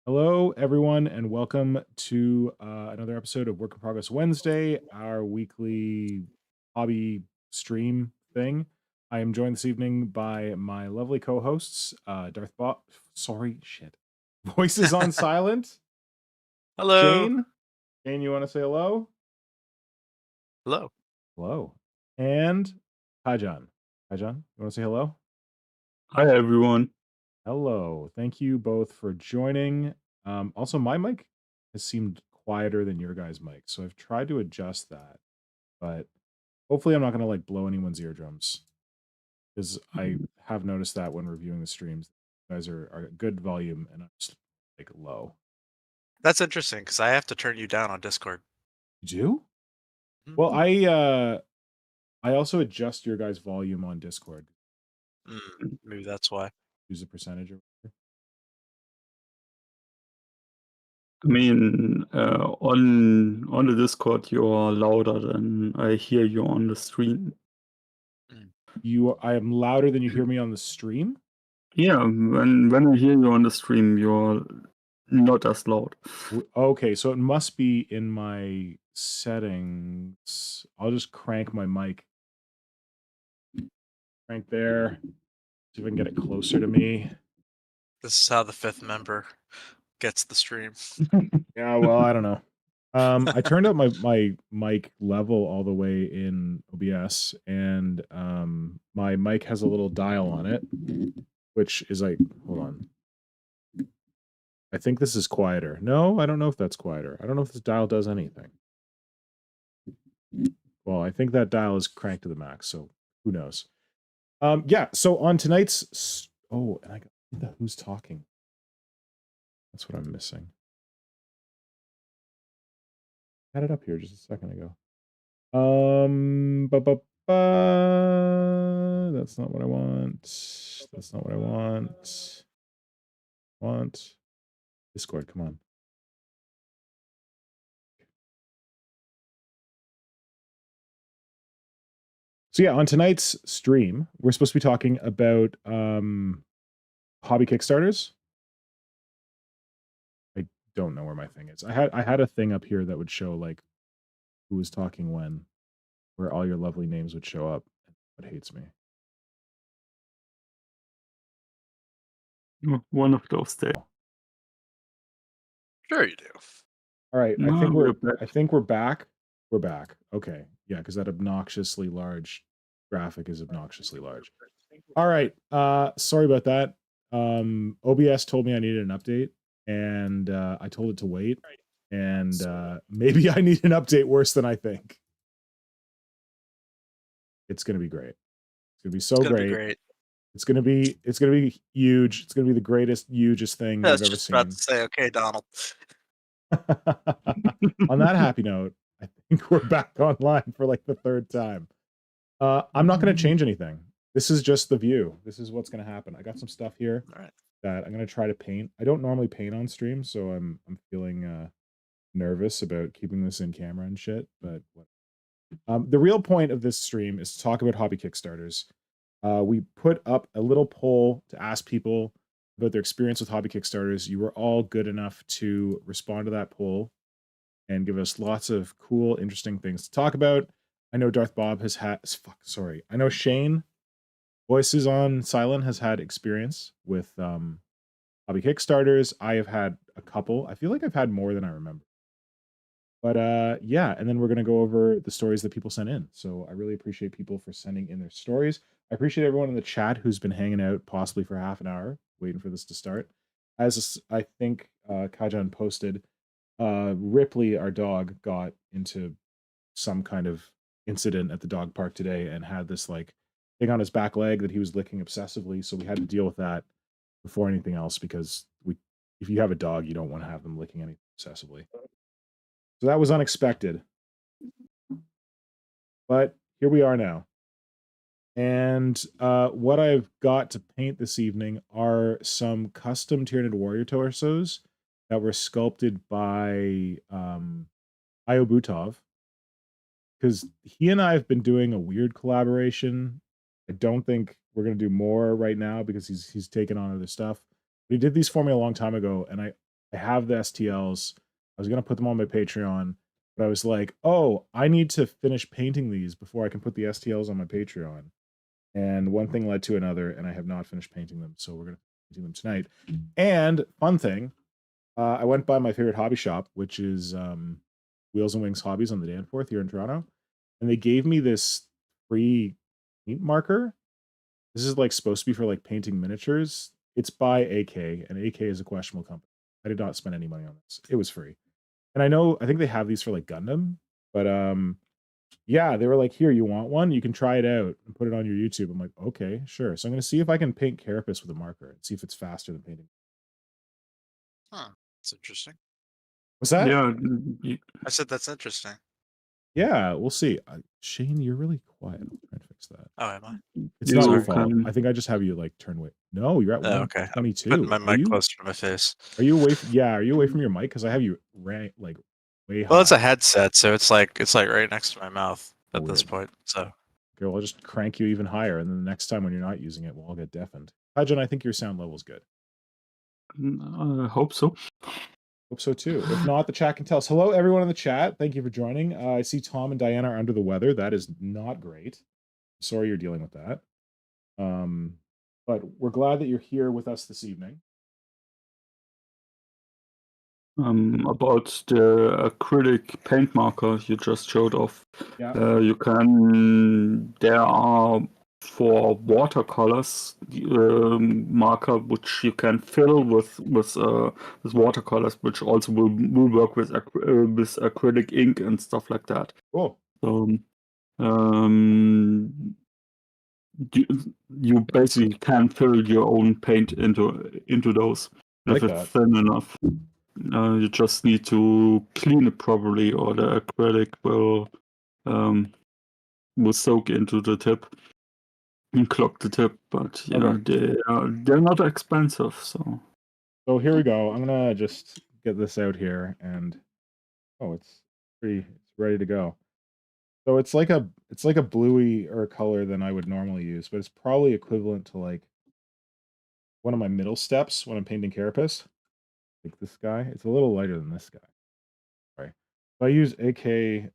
Hello, everyone, and welcome to another episode of Work in Progress Wednesday, our weekly hobby stream thing. I am joined this evening by my lovely co-hosts, Darth Bob. Sorry, shit. Voices on Silent. Hello. Shane. Shane, you want to say hello? Hello. Hello. And Kajan. Kajan, you want to say hello? Hi everyone. Hello. Thank you both for joining. Also, my mic has seemed quieter than your guys' mic, so I've tried to adjust that, but hopefully I'm not gonna like blow anyone's eardrums because I have noticed that when reviewing the streams, you guys are at good volume and I'm just like low. That's interesting because I have to turn you down on Discord. You do? Mhm. Well, I also adjust your guys' volume on Discord. Maybe that's why. Use a percentage or whatever. I mean, on the Discord, you are louder than I hear you on the stream. I am louder than you hear me on the stream. Yeah, when I hear you on the stream, you're not as loud. Okay, so it must be in my settings. I'll just crank my mic. Crank there. See if I can get it closer to me. This is how the fifth member gets the stream. Yeah, well, I don't know. I turned up my mic level all the way in OBS, and my mic has a little dial on it, which is like, hold on. I think this is quieter. No, I don't know if that's quieter. I don't know if this dial does anything. Well, I think that dial is cranked to the max, so who knows? Yeah, so on tonight's and I got who's talking. That's what I'm missing. Had it up here just a second ago. That's not what I want. That's not what I want. Discord, come on. So yeah, on tonight's stream, we're supposed to be talking about hobby Kickstarters. I don't know where my thing is. I had a thing up here that would show like who was talking when, where all your lovely names would show up. It hates me. One of those days. Sure you do. All right, I No, think we're we're back. We're back. Okay. Yeah, because that obnoxiously large graphic is obnoxiously large. All right. Sorry about that. OBS told me I needed an update, and I told it to wait. And maybe I need an update worse than I think. It's gonna be great. It's gonna be so It's gonna be great. great. It's gonna be huge. It's gonna be the greatest, hugest thing I you've was ever just about seen. to say, okay, Donald. On that happy note, I think we're back online for like the third time. I'm not going to change anything. This is just the view. This is what's going to happen. I got some stuff here All right. that I'm going to try to paint. I don't normally paint on stream, so I'm feeling nervous about keeping this in camera and shit. But the real point of this stream is to talk about hobby Kickstarters. We put up a little poll to ask people about their experience with hobby Kickstarters. You were all good enough to respond to that poll and give us lots of cool, interesting things to talk about. I know Darth Bob has had, sorry. I know Shane, Voices on Silent, has had experience with hobby Kickstarters. I have had a couple. I feel like I've had more than I remember. But yeah, and then we're gonna go over the stories that people sent in. So I really appreciate people for sending in their stories. I appreciate everyone in the chat who's been hanging out possibly for half an hour, waiting for this to start. As I think Kajan posted, Ripley, our dog, got into some kind of incident at the dog park today and had this like thing on his back leg that he was licking obsessively. So we had to deal with that before anything else because if you have a dog, you don't want to have them licking anything obsessively. So that was unexpected. But here we are now. And what I've got to paint this evening are some custom Tyranid Warrior torsos that were sculpted by Io Butov, because he and I have been doing a weird collaboration. I don't think we're gonna do more right now because he's taken on other stuff. But he did these for me a long time ago, and I have the STLs. I was gonna put them on my Patreon, but I was like, oh, I need to finish painting these before I can put the STLs on my Patreon. And one thing led to another, and I have not finished painting them. So we're gonna paint them tonight. And fun thing, I went by my favorite hobby shop, which is Wheels and Wings Hobbies on the Danforth here in Toronto, and they gave me this free paint marker. This is like supposed to be for like painting miniatures. It's by AK, and AK is a questionable company. I did not spend any money on this. It was free. And I think they have these for like Gundam, but yeah, they were like, here, you want one? You can try it out and put it on your YouTube. I'm like, okay, sure. So I'm gonna see if I can paint Carapace with a marker and see if it's faster than painting. Huh. That's interesting. What's that? Yeah, I said that's interesting. Yeah, we'll see. Shane, you're really quiet. I'll try and fix that. Oh, am I? It's You not your can- fault. I think I just have you like turn way. No, you're at Oh, okay. I'm 122. putting my Are mic you? closer to my face. Are you away? Yeah, are you away from your mic? Because I have you like way high. Well, it's a headset, so it's like right next to my mouth at this Weird. point. So Okay, well, I'll just crank you even higher, and then the next time when you're not using it, we'll all get deafened. Kajan, I think your sound level's good. I hope so. Hope so too. If not, the chat can tell us. Hello, everyone in the chat. Thank you for joining. I see Tom and Diana are under the weather. That is not great. Sorry you're dealing with that. But we're glad that you're here with us this evening. About the acrylic paint marker you just showed off. Yeah. There are for watercolors marker which you can fill with watercolors, which also will work with acrylic ink and stuff like that. Cool. So you basically can fill your own paint into those I if like it's that. thin enough. You just need to clean it properly, or the acrylic will soak into the tip and clog the tip. But yeah, Okay. they're not expensive. So here we go. I'm gonna just get this out here, and it's ready to go. So it's like a bluey or color than I would normally use, but it's probably equivalent to like one of my middle steps when I'm painting Carapace. Like this guy. It's a little lighter than this guy. Sorry. So I use AK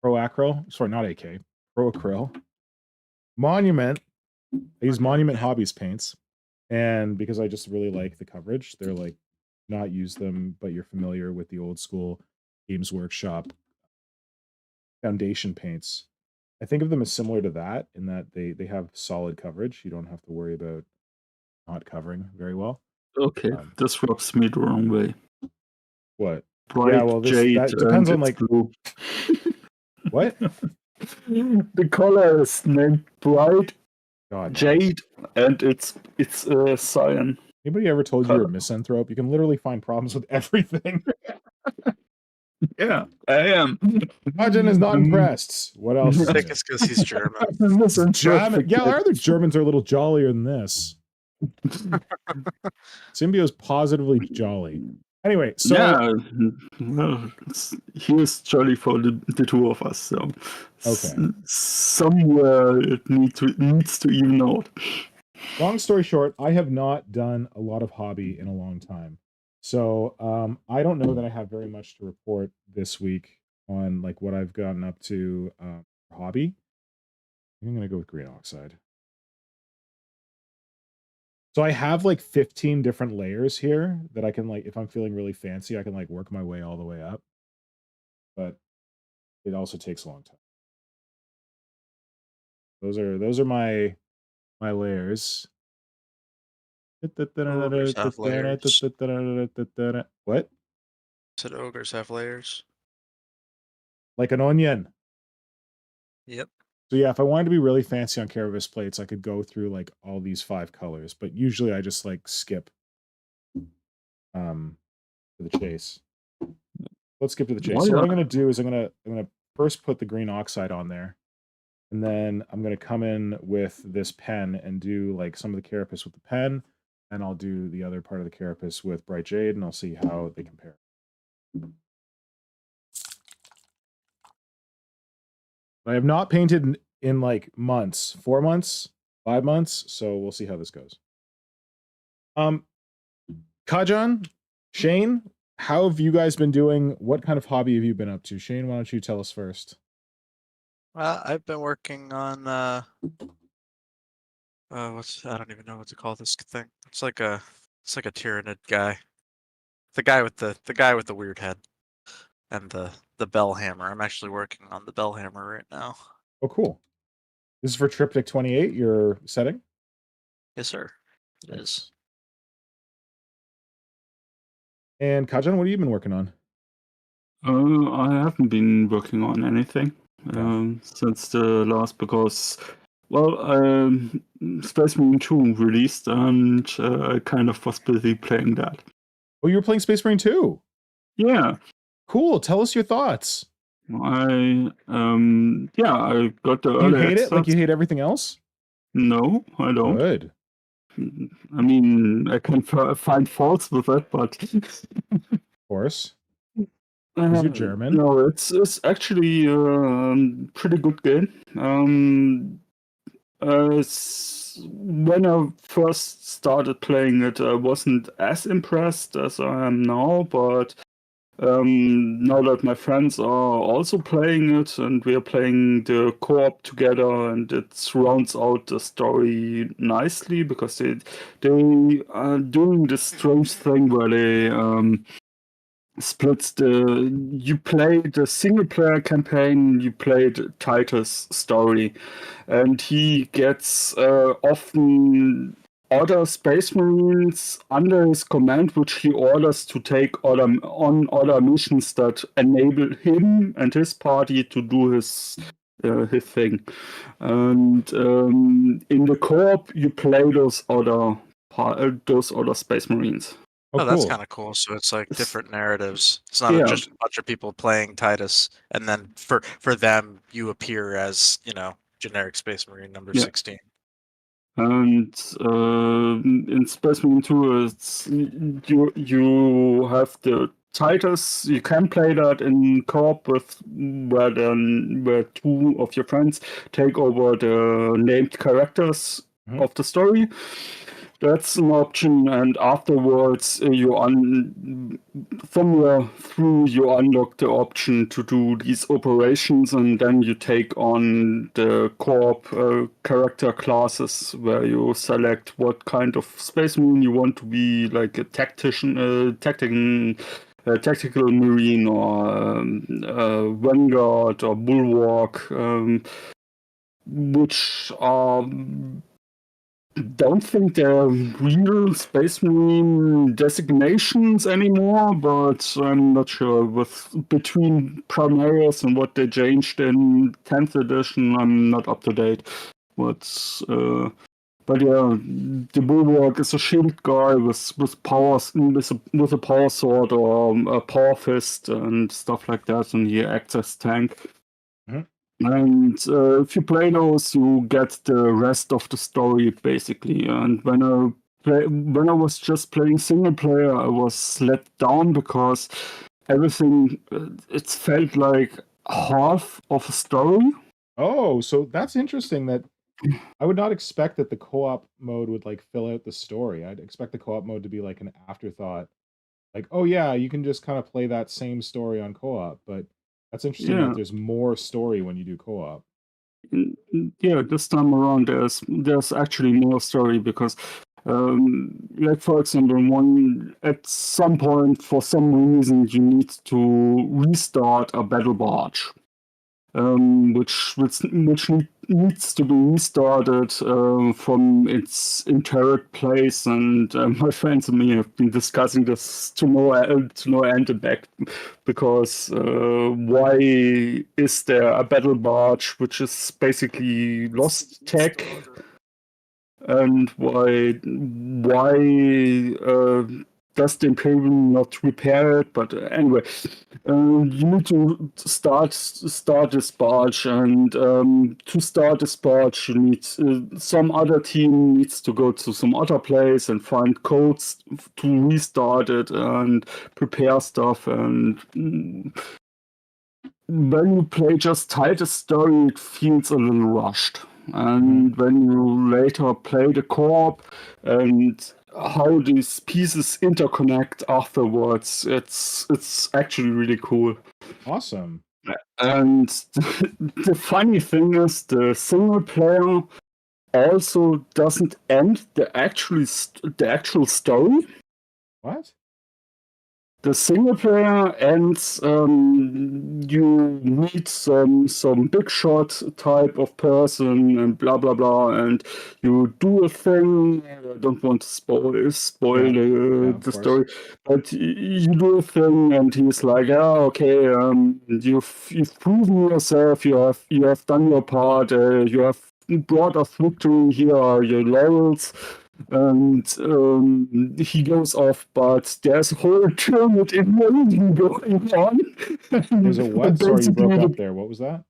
Pro Acryl. Sorry, not AK. Pro Acryl. Monument. I use Monument Hobbies paints. And because I just really like the coverage, they're like not use them, but you're familiar with the old school Games Workshop foundation paints. I think of them as similar to that in that they have solid coverage. You don't have to worry about not covering very well. okay, this rubs me the wrong way. What? Bright yeah, well, jade that depends on it's like blue. what? The color is named Bright God, no. Jade, and it's cyan. Anybody ever told you you're a misanthrope? You can literally find problems with everything. Yeah, I am. Kajan is not impressed. What else? I think it's because he's German. German. Yeah, our other Germans are a little jollier than this. Symbio's positively jolly. Anyway, so yeah, well, he is jolly for the two of us. So okay. Somewhere it needs to even out. Long story short, I have not done a lot of hobby in a long time. So I don't know that I have very much to report this week on like what I've gotten up to hobby. I'm gonna go with green oxide. So I have like 15 different layers here that I can like, if I'm feeling really fancy, I can like work my way all the way up. But it also takes a long time. Those are my layers. Ogres have layers. What? Said ogres have layers. Like an onion. Yep. So yeah, if I wanted to be really fancy on Carapace plates, I could go through like all these 5 colors, but usually I just like skip to the chase. Let's skip to the chase. So what I'm gonna do is I'm gonna first put the green oxide on there, and then I'm gonna come in with this pen and do like some of the Carapace with the pen, and I'll do the other part of the Carapace with bright jade, and I'll see how they compare. I have not painted in like months, 4 months, 5 months, so we'll see how this goes. Kajan, Shane, how have you guys been doing? What kind of hobby have you been up to? Shane, why don't you tell us first? I've been working on I don't even know what to call this thing. It's like a Tyranid guy. The guy with the weird head and the bell hammer. I'm actually working on the bell hammer right now. Oh, cool. This is for Triptych 28, your setting? Yes, sir. It Nice. is. And Kajan, what have you been working on? I haven't been working on anything Okay. since the last, because, well, Space Marine 2 released, and I kind of was busy playing that. Oh, you were playing Space Marine 2? Yeah. Cool. Tell us your thoughts. I got the You early hate it like access. you hate everything else? No, I don't. Good. I mean, I can find faults with it, but Of course. Is you German? no, it's actually a pretty good game. When I first started playing it, I wasn't as impressed as I am now, but now that my friends are also playing it and we are playing the co-op together, and it rounds out the story nicely, because they are doing this strange thing where they splits you play the single player campaign, you play the Titus story, and he gets often other Space Marines under his command, which he orders to take on other missions that enable him and his party to do his thing. And in the co-op, you play those other Space Marines. Oh, That's cool. kind of cool. So it's like different narratives. It's not Yeah. just a bunch of people playing Titus, and then for them you appear as, generic Space Marine number Yeah. 16. And in Space Marine 2, it's you have the Titus. You can play that in co-op where two of your friends take over the named characters of the story. That's an option, and afterwards somewhere through you unlock the option to do these operations, and then you take on the co-op character classes, where you select what kind of Space Marine you want to be, like a tactical Marine, or Vanguard, or Bulwark, which are don't think they're real Space Marine designations anymore, but I'm not sure. Between Primaris and what they changed in 10th edition, I'm not up to date. But yeah, the Bulwark is a shield guy with powers, with a power sword or a power fist and stuff like that, and he acts as tank. And if you play those, you get the rest of the story, basically. And when I was just playing single player, I was let down, because everything, it felt like half of a story. Oh, so that's interesting. That I would not expect that the co-op mode would like fill out the story. I'd expect the co-op mode to be like an afterthought. Like, oh yeah, you can just kind of play that same story on co-op, but that's interesting Yeah. that there's more story when you do co-op. Yeah, this time around there's actually more story, because like, for example, at some point, for some reason, you need to restart a battle barge, which needs to be restarted from its interred place. And my friends and me have been discussing this to no end and back, because why is there a battle barge which is basically lost tech, and why does the Imperium not repair it? But anyway, you need to start this barge, and to start this barge, you need some other team needs to go to some other place and find codes to restart it and prepare stuff. And when you play just Titus story, it feels a little rushed. And when you later play the co-op, and how these pieces interconnect afterwards. It's actually really cool. Awesome. And the funny thing is, the single player also doesn't end the actual story. What? The single player ends. You meet some big shot type of person and blah blah blah, and you do a thing. I don't want to spoil of the course. story, but you do a thing, and he's like, "Yeah, okay. You've proven yourself. You have done your part. You have brought us victory. Here are your laurels." And he goes off, but there's a whole tournament invasion going on. There's a what? And Sorry, you broke basically, up there. What was that?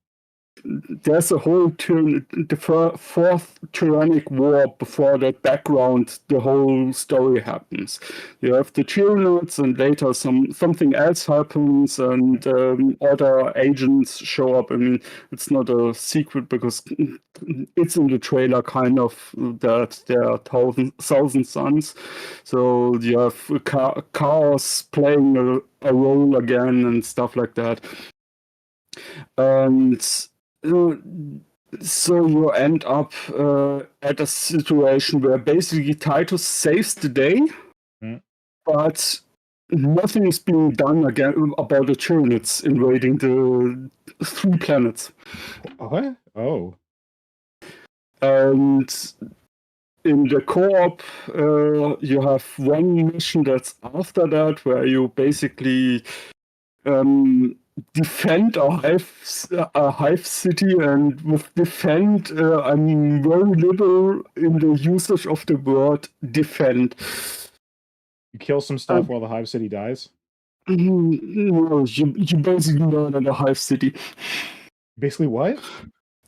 there's a whole the fourth tyrannic war before that background. The whole story happens. You have the Tyranids, and later something else happens, and other agents show up. I mean, it's not a secret because it's in the trailer, kind of, that there are thousand suns. So you have chaos playing a role again and stuff like that. And so you end up at a situation where basically Titus saves the day, but nothing is being done again about the Tyranids invading the 3 planets. What? Oh. And in the co-op, you have one mission that's after that, where you basically defend a hive city, and with defend, I'm very liberal in the usage of the word defend. You kill some stuff while the hive city dies? No, you basically murder the hive city. Basically what?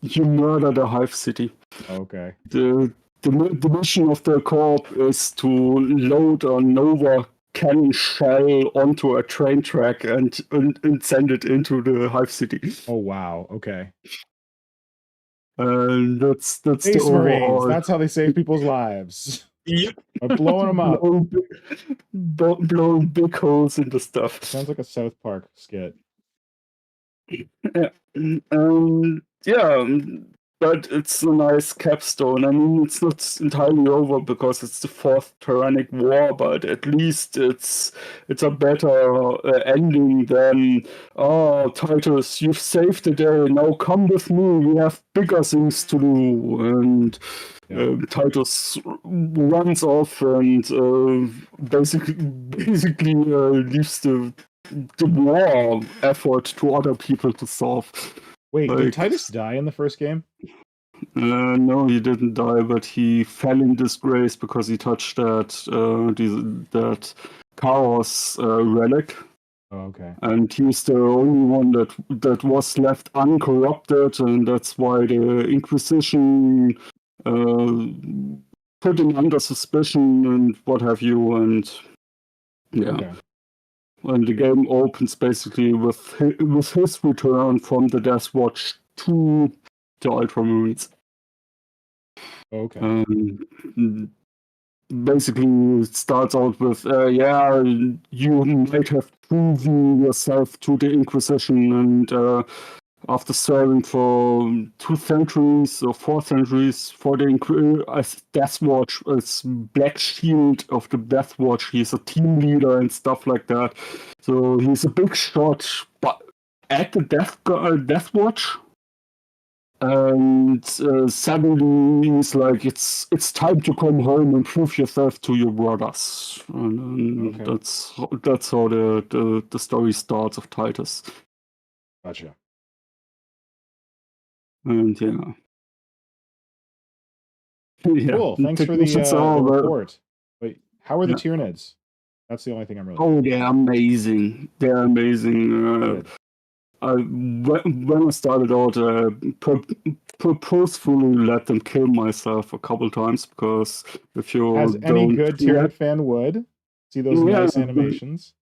You murder the hive city. Okay. The mission of the co-op is to load a Nova cannon shell onto a train track and send it into the hive city. Oh wow. Okay. And that's Space the Marines. overall. That's how they save people's lives. Yep. By blowing them up. Blowing big holes into stuff. Sounds like a South Park skit. Yeah. But it's a nice capstone. I mean, it's not entirely over because it's the 4th Tyrannic War, but at least it's a better ending than, "Oh, Titus, you've saved the day. Now come with me. We have bigger things to do." And Titus runs off and basically leaves the war effort to other people to solve. Wait, did Titus die in the first game? No, he didn't die, but he fell in disgrace because he touched that chaos relic. Oh, okay. And he's the only one that was left uncorrupted, and that's why the Inquisition put him under suspicion and what have you. And yeah. Okay. And the game opens basically with his return from the Death Watch to the Ultramarines. Okay. Basically, it starts out with, you might have proven yourself to the Inquisition, and after serving for 2 centuries or 4 centuries for the Death Watch, it's Black Shield of the Death Watch. He's a team leader and stuff like that. So he's a big shot, but at the Death Watch. And suddenly he's like, it's time to come home and prove yourself to your brothers. And Okay. that's how the story starts of Titus. Gotcha. And yeah. Cool. Thanks for the report. Wait, how are the Tyranids? That's the only thing I'm really. Oh, they're amazing. They're amazing. When I started out, purposefully let them kill myself a couple times, because if you as any good Tyranid fan would see those nice animations.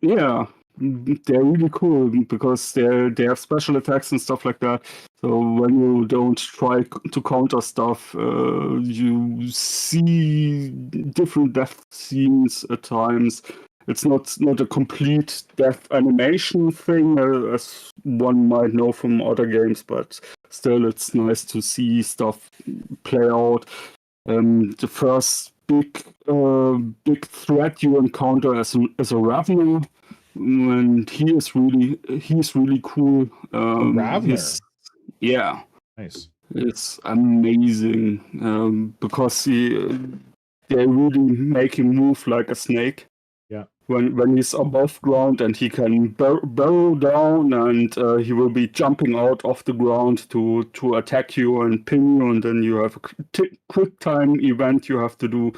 Yeah, they're really cool because they have special attacks and stuff like that. So when you don't try to counter stuff, you see different death scenes at times. It's not a complete death animation thing, as one might know from other games, but still, it's nice to see stuff play out. The first big threat you encounter as a Ravener, and he's really cool. Ravner. Yeah, Nice. it's amazing because they really make him move like a snake. Yeah. When he's above ground and he can burrow down, and he will be jumping out of the ground to attack you and pin you, and then you have a quick time event you have to do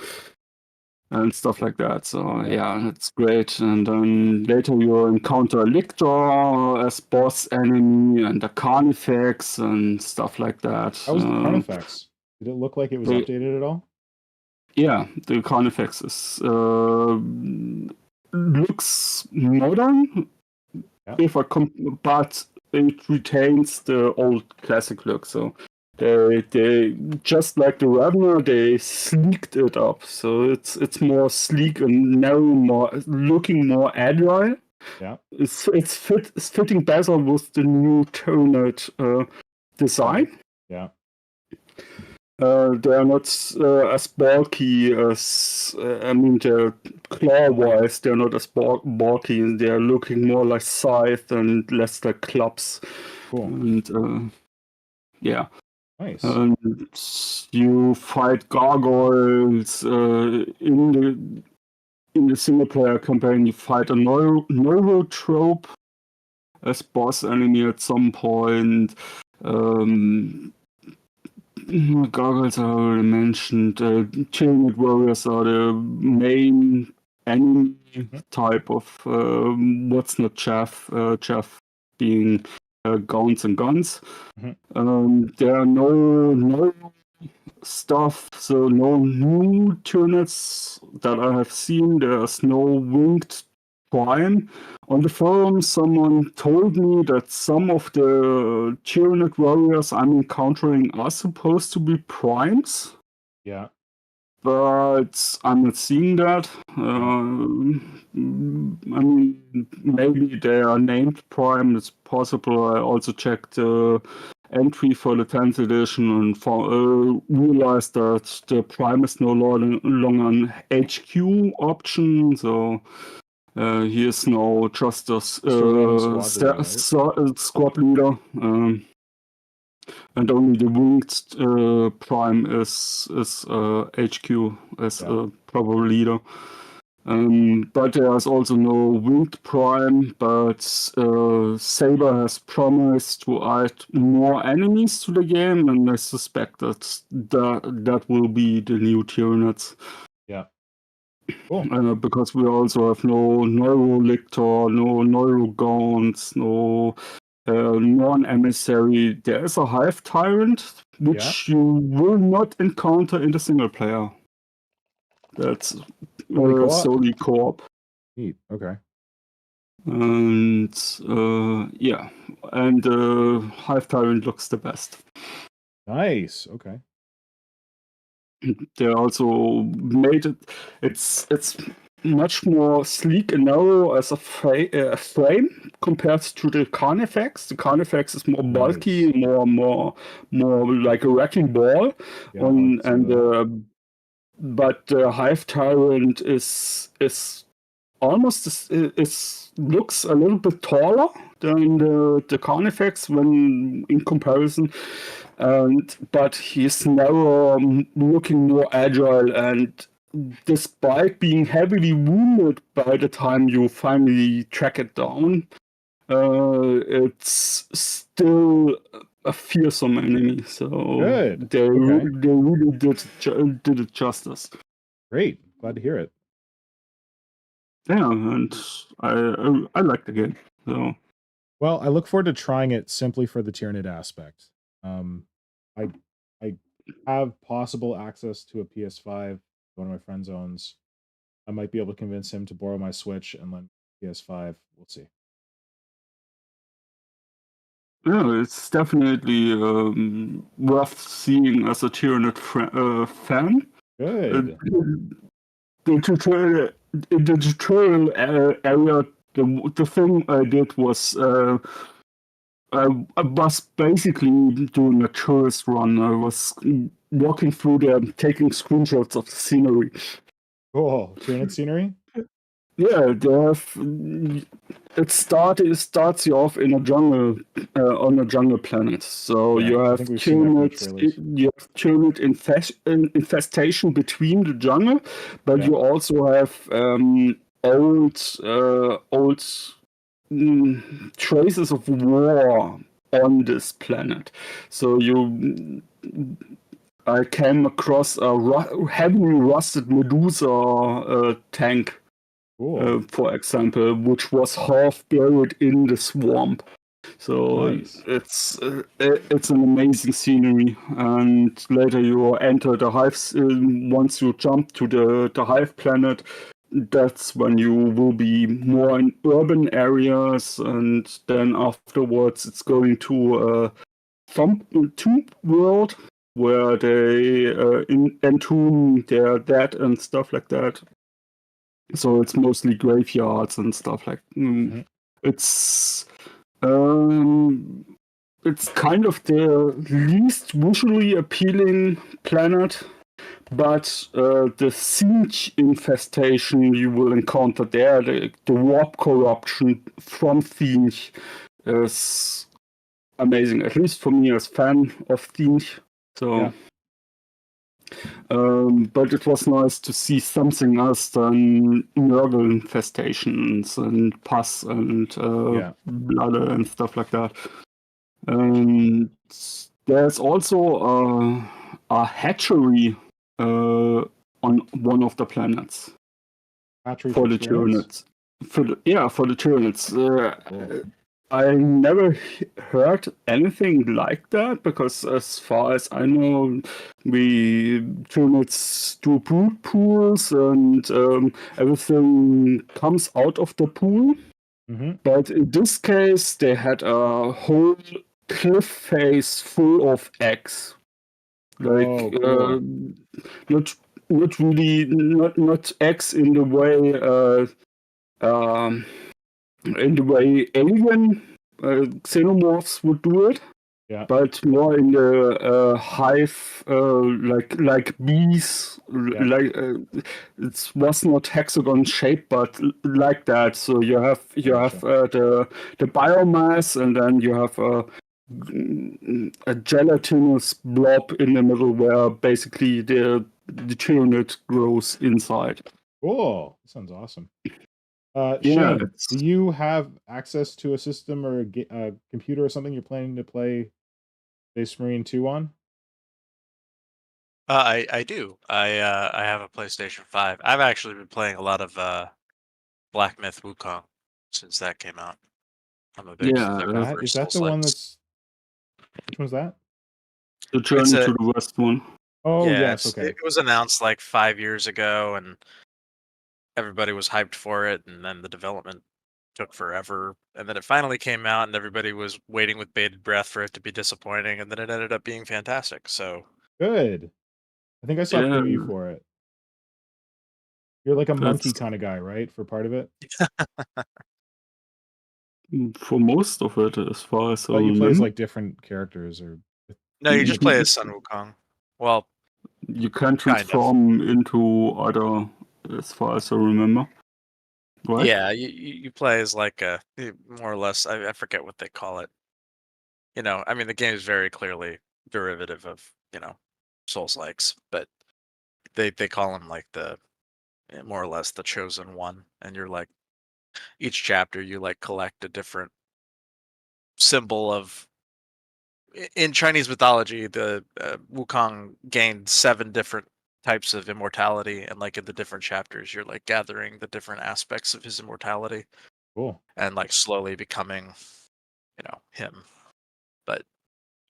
and stuff like that. So yeah, it's great. And then later you encounter Lictor as boss enemy and the Carnifex and stuff like that. How was the Carnifex? Did it look like it was updated at all? Yeah, the Carnifex is looks modern, but it retains the old classic look. So they just like the Ravener, they sleeked it up. So it's more sleek and narrow, looking more agile. Yeah, it's fitting better with the new Tyranid design. Yeah. They are not as bulky as, they're claw-wise, they're not as bulky, they're looking more like scythe and less like clubs. Cool. And, yeah. Nice. And you fight gargoyles in the single-player campaign. You fight a neurotrope as boss enemy at some point. Gargoyles I already mentioned. Tyranid warriors are the main enemy type of what's not chaff. Chaff being gaunts and guns. There are no stuff, so no new Tyranids that I have seen. There's no winged prime. On the forum, someone told me that some of the Tyranid warriors I'm encountering are supposed to be primes. Yeah. But I'm not seeing that. Maybe they are named prime. It's possible. I also checked the entry for the 10th edition and realized that the prime is no longer an HQ option. So he is now just a squad leader. And only the winged prime is HQ as a proper leader. But there's also no winged prime, but Saber has promised to add more enemies to the game, and I suspect that will be the new Tyranids. Yeah. Cool. Because we also have no Neurolictor, no Neurogaunts, no non-emissary. There is a Hive Tyrant, which you will not encounter in the single player. That's solely co-op. Neat. Okay. And and Hive Tyrant looks the best. Nice. Okay. They also made it. It's much more sleek and narrow as a frame compared to the Carnifex. The Carnifex is more bulky, more like a wrecking ball. But the Hive Tyrant is almost looks a little bit taller than the Carnifex when in comparison. But he's now looking more agile, and despite being heavily wounded by the time you finally track it down, it's still a fearsome enemy. So they really did it justice. Great, glad to hear it. Yeah, and I like the game. So, well, I look forward to trying it simply for the Tyranid aspect. I have possible access to a PS5. One of my friends owns. I might be able to convince him to borrow my Switch and let PS5. We'll see. Yeah, it's definitely worth seeing as a Tyranid fan. Good. The tutorial area, the thing I did was I was basically doing a tourist run. I was walking through there, taking screenshots of the scenery. Cool. Tyranid scenery? Yeah, it starts you off in a jungle, on a jungle planet. So Yeah, you I have think we've seen that from the Tyranid infestation between the jungle, but Yeah. you also have old traces of war on this planet. So I came across a heavily rusted Medusa tank. Cool. For example, which was half buried in the swamp. So Nice. it's an amazing scenery, and later you enter the hives. Once you jump to the hive planet, that's when you will be more in urban areas, and then afterwards it's going to a tomb world where they entomb their dead and stuff like that. So it's mostly graveyards and stuff like. Mhm. It's it's kind of the least visually appealing planet, but the siege infestation you will encounter there, the warp corruption from siege, is amazing. At least for me as fan of siege. So. Yeah. But it was nice to see something else than Nurgle infestations and pus and blood and stuff like that. There's also a hatchery on one of the planets. Hatchery For the Tyranids. For the Tyranids. Cool. I never heard anything like that because, as far as I know, we Tyranids do brood pools and everything comes out of the pool. Mm-hmm. But in this case, they had a whole cliff face full of eggs. Like, cool. not really, not eggs in the way alien xenomorphs would do it, but more in the hive, like bees, like it was not hexagon shaped, but like that. So you have the biomass, and then you have a gelatinous blob in the middle where basically the Tyranid grows inside. Cool. That sounds awesome. Yeah, Shane, do you have access to a system or a computer or something you're planning to play Space Marine 2 on? I do. I have a PlayStation 5. I've actually been playing a lot of Black Myth Wukong since that came out. I'm a big Yeah. Is that the one that's... Which one's that? The Journey to the West one. Oh, yeah, yes, okay. It was announced like 5 years ago, and everybody was hyped for it, and then the development took forever, and then it finally came out, and everybody was waiting with bated breath for it to be disappointing, and then it ended up being fantastic. So good. I think I saw a preview for it. You're like a monkey kind of guy, right? For part of it? For most of it, as far as you play as like different characters, or no, you just play as Sun Wukong. Well, you can transform into other, as far as I remember. Right? Yeah, you play as like a more or less. I forget what they call it. You know, I mean, the game is very clearly derivative of Souls-likes, but they call him like the more or less the chosen one, and you're like each chapter you like collect a different symbol of. In Chinese mythology, the Wukong gained 7 different types of immortality, and like in the different chapters, you're like gathering the different aspects of his immortality. Cool. And like slowly becoming, him. But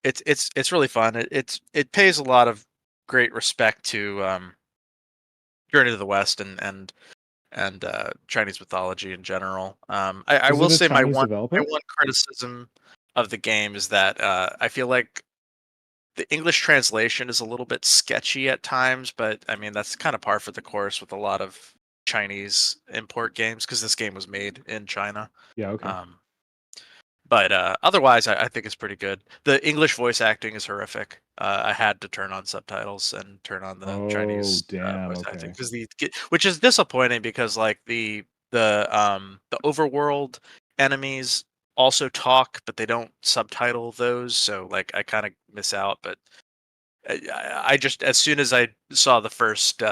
it's really fun. It pays a lot of great respect to Journey to the West and and Chinese mythology in general. I Is it will a say my Chinese one developer? criticism of the game is that I feel like the English translation is a little bit sketchy at times, but I mean that's kind of par for the course with a lot of Chinese import games because this game was made in China. Yeah, okay. But otherwise, I think it's pretty good. The English voice acting is horrific. I had to turn on subtitles and turn on the Oh, Chinese damn, voice acting okay. because which is disappointing because like the overworld enemies also talk, but they don't subtitle those, so like I kind of miss out. But I just as soon as I saw the first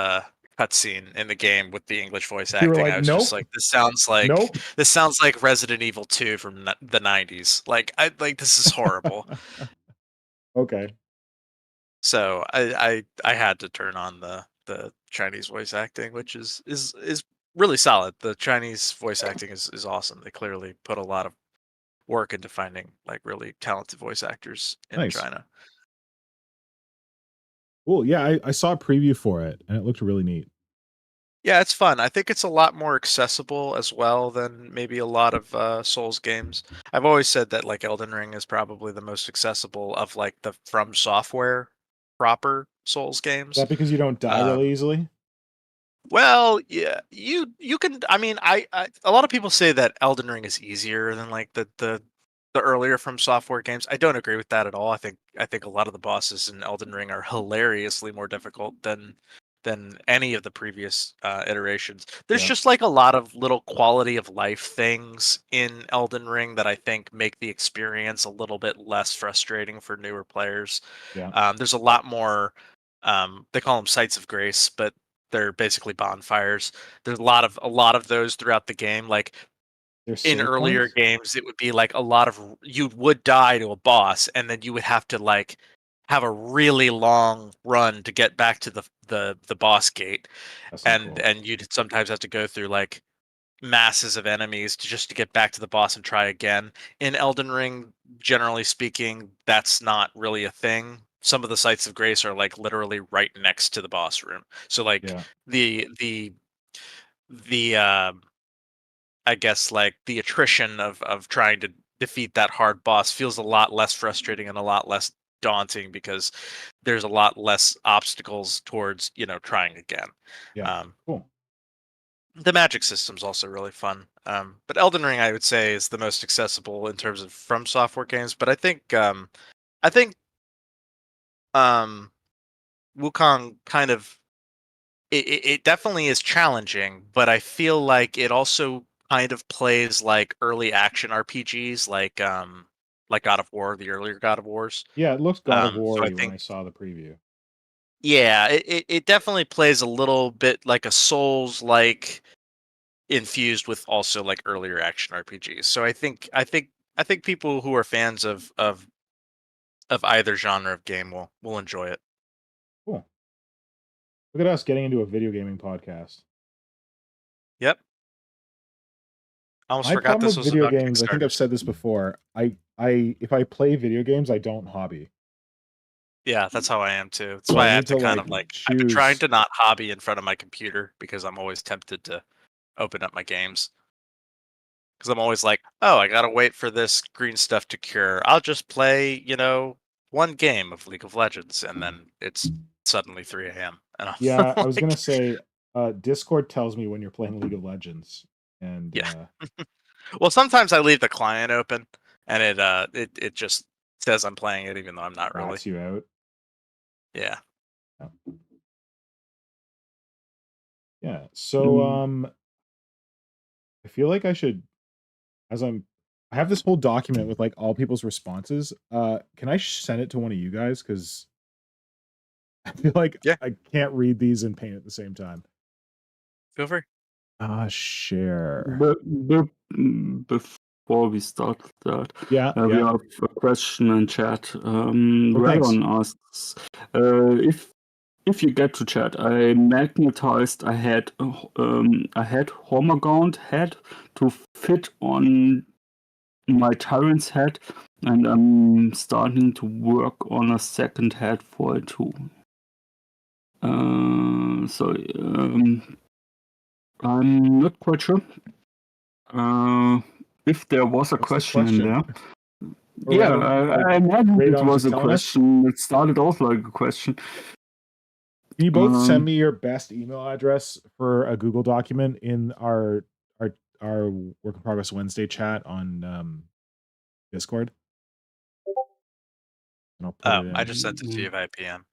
cutscene in the game with the English voice You were acting, like, I was just "Nope, like, nope." this sounds like Resident Evil 2 from the 90s. Like this is horrible. Okay. So I had to turn on the Chinese voice acting, which is really solid. The Chinese voice acting is awesome. They clearly put a lot of work into finding like really talented voice actors in Nice. China. Cool. Yeah, I saw a preview for it, and it looked really neat. Yeah, it's fun. I think it's a lot more accessible as well than maybe a lot of Souls games. I've always said that like Elden Ring is probably the most accessible of like the From Software proper Souls Is games. that because you don't die really easily? Well, yeah, you can. I mean, I a lot of people say that Elden Ring is easier than like the earlier From Software games. I don't agree with that at all. I think a lot of the bosses in Elden Ring are hilariously more difficult than any of the previous iterations. There's Yeah. just like a lot of little quality of life things in Elden Ring that I think make the experience a little bit less frustrating for newer players. Yeah. There's a lot more. They call them sites of grace, but they're basically bonfires. There's a lot of those throughout the game. Like There's in save earlier points? games, it would be like a lot of you would die to a boss, and then you would have to like have a really long run to get back to the boss gate, That's not and cool. you'd sometimes have to go through like masses of enemies to get back to the boss and try again. In Elden Ring, generally speaking, that's not really a thing. Some of the sites of grace are like literally right next to the boss room. So like Yeah. the I guess like the attrition of trying to defeat that hard boss feels a lot less frustrating and a lot less daunting because there's a lot less obstacles towards, trying again. Yeah. Um, Cool. the magic system's also really fun. But Elden Ring, I would say, is the most accessible in terms of From Software games. But I think um, Wukong kind of it definitely is challenging, but I feel like it also kind of plays like early action RPGs, like God of War, the earlier God of Wars. Yeah, it looks God of So I War-y when think I saw the preview. yeah, it definitely plays a little bit like a Souls like infused with also like earlier action RPGs. So I think people who are fans of either genre of game will enjoy it. Cool. Look at us getting into a video gaming podcast. Yep. I almost My forgot problem this with was video about games, I think I've Kickstarters. said this before. I if I play video games, I don't hobby. Yeah, that's how I am too. That's So why I I have need to to kind like of like I've been trying choose. to not hobby in front of my computer because I'm always tempted to open up my games. Because I'm always like, oh, I gotta wait for this green stuff to cure. I'll just play, one game of League of Legends, and then it's suddenly 3 a.m. And I'm Yeah, I was gonna like, say, Discord tells me when you're playing League of Legends, and yeah. Well, sometimes I leave the client open, and it just says I'm playing it, even though I'm not really. rats you out. Yeah. Yeah. Yeah. So, Mm. I feel like I should, as I have this whole document with like all people's responses. Can I send it to one of you guys? Because I feel like Yeah. I can't read these and paint at the same time. Feel free. Share. Before we start that, Yeah, we yeah. have a question in chat. Oh, thanks. Dragon asks, if you get to chat, I magnetized a head hormagaunt head to fit on my tyrant's head, and I'm starting to work on a second head for it too. So I'm not quite sure. If there was a What's the question in there. Or Yeah, rather, like, I imagine it Radon's was a telling us? question. It started off like a question. Can you both send me your best email address for a Google document in our Work in Progress Wednesday chat on Discord? And I'll put it in. I just sent it to you via PM.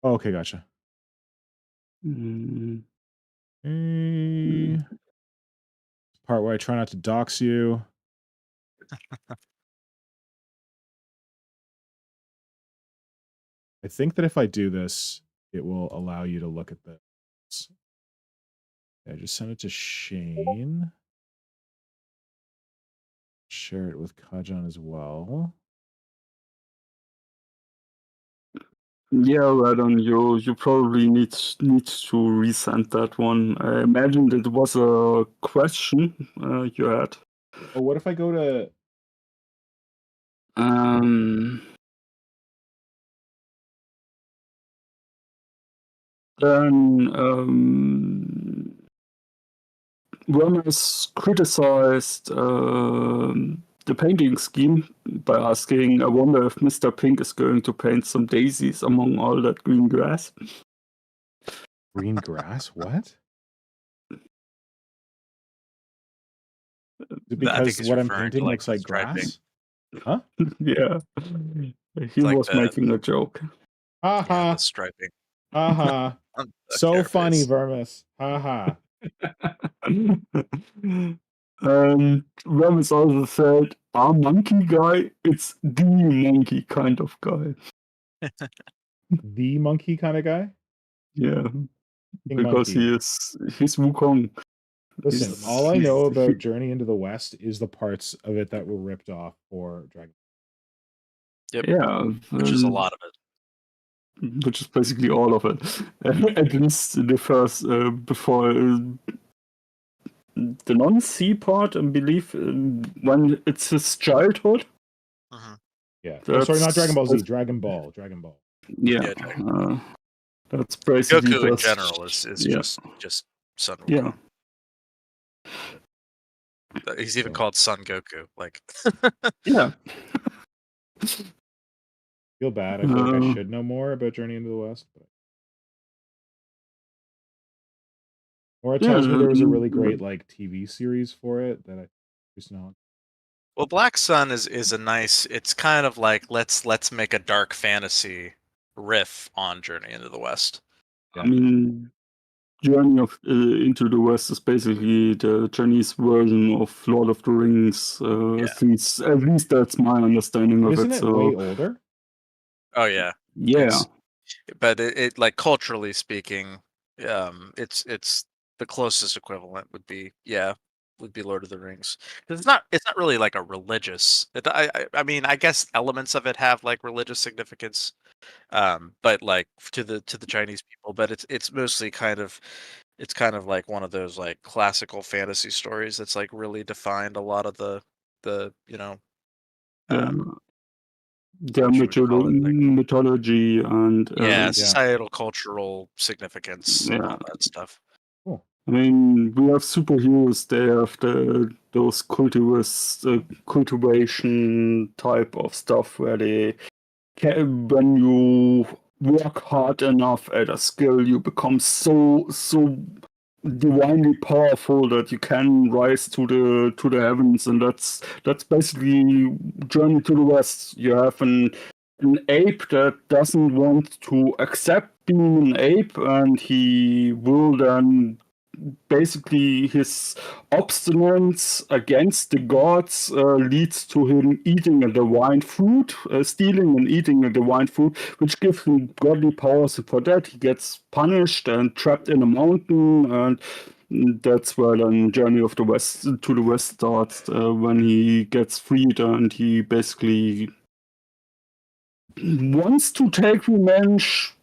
Oh, okay, gotcha. Part where I try not to dox you. I think that if I do this, it will allow you to look at this. I just send it to Shane. Share it with Kajan as well. Yeah, right on. You probably need to resend that one. I imagined it was a question you had. Oh, what if I go to? Then Wormers criticized the painting scheme by asking, I wonder if Mr. Pink is going to paint some daisies among all that green grass. Green grass? What? Because what I'm painting looks like grass? Huh? Yeah. He was making a joke. Yeah, the striping. Haha. So funny, Vermis. Haha. Vermis also said, our monkey guy, it's the monkey kind of guy. The monkey kind of guy? Yeah. King because monkey. he's Wukong. Listen, all I know about Journey into the West is the parts of it that were ripped off for Dragon. Yep. Yeah. Which is a lot of it. Which is basically all of it. At least the first, before the non-C part, I believe, when it's his childhood. Yeah. Oh, sorry, not Dragon Ball Z. Dragon Ball. Yeah. That's basically Goku in general is just Son Wukong. Yeah. He's even called Son Goku. Like. Yeah. Feel bad. I feel like I should know more about Journey into the West. But... Or it tells me there was a really great like TV series for it that I just know. Well, Black Sun is a nice. It's kind of like let's make a dark fantasy riff on Journey into the West. I mean, Journey into the West is basically the Chinese version of Lord of the Rings. At least that's my understanding of it. Isn't it way older? Oh yeah. Yeah. But it like culturally speaking, it's the closest equivalent would be Lord of the Rings. It's not really like a religious. I mean, I guess elements of it have like religious significance, but like to the Chinese people. But it's mostly kind of like one of those like classical fantasy stories that's like really defined a lot of the their mythology and societal cultural significance and all that stuff. Cool. I mean, we have superheroes. They have those cultivation type of stuff where they can, when you work hard enough at a skill, you become so divinely powerful that you can rise to the heavens, and that's basically Journey to the West. You have an ape that doesn't want to accept being an ape, and he will then basically his obstinance against the gods leads to him eating a divine fruit, stealing and eating a divine fruit, which gives him godly powers. For that, he gets punished and trapped in a mountain, and that's where then Journey of the West to the West starts, when he gets freed and he basically wants to take revenge,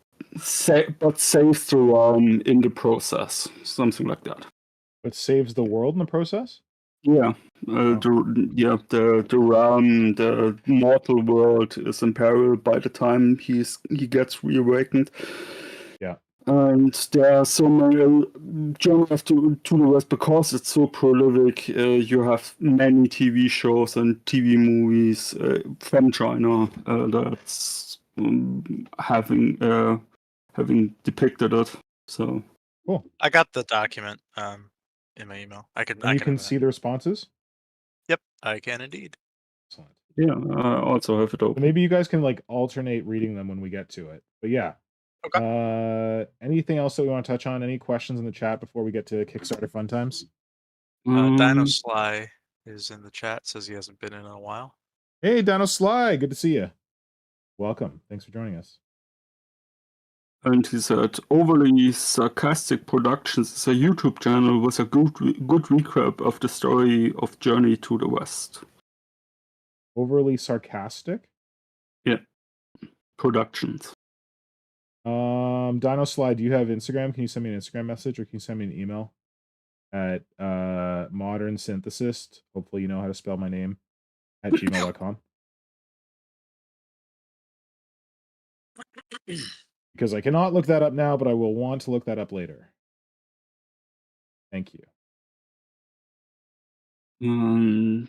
but saves the realm in the process, something like that. But saves the world in the process? Yeah, the realm, the mortal world is in peril by the time he gets reawakened. Yeah. And there are so many journalists to the West because it's so prolific. You have many TV shows and TV movies from China that's having depicted it. So Cool. I got the document in my email. I can. And you can see the responses. Yep, I can indeed. Excellent. yeah, I also have it So open. maybe you guys can like alternate reading them when we get to it. But yeah. Anything else that we want to touch on? Any questions in the chat before we get to Kickstarter fun times? Dino Sly is in the chat. Says he hasn't been in a while. Hey, Dino Sly, good to see you. Welcome. Thanks for joining us. And he said, Overly Sarcastic Productions is a YouTube channel with a good recap of the story of Journey to the West. Overly Sarcastic? Yeah. Productions. Dino Sly, do you have Instagram? Can you send me an Instagram message or can you send me an email at Modern Synthesist? Hopefully you know how to spell my name at gmail.com. Because I cannot look that up now, but I will want to look that up later. Thank you. And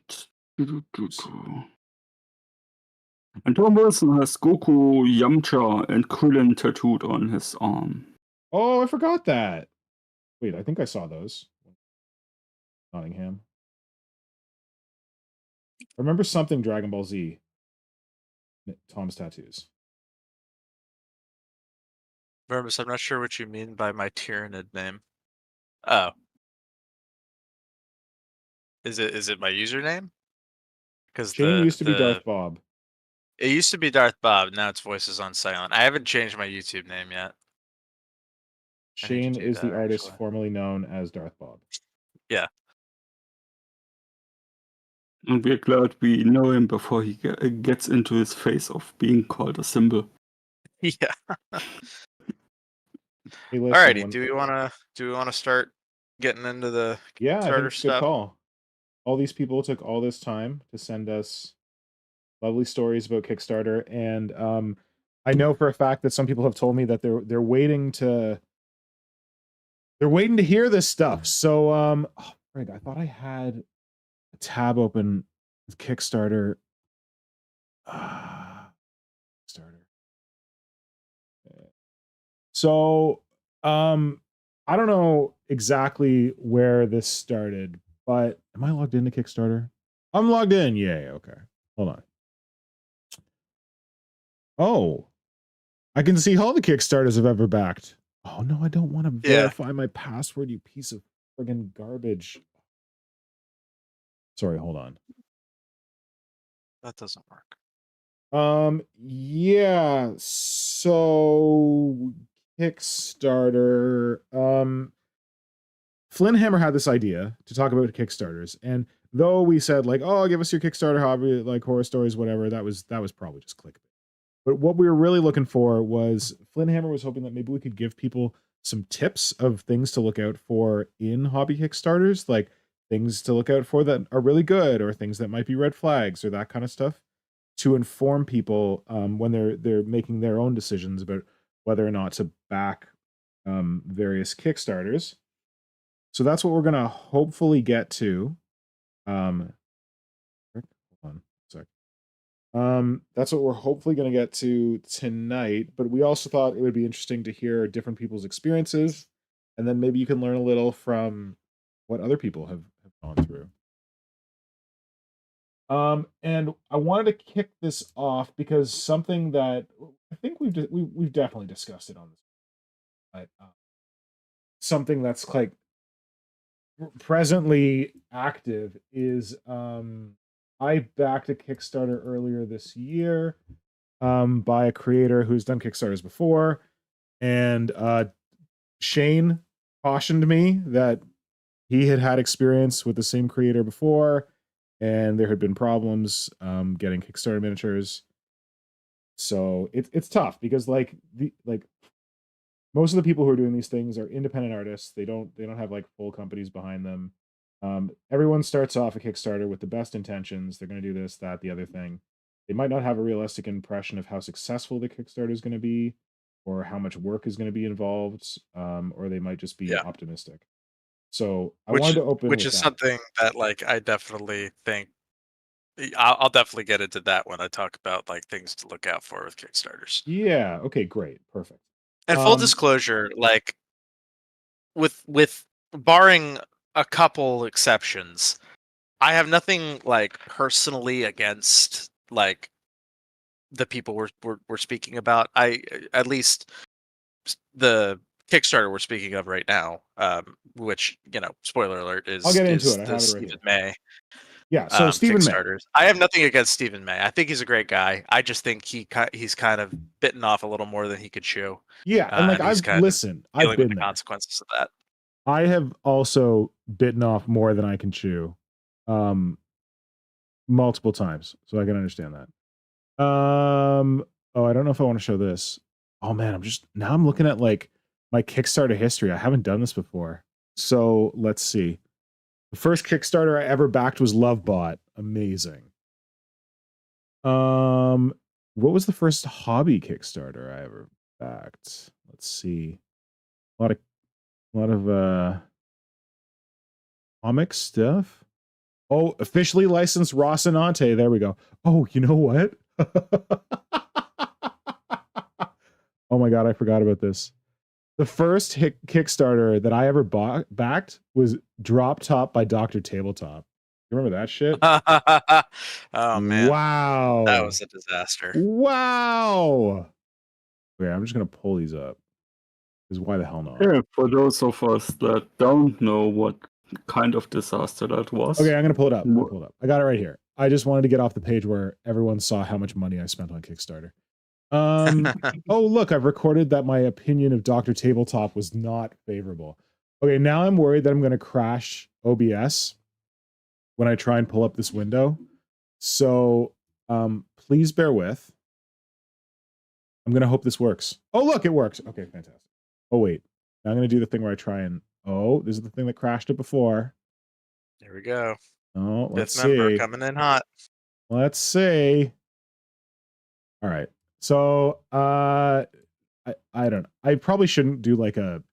Tom Wilson has Goku, Yamcha, and Krillin tattooed on his arm. Oh, I forgot that. Wait, I think I saw those. Nottingham. I remember something Dragon Ball Z. Tom's tattoos. Vermis, I'm not sure what you mean by my Tyranid name. Oh. Is it my username? Because Shane used to be Darth Bob. It used to be Darth Bob. Now it's VoicesOnSilent. I haven't changed my YouTube name yet. Shane is that, the artist actually. formerly known as Darth Bob. Yeah. And we're glad we know him before he gets into his phase of being called a symbol. Yeah. Hey, listen, Alrighty. Do we wanna start getting into the Yeah, I think Kickstarter it's a good stuff? call. All these people took all this time to send us lovely stories about Kickstarter, and I know for a fact that some people have told me that they're waiting to hear this stuff. So oh, Greg, I thought I had a tab open with Kickstarter. Kickstarter. So I don't know exactly where this started, but am I logged into Kickstarter? I'm logged in. Yay. Okay. Hold on. Oh, I can see all the Kickstarters I've ever backed. Oh no, I don't want to verify my password, you piece of friggin' garbage. Sorry, hold on. That doesn't work. Yeah, so Kickstarter, Flynnhammer had this idea to talk about Kickstarters, and though we said like, oh, give us your Kickstarter hobby, like horror stories, whatever, that was probably just clickbait. But what we were really looking for was Flynnhammer was hoping that maybe we could give people some tips of things to look out for in hobby Kickstarters, like things to look out for that are really good or things that might be red flags or that kind of stuff, to inform people when they're making their own decisions about whether or not to back various Kickstarters. So that's what we're gonna hopefully get to. Hold on a sec. That's what we're hopefully going to get to tonight, but we also thought it would be interesting to hear different people's experiences, and then maybe you can learn a little from what other people have gone through. And I wanted to kick this off because something that I think we've definitely discussed it on this, but something that's like presently active is I backed a Kickstarter earlier this year by a creator who's done Kickstarters before, and Shane cautioned me that he had experience with the same creator before, and there had been problems getting Kickstarter miniatures. So it's tough because like most of the people who are doing these things are independent artists. They don't have like full companies behind them. Everyone starts off a Kickstarter with the best intentions. They're going to do this, that, the other thing. They might not have a realistic impression of how successful the Kickstarter is going to be, or how much work is going to be involved, or they might just be Yeah. optimistic. So I Which wanted to open which with is that. something that like I definitely think I'll definitely get into that when I talk about like things to look out for with Kickstarters. Yeah. Okay. Great. Perfect. And full Um, disclosure, like with barring a couple exceptions, I have nothing like personally against like the people we're speaking about. I at least the Kickstarter we're speaking of right now, which spoiler alert I'll is get into is it. I the have it right Stephen here. May Yeah. So Stephen May. Kickstarters. I have nothing against Stephen May. I think he's a great guy. I just think he's kind of bitten off a little more than he could chew, Yeah, and like and he's I've kind of I've dealing with been the there. consequences of that. I have also bitten off more than I can chew, multiple times, so I can understand that. Oh, I don't know if I want to show this. Oh man, I'm looking at like my Kickstarter history. I haven't done this before, so let's see. The first Kickstarter I ever backed was Lovebot. Amazing. What was the first hobby Kickstarter I ever backed? Let's see. A lot of comic stuff. Oh, officially licensed Rocinante. There we go. Oh, you know what? Oh my god, I forgot about this. The first Kickstarter that I ever backed was Drop Top by Dr. Tabletop. You remember that shit? Oh man, Wow. that was a disaster. Wow. Okay, I'm just gonna pull these up. Because why the hell not? Yeah, for those of us that don't know what kind of disaster that was. Okay, I'm gonna pull it up. I got it right here. I just wanted to get off the page where everyone saw how much money I spent on Kickstarter. Oh look, I've recorded that my opinion of Dr. Tabletop was not favorable. Okay, now I'm worried that I'm gonna crash OBS when I try and pull up this window. So please bear with. I'm gonna hope this works. Oh look, it works. Okay, fantastic. Oh wait. Now I'm gonna do the thing where I try and this is the thing that crashed it before. There we go. Oh, let's Fifth member see. coming in hot. Let's see. All right. So I don't know. I probably shouldn't do like a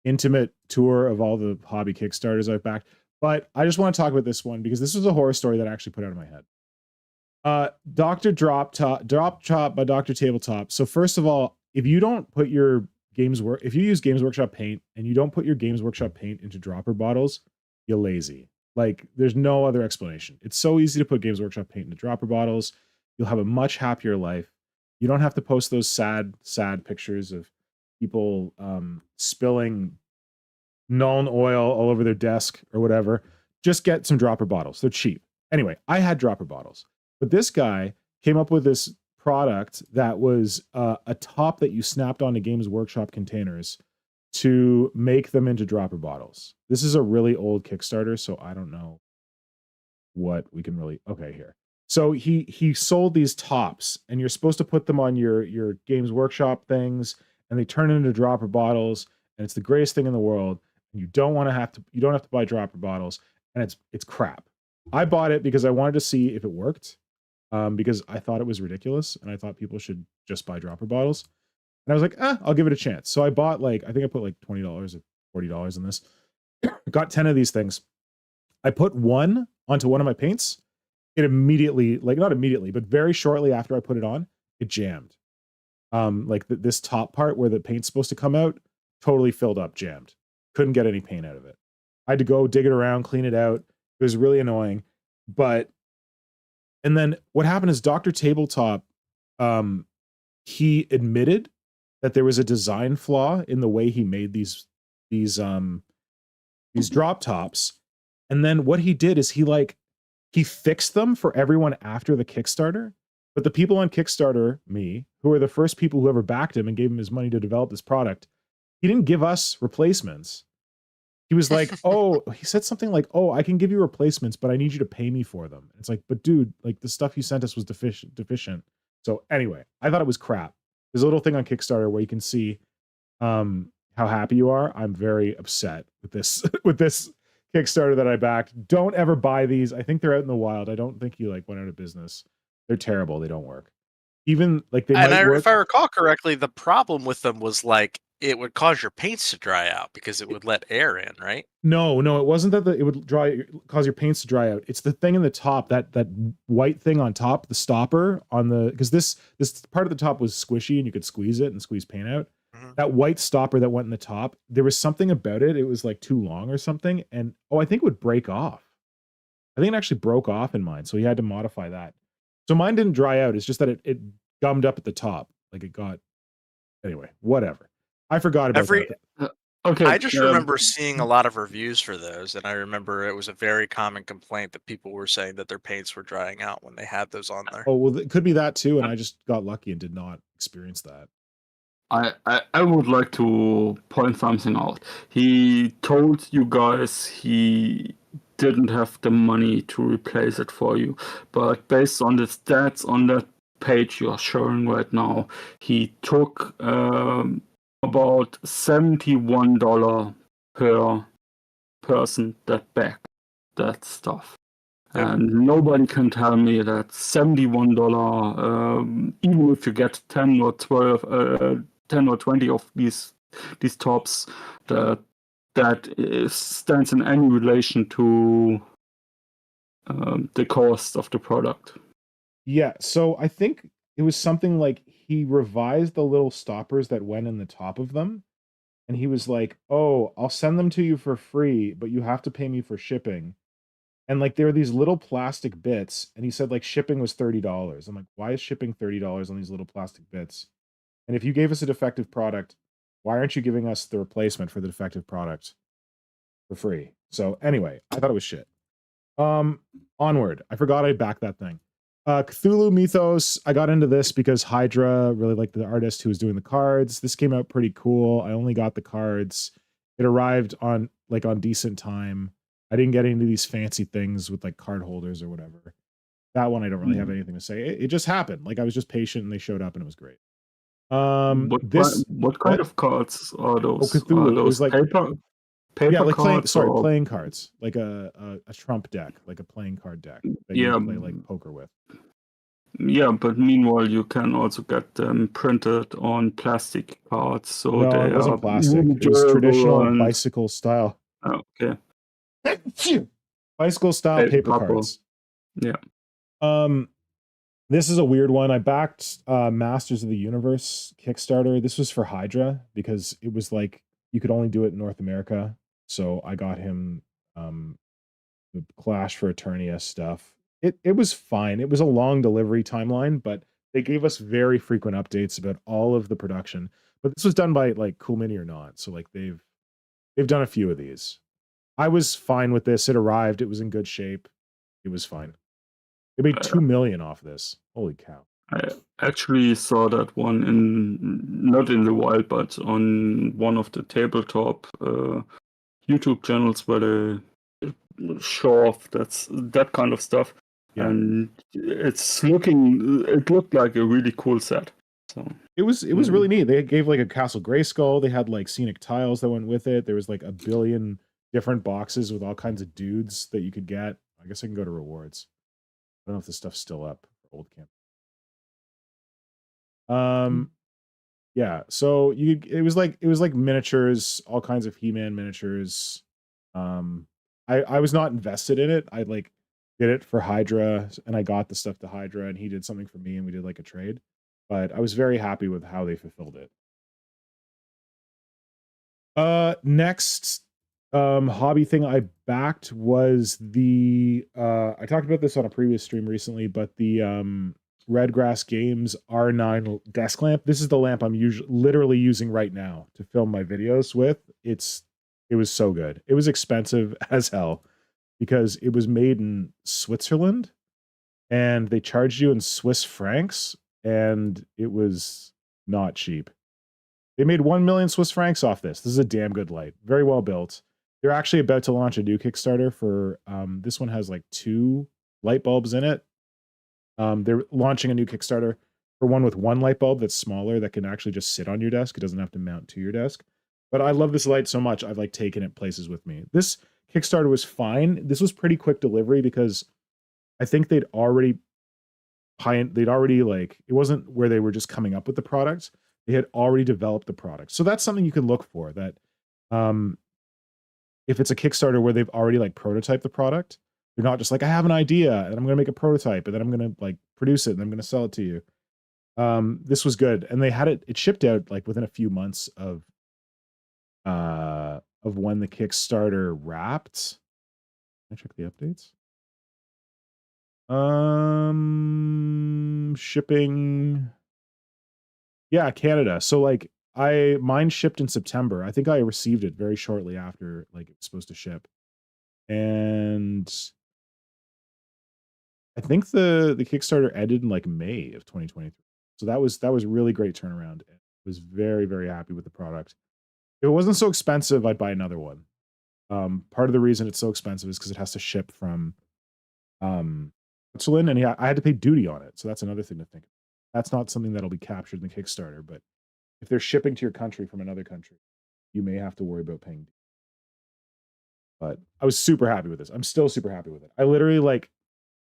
intimate tour of all the hobby Kickstarters I've backed, but I just want to talk about this one because this was a horror story that I actually put out of my head. Dr. Drop Top by Dr. Tabletop. So first of all, if you don't put your if you use Games Workshop paint and you don't put your Games Workshop paint into dropper bottles, you're lazy. Like there's no other explanation. It's so easy to put Games Workshop paint into dropper bottles. You'll have a much happier life. You don't have to post those sad pictures of people spilling Nuln oil all over their desk or whatever. Just get some dropper bottles. They're cheap. Anyway, I had dropper bottles, but this guy came up with this product that was a top that you snapped onto Games Workshop containers to make them into dropper bottles. This is a really old Kickstarter, so I don't know what we can really. Okay, here. So he sold these tops, and you're supposed to put them on your Games Workshop things, and they turn into dropper bottles, and it's the greatest thing in the world. And you don't have to buy dropper bottles, and it's crap. I bought it because I wanted to see if it worked, because I thought it was ridiculous, and I thought people should just buy dropper bottles. And I was like, I'll give it a chance. So I bought I think I put like $20 or $40 in this. Got 10 of these things. I put one onto one of my paints. It immediately, not immediately, but very shortly after I put it on, it jammed. This top part where the paint's supposed to come out, totally filled up, jammed. Couldn't get any paint out of it. I had to go dig it around, clean it out. It was really annoying. And then what happened is Dr. Tabletop, he admitted that there was a design flaw in the way he made these drop tops. And then what he did is he fixed them for everyone after the Kickstarter. But the people on Kickstarter, me, who are the first people who ever backed him and gave him his money to develop this product, he didn't give us replacements. He was like, he said something like, I can give you replacements, but I need you to pay me for them. It's like, but dude, like the stuff you sent us was deficient. So anyway, I thought it was crap. There's a little thing on Kickstarter where you can see how happy you are. I'm very upset with this with this Kickstarter that I backed. Don't ever buy these. I think they're out in the wild. I don't think he went out of business. They're terrible. They don't work. Even like they And might work. if I recall correctly, the problem with them was like it would cause your paints to dry out because it would let air in, right? No, it wasn't that it would cause your paints to dry out. It's the thing in the top, that white thing on top, the stopper on the, because this part of the top was squishy and you could squeeze it and squeeze paint out. Mm-hmm. That white stopper that went in the top, there was something about it. It was like too long or something, and I think it would break off. I think it actually broke off in mine, so he had to modify that. So mine didn't dry out. It's just that it gummed up at the top, like it got. Anyway, whatever. I forgot about that. Okay. I just remember seeing a lot of reviews for those, and I remember it was a very common complaint that people were saying that their paints were drying out when they had those on there. Oh, well, it could be that too, and I just got lucky and did not experience that. I would like to point something out. He told you guys he didn't have the money to replace it for you, but based on the stats on that page you're showing right now, he took about $71 per person back that stuff. Yep. And nobody can tell me that $71, even if you get 10 or 12, 10 or 20 of these tops, that stands in any relation to the cost of the product. Yeah, so I think it was something like he revised the little stoppers that went in the top of them, and he was like, "Oh, I'll send them to you for free, but you have to pay me for shipping." And like there were these little plastic bits, and he said like shipping was $30. I'm like, why is shipping $30 on these little plastic bits? And if you gave us a defective product, why aren't you giving us the replacement for the defective product for free? So anyway, I thought it was shit. Onward. I forgot I backed that thing. Cthulhu Mythos. I got into this because Hydra really liked the artist who was doing the cards. This came out pretty cool. I only got the cards. It arrived on decent time. I didn't get into these fancy things with like card holders or whatever. That one I don't really have anything to say. It just happened. Like I was just patient and they showed up and it was great. What kind of cards are those? Oh, Cthulhu. Are those it was like paper yeah, like cards? playing cards, like a trump deck, like a playing card deck that you play like poker with. Yeah, but meanwhile you can also get them printed on plastic cards, so no, they it wasn't are plastic. It was traditional bicycle style. Okay. Bicycle style paper cards. Yeah. This is a weird one. I backed Masters of the Universe Kickstarter. This was for Hydra because it was like you could only do it in North America. So I got him the Clash for Eternia stuff. It was fine. It was a long delivery timeline, but they gave us very frequent updates about all of the production. But this was done by like Cool Mini or Not. So like they've done a few of these. I was fine with this. It arrived. It was in good shape. It was fine. They made $2 million off this. Holy cow. I actually saw that one not in the wild, but on one of the tabletop YouTube channels where they show off that kind of stuff. Yeah. And it looked like a really cool set. So it was really neat. They gave like a Castle Grayskull. They had like scenic tiles that went with it. There was like a billion different boxes with all kinds of dudes that you could get. I guess I can go to rewards. I don't know if this stuff's still up for old camp. Yeah, so it was like miniatures, all kinds of He-Man miniatures. I was not invested in it. I like did it for Hydra and I got the stuff to Hydra and he did something for me and we did like a trade. But I was very happy with how they fulfilled it. Next hobby thing I backed was the I talked about this on a previous stream recently, but the Redgrass Games R9 desk lamp. This is the lamp I'm literally using right now to film my videos with. It was so good. It was expensive as hell because it was made in Switzerland and they charged you in Swiss francs and it was not cheap. They made 1 million Swiss francs off this. This is a damn good light. Very well built. They're actually about to launch a new Kickstarter for this one has like 2 light bulbs in it. They're launching a new Kickstarter for one with 1 light bulb that's smaller that can actually just sit on your desk. It doesn't have to mount to your desk. But I love this light so much. I've like taken it places with me. This Kickstarter was fine. This was pretty quick delivery because I think they'd already they'd already like, it wasn't where they were just coming up with the product. They had already developed the product. So that's something you can look for, that if it's a Kickstarter where they've already like prototyped the product, they're not just like, I have an idea and I'm going to make a prototype and then I'm going to like produce it and I'm going to sell it to you. This was good. And they had it shipped out like within a few months of when the Kickstarter wrapped. Can I check the updates? Shipping. Yeah, Canada. So like mine shipped in September. I think I received it very shortly after like it was supposed to ship. And I think the Kickstarter ended in like May of 2023. So that was a really great turnaround. I was very, very happy with the product. If it wasn't so expensive, I'd buy another one. Part of the reason it's so expensive is because it has to ship from Switzerland, and yeah, I had to pay duty on it. So that's another thing to think of. That's not something that'll be captured in the Kickstarter, but if they're shipping to your country from another country, you may have to worry about paying duty. But I was super happy with this. I'm still super happy with it. I literally like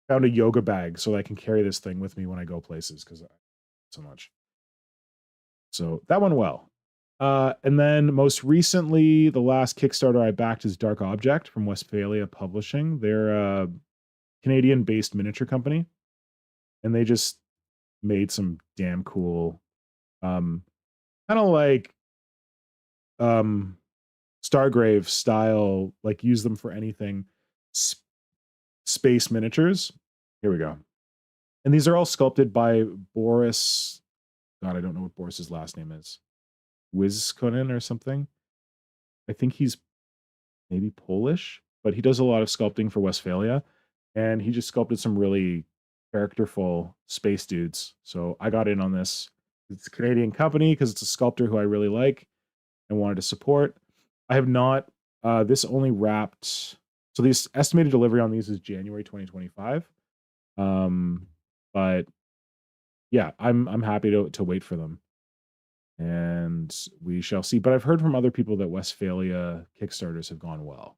found a yoga bag so I can carry this thing with me when I go places because I so much. So that went well. And then most recently, the last Kickstarter I backed is Dark Object from Westphalia Publishing. They're a Canadian-based miniature company, and they just made some damn cool, kind of like Stargrave style, like use them for anything space miniatures. Here we go. And these are all sculpted by Boris. God, I don't know what Boris's last name is. Wiskonen or something. I think he's maybe Polish, but he does a lot of sculpting for Westphalia, and he just sculpted some really characterful space dudes. So I got in on this. It's a Canadian company because it's a sculptor who I really like and wanted to support. I have not. This only wrapped. So this estimated delivery on these is January 2025. But yeah, I'm happy to wait for them, and we shall see. But I've heard from other people that Westphalia Kickstarters have gone well.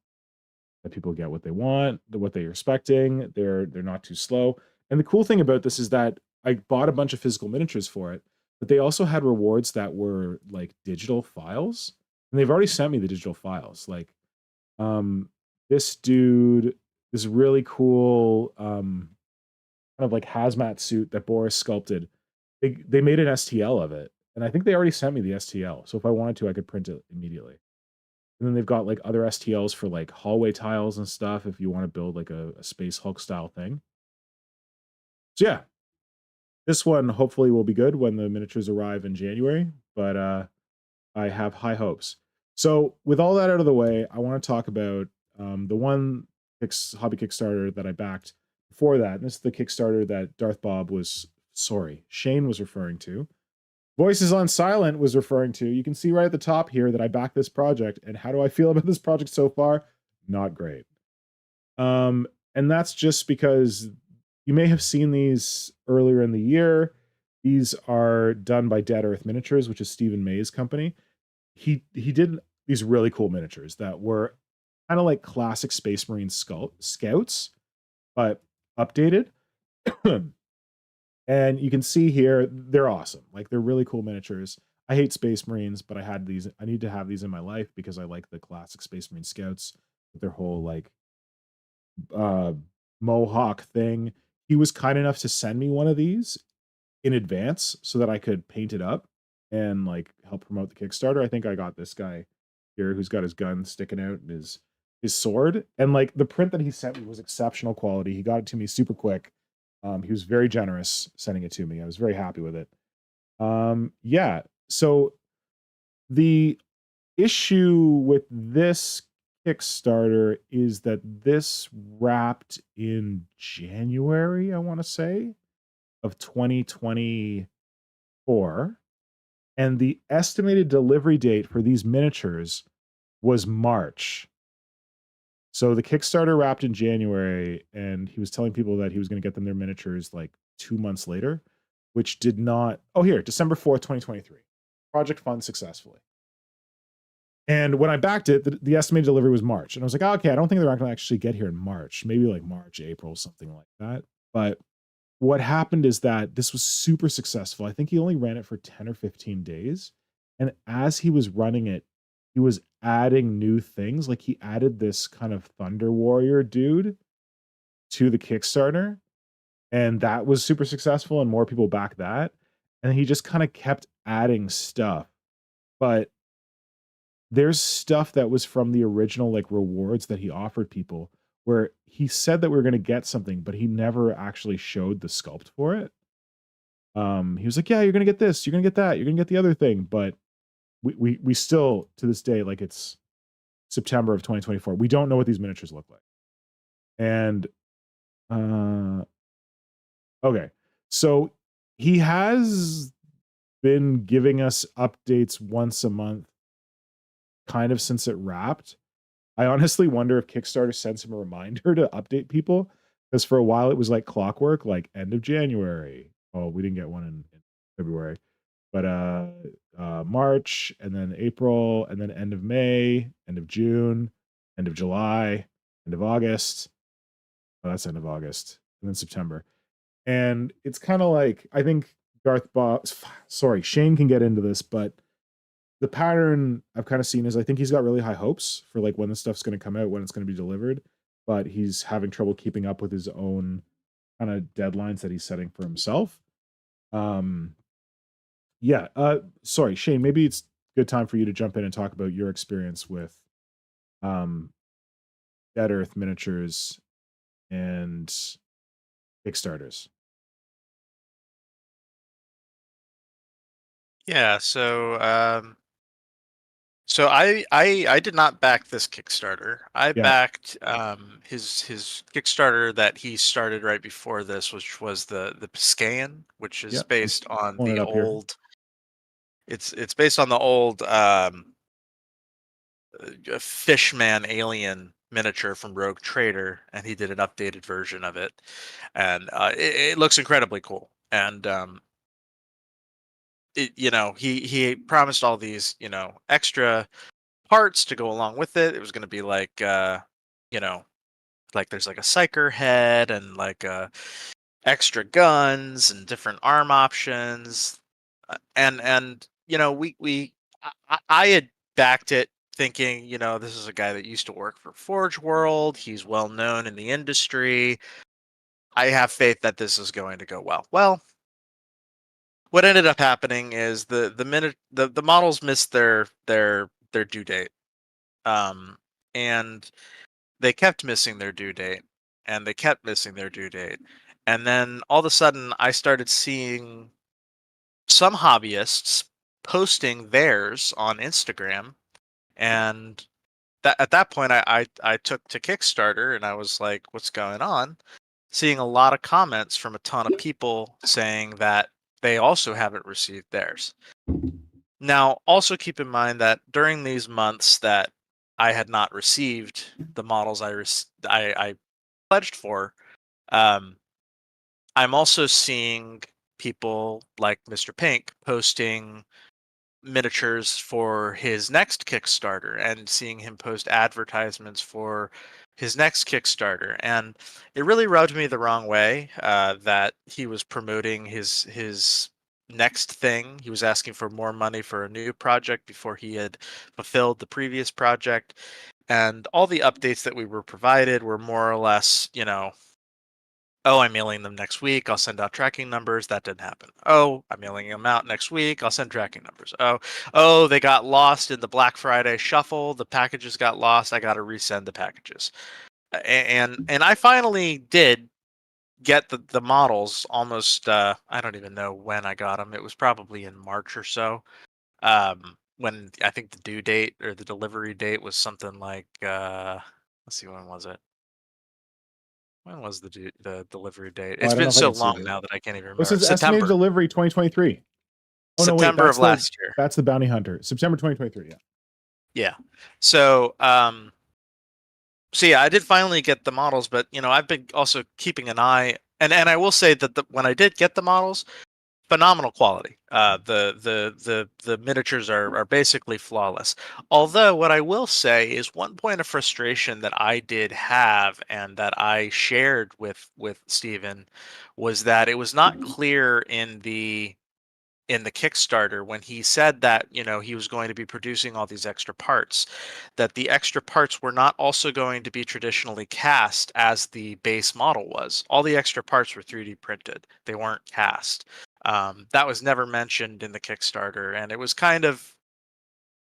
That people get what they want, what they're expecting. They're not too slow. And the cool thing about this is that I bought a bunch of physical miniatures for it, but they also had rewards that were like digital files, and they've already sent me the digital files. Like, this dude, this really cool, kind of like hazmat suit that Boris sculpted. They made an STL of it, and I think they already sent me the STL. So if I wanted to, I could print it immediately. And then they've got like other STLs for like hallway tiles and stuff if you want to build like a Space Hulk style thing. So yeah, this one hopefully will be good when the miniatures arrive in January, but I have high hopes. So with all that out of the way, I want to talk about the one hobby Kickstarter that I backed before that. And this is the Kickstarter that Shane was referring to. VoicesOnSilent was referring to. You can see right at the top here that I backed this project. And how do I feel about this project so far? Not great. And that's just because you may have seen these earlier in the year. These are done by Dead Earth Miniatures, which is Stephen May's company. He did these really cool miniatures that were kind of like classic Space Marine scouts, but updated. And you can see here, they're awesome. Like, they're really cool miniatures. I hate Space Marines, but I need to have these in my life because I like the classic Space Marine scouts with their whole like mohawk thing. He was kind enough to send me one of these in advance so that I could paint it up and like help promote the Kickstarter. I think I got this guy here who's got his gun sticking out and his sword, and like the print that he sent me was exceptional quality. He got it to me super quick. He was very generous sending it to me. I was very happy with it. Yeah. So the issue with this Kickstarter is that this wrapped in January, I want to say, of 2024. And the estimated delivery date for these miniatures was March. So the Kickstarter wrapped in January, and he was telling people that he was going to get them their miniatures like 2 months later, which did not. Oh, here, December 4th, 2023. Project funded successfully. And when I backed it, the estimated delivery was March. And I was like, oh, okay, I don't think they're not going to actually get here in March. Maybe like March, April, something like that. But what happened is that this was super successful. I think he only ran it for 10 or 15 days. And as he was running it, he was adding new things. Like he added this kind of Thunder Warrior dude to the Kickstarter, and that was super successful, and more people backed that. And he just kind of kept adding stuff. But there's stuff that was from the original like rewards that he offered people where he said that we were going to get something, but he never actually showed the sculpt for it. He was like, yeah, you're going to get this, you're going to get that, you're going to get the other thing. But we still, to this day, like it's September of 2024. We don't know what these miniatures look like. And, okay. So he has been giving us updates once a month kind of since it wrapped. I honestly wonder if Kickstarter sends him a reminder to update people, because for a while it was like clockwork, like end of January. Oh, we didn't get one in February, but March, and then April, and then end of May, end of June, end of July, end of August. Oh, that's end of August, and then September. And it's kind of like, I think Shane can get into this, but the pattern I've kind of seen is I think he's got really high hopes for like when the stuff's going to come out, when it's going to be delivered, but he's having trouble keeping up with his own kind of deadlines that he's setting for himself. Yeah. Sorry, Shane, maybe it's a good time for you to jump in and talk about your experience with Dead Earth miniatures and Kickstarters. Yeah, so I did not back this Kickstarter. I Yeah. backed his Kickstarter that he started right before this, which was the Piscayan, which is Yep, based on pulling it the up here. old. It's based on the old Fishman alien miniature from Rogue Trader, and he did an updated version of it, and it looks incredibly cool. And he promised all these extra parts to go along with it. It was going to be like like there's like a psyker head and like extra guns and different arm options. And I had backed it thinking, this is a guy that used to work for Forge World. He's well known in the industry. I have faith that this is going to go well. Well, what ended up happening is the models missed their due date. And they kept missing their due date, and they kept missing their due date. And then all of a sudden I started seeing some hobbyists posting theirs on Instagram, and at that point I took to Kickstarter, and I was like, what's going on? Seeing a lot of comments from a ton of people saying that they also haven't received theirs. Now, also keep in mind that during these months that I had not received the models I pledged for, I'm also seeing people like Mr. Pink posting miniatures for his next Kickstarter, and seeing him post advertisements for his next Kickstarter. And it really rubbed me the wrong way that he was promoting his next thing. He was asking for more money for a new project before he had fulfilled the previous project. And all the updates that we were provided were more or less, oh, I'm mailing them next week, I'll send out tracking numbers. That didn't happen. Oh, I'm mailing them out next week, I'll send tracking numbers. Oh, they got lost in the Black Friday shuffle. The packages got lost. I got to resend the packages. And I finally did get the models almost, I don't even know when I got them. It was probably in March or so. When I think the due date or the delivery date was something like, let's see, when was it? When was the delivery date? Oh, I It's don't know been if I so can see long this. now that I can't even This remember. is estimated September. delivery 2023. Oh no, wait, September that's of last year. That's the Bounty Hunter. September 2023. Yeah. Yeah. So yeah, I did finally get the models, but I've been also keeping an eye, and I will say that when I did get the models, phenomenal quality. The miniatures are basically flawless. Although what I will say is one point of frustration that I did have and that I shared with Steven was that it was not clear in the Kickstarter when he said that, he was going to be producing all these extra parts, that the extra parts were not also going to be traditionally cast as the base model was. All the extra parts were 3D printed. They weren't cast. That was never mentioned in the Kickstarter, and it was kind of,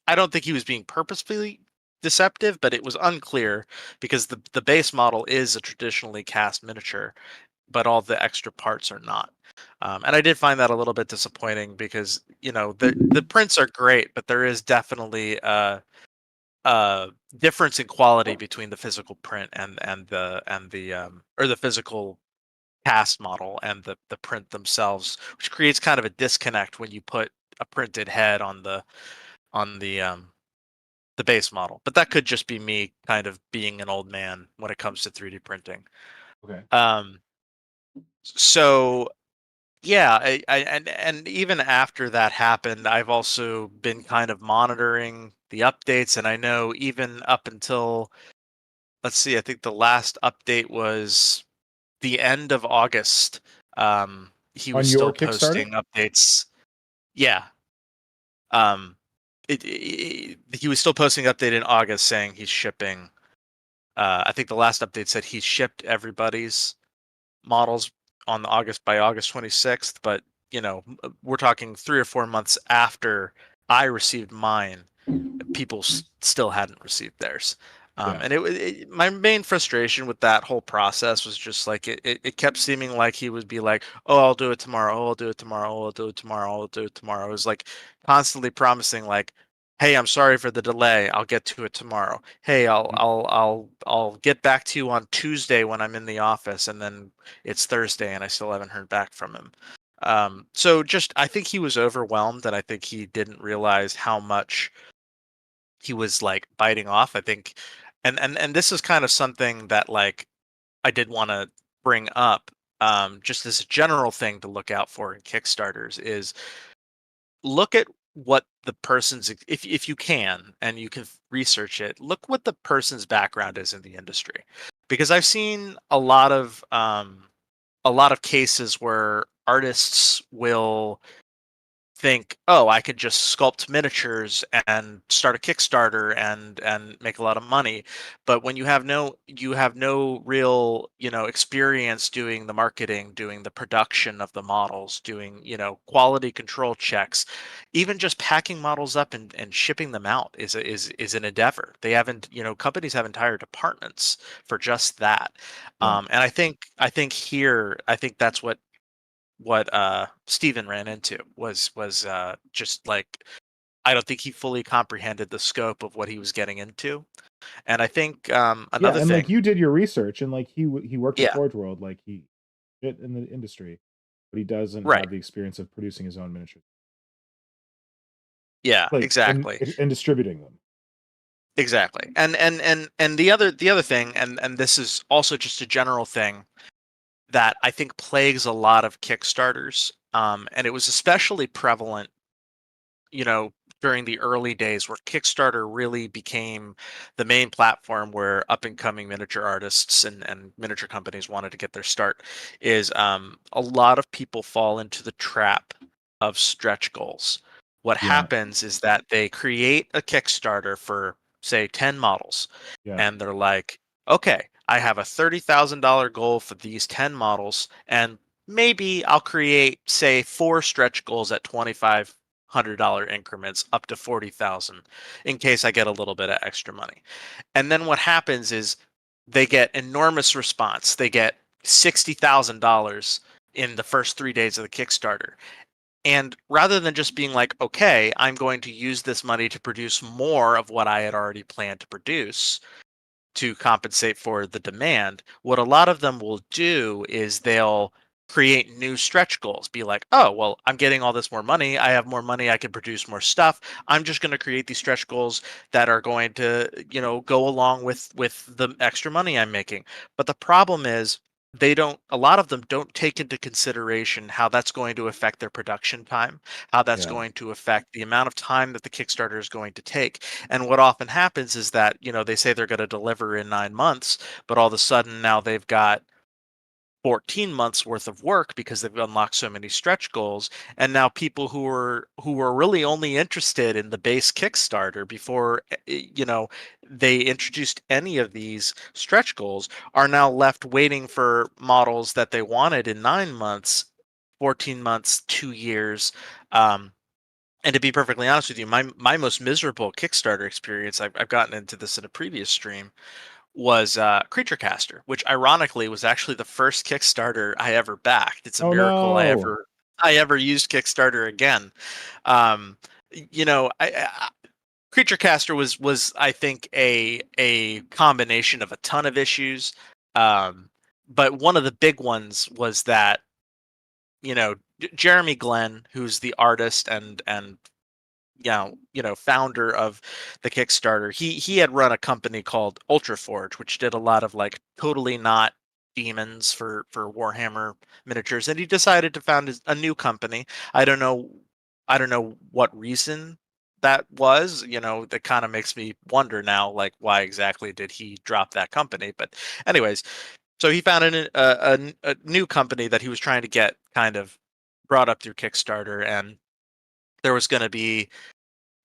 I don't think he was being purposefully deceptive, but it was unclear because the base model is a traditionally cast miniature, but all the extra parts are not. And I did find that a little bit disappointing because the prints are great, but there is definitely a difference in quality between the physical print and the physical cast model and the print themselves, which creates kind of a disconnect when you put a printed head on the base model. But that could just be me kind of being an old man when it comes to 3D printing. Okay. So yeah, and even after that happened, I've also been kind of monitoring the updates, and I know even up until, let's see, I think the last update was the end of August. He On was your still Kickstarter? posting updates. Yeah. Um, he was still posting update in August saying he's shipping. I think the last update said he shipped everybody's models on by August 26th, but we're talking 3 or 4 months after I received mine, people still hadn't received theirs. Yeah. And my main frustration with that whole process was just like it kept seeming like he would be like, oh, I'll do it tomorrow, oh, I'll do it tomorrow, oh, I'll do it tomorrow, I'll do it tomorrow. It was like constantly promising like, hey, I'm sorry for the delay, I'll get to it tomorrow. Hey, I'll get back to you on Tuesday when I'm in the office, and then it's Thursday and I still haven't heard back from him. So just I think he was overwhelmed, and I think he didn't realize how much he was like biting off. I think, and this is kind of something that like I did want to bring up, just as a general thing to look out for in Kickstarters is look at what the person's, if you can and you can research it, look what the person's background is in the industry, because I've seen a lot of cases where artists will think, oh, I could just sculpt miniatures and start a Kickstarter and make a lot of money. But when you have no real, experience doing the marketing, doing the production of the models, doing, quality control checks, even just packing models up and shipping them out is an endeavor. They haven't, companies have entire departments for just that. Yeah. And I think that's what Steven ran into was just like, I don't think he fully comprehended the scope of what he was getting into. And I think Yeah, another and like thing, you did your research, and like he worked at yeah, Forge World, like he fit in the industry, but he doesn't right, have the experience of producing his own miniatures, yeah, like exactly, and distributing them. exactly. And the other thing, and this is also just a general thing that I think plagues a lot of Kickstarters, and it was especially prevalent, you know, during the early days where Kickstarter really became the main platform where up and coming miniature artists and miniature companies wanted to get their start, is a lot of people fall into the trap of stretch goals. What Yeah, happens is that they create a Kickstarter for, say, 10 models, yeah, and they're like, okay, I have a $30,000 goal for these 10 models, and maybe I'll create, say, 4 stretch goals at $2,500 increments up to 40,000 in case I get a little bit of extra money. And then what happens is they get enormous response. They get $60,000 in the first 3 days of the Kickstarter. And rather than just being like, okay, I'm going to use this money to produce more of what I had already planned to produce to compensate for the demand, what a lot of them will do is they'll create new stretch goals. Be like, oh, well, I'm getting all this more money. I have more money. I can produce more stuff. I'm just going to create these stretch goals that are going to, go along with the extra money I'm making. But the problem is a lot of them don't take into consideration how that's going to affect their production time, how that's Yeah. going to affect the amount of time that the Kickstarter is going to take. And what often happens is that, they say they're going to deliver in 9 months, but all of a sudden now they've got 14 months worth of work because they've unlocked so many stretch goals. And now people who were really only interested in the base Kickstarter before they introduced any of these stretch goals are now left waiting for models that they wanted in 9 months, 14 months, 2 years. And to be perfectly honest with you, my most miserable Kickstarter experience, I've gotten into this in a previous stream, was Creature Caster, which ironically was actually the first Kickstarter I ever backed. It's a Oh miracle no. I ever used Kickstarter again. Creature Caster was I think a combination of a ton of issues, but one of the big ones was that Jeremy Glenn, who's the artist and founder of the Kickstarter, he had run a company called Ultraforge, which did a lot of like totally not demons for Warhammer miniatures, and he decided to found a new company. I don't know what reason that was. That kind of makes me wonder now, like, why exactly did he drop that company? But anyways, so he founded a new company that he was trying to get kind of brought up through Kickstarter, and there was going to be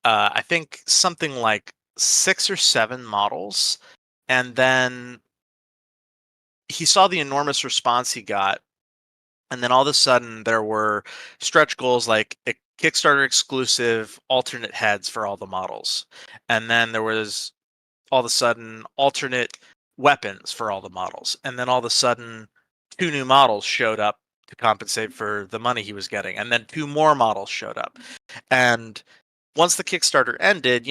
I think something like 6 or 7 models, and then he saw the enormous response he got, and then all of a sudden there were stretch goals like a Kickstarter exclusive alternate heads for all the models, and then there was all of a sudden alternate weapons for all the models, and then all of a sudden 2 new models showed up to compensate for the money he was getting, and then 2 more models showed up, and once the Kickstarter ended,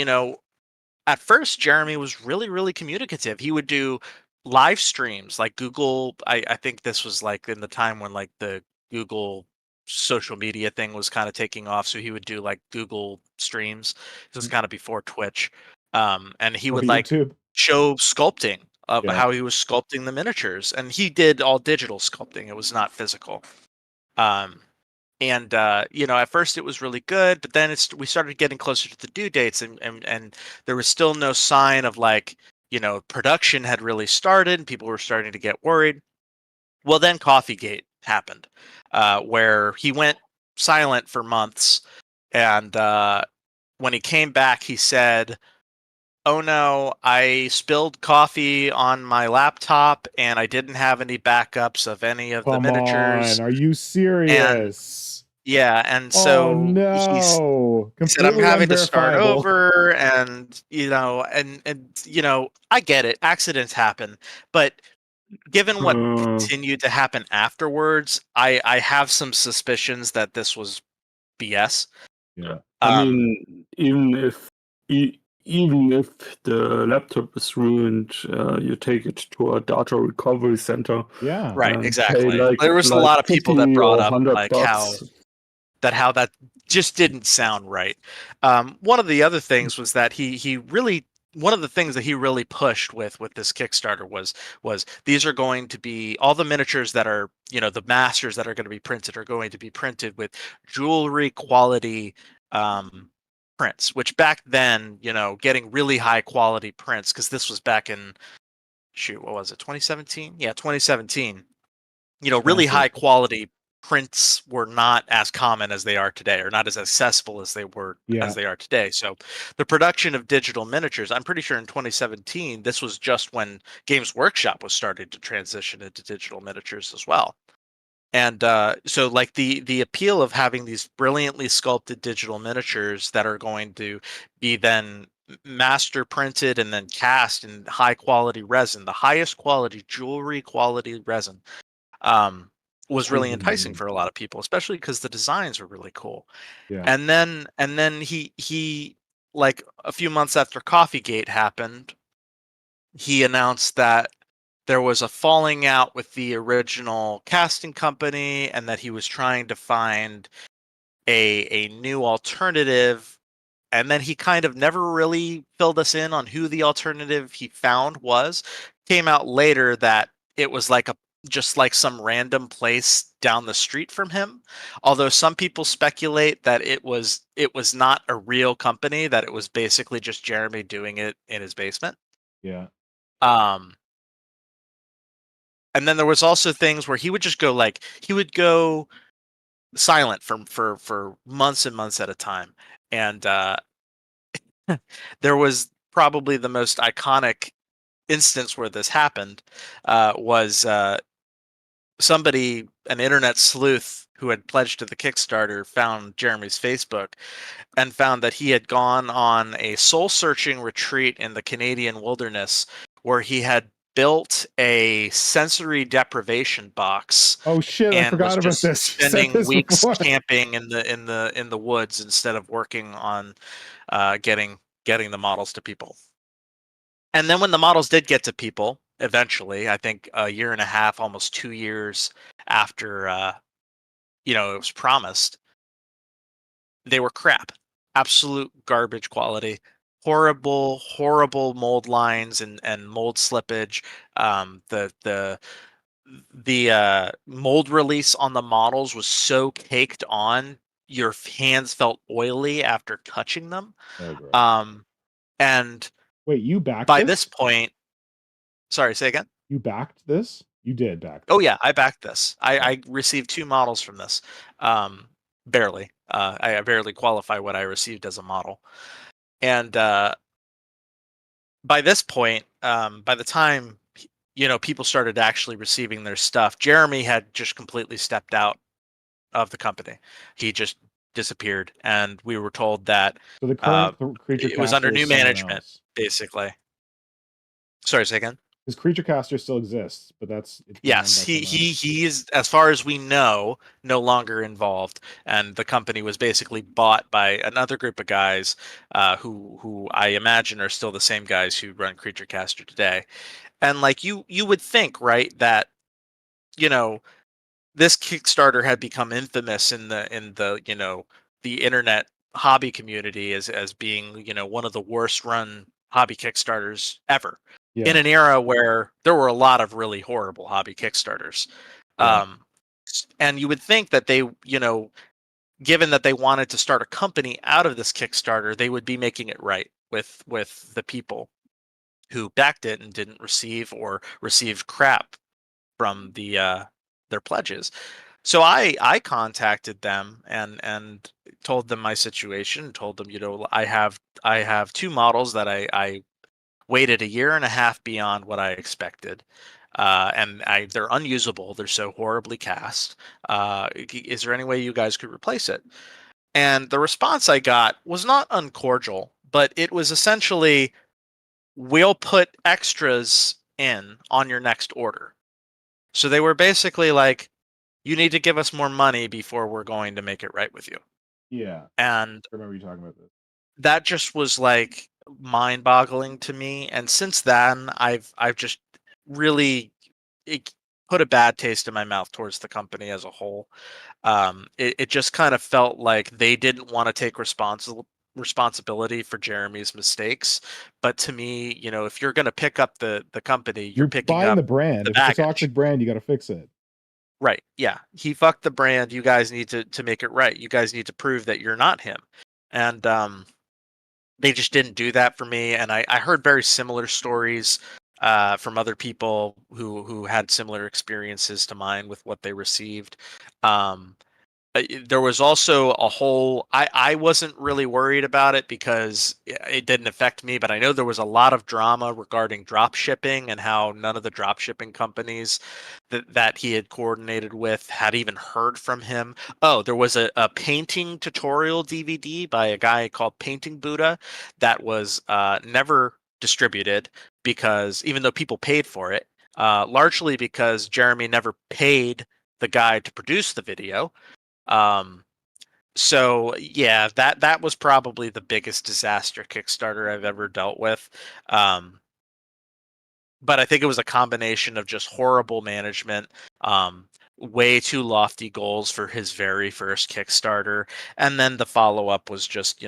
at first Jeremy was really, really communicative. He would do live streams like Google. I think this was like in the time when like the Google social media thing was kind of taking off. So he would do like Google streams. This was kind of before Twitch. And he would like YouTube. show sculpting of Yeah. how he was sculpting the miniatures. And he did all digital sculpting. It was not physical. And at first it was really good, but then we started getting closer to the due dates, and there was still no sign of like production had really started, and people were starting to get worried. Well, then Coffeegate happened, where he went silent for months, and when he came back, he said, "Oh no, I spilled coffee on my laptop, and I didn't have any backups of any of the Come miniatures." on. Are you And serious? yeah, and Oh so no. he said, "I'm Completely having to start unverifiable. over," and I get it. Accidents happen, but given what Uh, continued to happen afterwards, I have some suspicions that this was BS. Yeah. I Um, mean, even if the laptop is ruined, you take it to a data recovery center Yeah. right, and pay exactly. There was a lot of people that 50 brought or up like $100. how that just didn't sound right. One of the other things was that he really one of the things that he really pushed with this Kickstarter was these are going to be all the miniatures that are the masters that are going to be printed are going to be printed with jewelry quality prints, which back then getting really high quality prints, because this was back in what was it, 2017? Yeah, 2017. Really high Massive. quality prints were not as common as they are today, or not as accessible as Yeah. they are today. So the production of digital miniatures, I'm pretty sure in 2017, this was just when Games Workshop was starting to transition into digital miniatures as well. And so like the appeal of having these brilliantly sculpted digital miniatures that are going to be then master printed and then cast in high quality resin, the highest quality jewelry quality resin, um, was really enticing for a lot of people, especially because the designs were really cool. Yeah. And then he like a few months after Coffeegate happened, he announced that there was a falling out with the original casting company, and that he was trying to find a new alternative. And then he kind of never really filled us in on who the alternative he found was. Came out later that it was like just like some random place down the street from him. Although some people speculate that it was not a real company, that it was basically just Jeremy doing it in his basement. Yeah. And then there was also things where he would just go silent for months and months at a time. And there was probably the most iconic instance where this happened was somebody, an internet sleuth who had pledged to the Kickstarter, found Jeremy's Facebook and found that he had gone on a soul-searching retreat in the Canadian wilderness where he had built a sensory deprivation box. Oh shit! I And was forgot about just this. You said spending this weeks before. camping in the woods instead of working on getting the models to people. And then when the models did get to people, eventually, I think a year and a half, almost 2 years after it was promised, they were crap. Absolute garbage quality. Horrible mold lines and mold slippage. The mold release on the models was so caked on, your hands felt oily after touching them. Oh, gross. And Wait, you backed by this? this point, sorry, say again. You backed this? You did back this. Oh yeah, I backed this. I received 2 models from this. Barely. I barely qualify what I received as a model. And by this point, by the time people started actually receiving their stuff, Jeremy had just completely stepped out of the company. He just disappeared, and we were told that So the current creature it was under caster new is someone management, else. basically. Sorry, say again. His creature caster still exists, but it's Yes, being owned by someone else. he is, as far as we know, no longer involved, and the company was basically bought by another group of guys who I imagine are still the same guys who run Creature Caster today. And like you would think, right, that this Kickstarter had become infamous in the internet hobby community as being one of the worst run hobby Kickstarters ever. Yeah. In an era where there were a lot of really horrible hobby Kickstarters. Yeah. And you would think that they, given that they wanted to start a company out of this Kickstarter, they would be making it right with the people who backed it and didn't receive or received crap from their pledges. So I contacted them and told them my situation, told them, I have 2 models that I waited a year and a half beyond what I expected. And they're unusable. They're so horribly cast. Is there any way you guys could replace it? And the response I got was not uncordial, but it was essentially, we'll put extras in on your next order. So they were basically like, you need to give us more money before we're going to make it right with you. Yeah. And I remember you talking about this. that just was like mind-boggling to me. And since then, I've just really put a bad taste in my mouth towards the company as a whole. It just kind of felt like they didn't want to take responsibility for Jeremy's mistakes. But to me, if you're going to pick up the company, you're picking buying up the brand. the If it's a baggage. toxic brand, you got to fix it. Right. Yeah. He fucked the brand. You guys need to make it right. You guys need to prove that you're not him. And they just didn't do that for me. And I heard very similar stories from other people who had similar experiences to mine with what they received. There was also a whole, I wasn't really worried about it because it didn't affect me, but I know there was a lot of drama regarding drop shipping and how none of the drop shipping companies that he had coordinated with had even heard from him. Oh, there was a painting tutorial DVD by a guy called Painting Buddha that was never distributed, because even though people paid for it, largely because Jeremy never paid the guy to produce the video. So yeah, that was probably the biggest disaster Kickstarter I've ever dealt with. But I think it was a combination of just horrible management, way too lofty goals for his very first Kickstarter, and then the follow-up was just,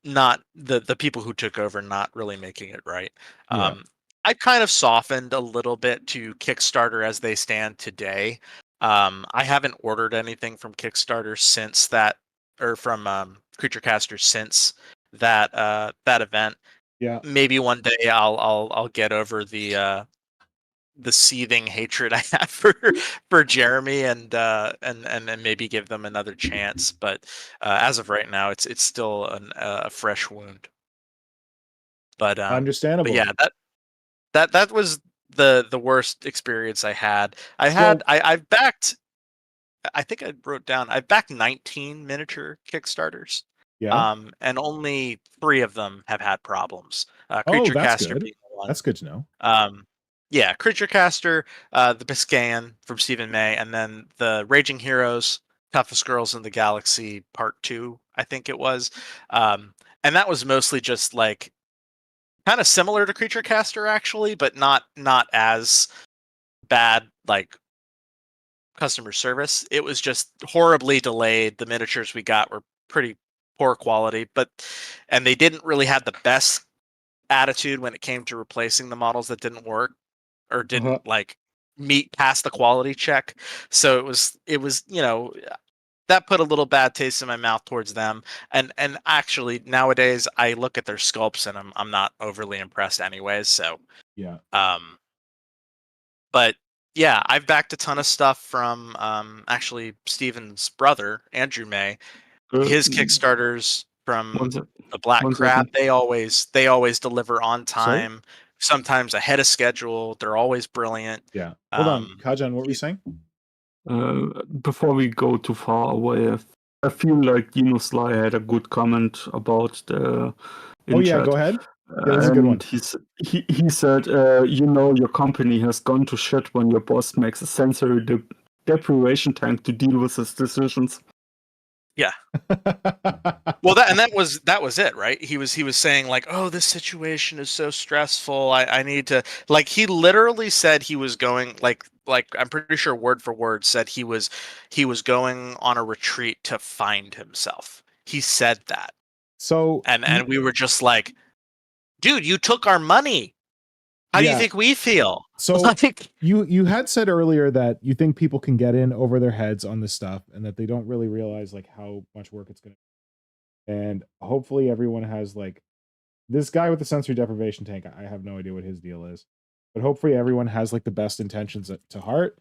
not the people who took over not really making it right. Yeah. I kind of softened a little bit to Kickstarter as they stand today. I haven't ordered anything from Kickstarter since that, or from Creature Caster since that event. Yeah. Maybe one day I'll get over the seething hatred I have for Jeremy and then maybe give them another chance. But as of right now, it's still a fresh wound. But Understandable. yeah, that was the worst experience I had. I've backed. I think I wrote down. I've backed 19 miniature Kickstarters. Yeah. And only 3 of them have had problems. Oh, Creature that's Caster good. being one. That's good to know. Yeah, Creature Caster, the Biscayan from Stephen May, and then the Raging Heroes, Toughest Girls in the Galaxy Part 2, I think it was. And that was mostly just like kind of similar to Creature Caster actually, but not as bad like customer service. It was just horribly delayed. The miniatures we got were pretty poor quality, and they didn't really have the best attitude when it came to replacing the models that didn't work or didn't like meet past the quality check. So it was that put a little bad taste in my mouth towards them. And actually nowadays I look at their sculpts and I'm not overly impressed anyways. So yeah. But yeah, I've backed a ton of stuff from actually Steven's brother, Andrew May. His Kickstarters from the Black Crab, they always deliver on time, sometimes ahead of schedule. They're always brilliant. Yeah. Hold on, Kajan, what were you saying? Before we go too far away, I feel like Dino Sly had a good comment about the chat. Go ahead. Yeah, that's a good one. He said, your company has gone to shit when your boss makes a sensory deprivation tank to deal with his decisions. Yeah. Well, that was it, right? He was saying like, oh, this situation is so stressful. I need to, like, he literally said he was going like I'm pretty sure word for word said he was going on a retreat to find himself. He said that. So and we were just like, dude, you took our money. How do you think we feel? So like, you had said earlier that you think people can get in over their heads on this stuff and that they don't really realize like how much work it's going to be. And hopefully everyone has like this guy with the sensory deprivation tank. I have no idea what his deal is, but hopefully everyone has like the best intentions to heart.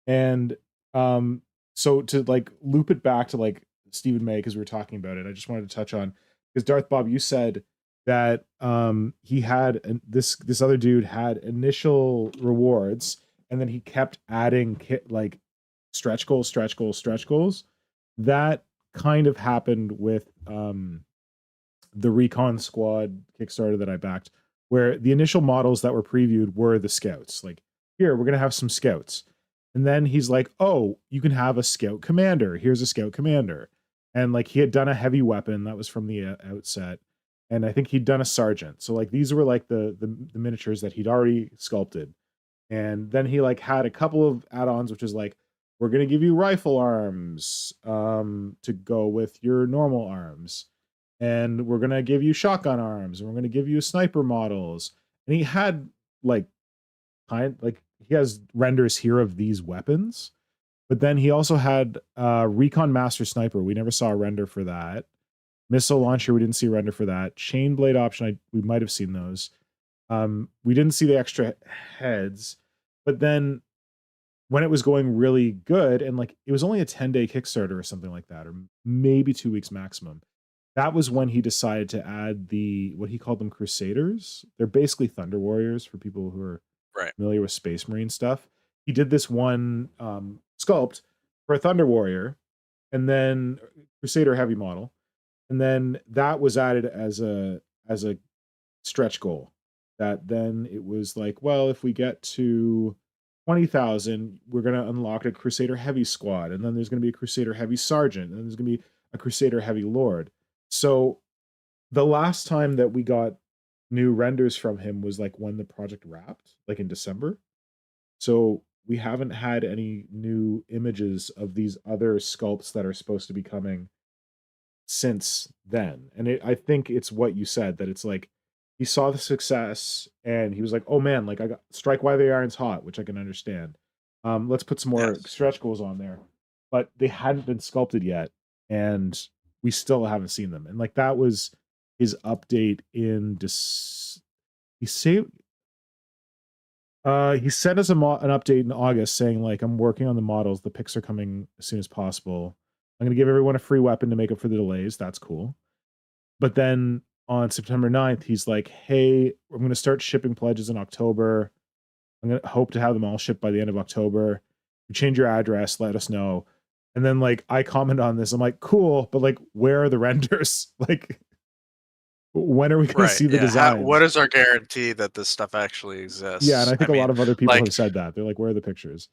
And so to like loop it back to like Stephen May, because we were talking about it, I just wanted to touch on, because Darth Bob, you said that he had this other dude had initial rewards and then he kept adding like stretch goals. That kind of happened with the Recon Squad Kickstarter that I backed, where the initial models that were previewed were the scouts. Like, here, we're gonna have some scouts. And then he's like, oh, you can have a scout commander. Here's a scout commander. And like he had done a heavy weapon that was from the outset. And I think he'd done a sergeant. So like these were like the miniatures that he'd already sculpted. And then he like had a couple of add-ons, which is like, we're gonna give you rifle arms to go with your normal arms. And we're gonna give you shotgun arms, and we're gonna give you sniper models. And he had like he has renders here of these weapons, but then he also had Recon Master Sniper. We never saw a render for that. Missile launcher, we didn't see a render for that. Chain blade option, we might have seen those. We didn't see the extra heads, but then when it was going really good, and like it was only a 10-day Kickstarter or something like that, or maybe 2 weeks maximum, that was when he decided to add what he called them Crusaders. They're basically Thunder Warriors for people who are familiar with Space Marine stuff. He did this one sculpt for a Thunder Warrior, and then Crusader heavy model, and then that was added as a stretch goal. That then it was like, well, if we get to 20,000, we're going to unlock a Crusader heavy squad, and then there's going to be a Crusader heavy sergeant, and then there's going to be a Crusader heavy lord. So the last time that we got new renders from him was like when the project wrapped, like in December. So we haven't had any new images of these other sculpts that are supposed to be coming since then. And I think it's what you said, that it's like he saw the success and he was like, oh man, like I got strike while the iron's hot, which I can understand. Let's put some more Yes. stretch goals on there. But they hadn't been sculpted yet, and we still haven't seen them. And like that was his update in he saved he sent us an update in August saying like, I'm working on the models. The pics are coming as soon as possible. I'm going to give everyone a free weapon to make up for the delays. That's cool. But then on September 9th, he's like, hey, I'm going to start shipping pledges in October. I'm going to hope to have them all shipped by the end of October. You change your address, let us know. And then like I comment on this. I'm like, cool, but like, where are the renders? Like, when are we going to see the designs? What is our guarantee that this stuff actually exists? Yeah, and I think a lot of other people like, have said that. They're like, where are the pictures?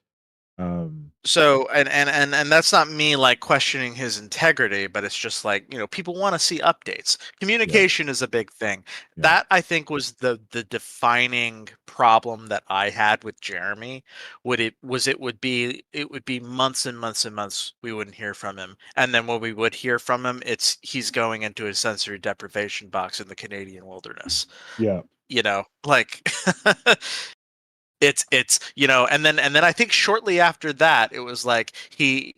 So and that's not me like questioning his integrity, but it's just like, people want to see updates. Communication is a big thing. Yeah. That I think was the defining problem that I had with Jeremy. It would be months and months and months we wouldn't hear from him. And then when we would hear from him, he's going into a sensory deprivation box in the Canadian wilderness. Yeah. Like it's and then I think shortly after that it was like he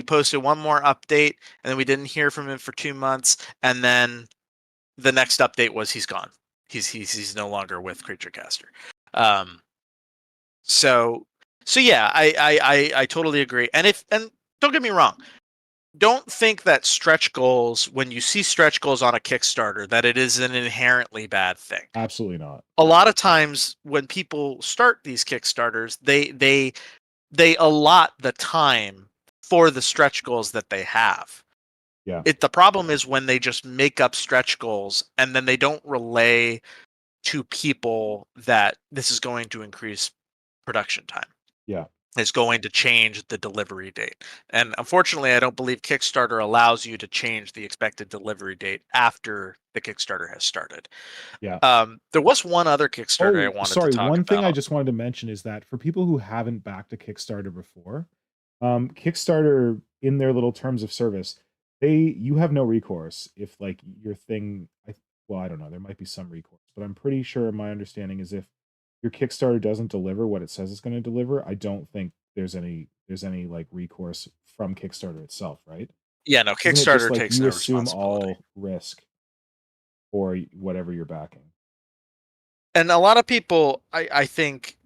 posted one more update and then we didn't hear from him for 2 months, and then the next update was he's gone. He's no longer with Creature Caster. So yeah, I totally agree. And don't get me wrong, don't think that stretch goals, when you see stretch goals on a Kickstarter, that it is an inherently bad thing. Absolutely not. A lot of times when people start these Kickstarters, they allot the time for the stretch goals that they have. Yeah. The problem is when they just make up stretch goals and then they don't relay to people that this is going to increase production time. Yeah. Is going to change the delivery date. And unfortunately, I don't believe Kickstarter allows you to change the expected delivery date after the Kickstarter has started. Yeah. There was one other Kickstarter I wanted to talk about. One thing I just wanted to mention is that for people who haven't backed a Kickstarter before, Kickstarter, in their little terms of service, you have no recourse if like your thing, I don't know, there might be some recourse, but I'm pretty sure my understanding is if your Kickstarter doesn't deliver what it says it's going to deliver, I don't think there's any like recourse from Kickstarter itself, right? Yeah, no, Kickstarter like takes you no assume responsibility. all risk for whatever you're backing. And a lot of people, I think,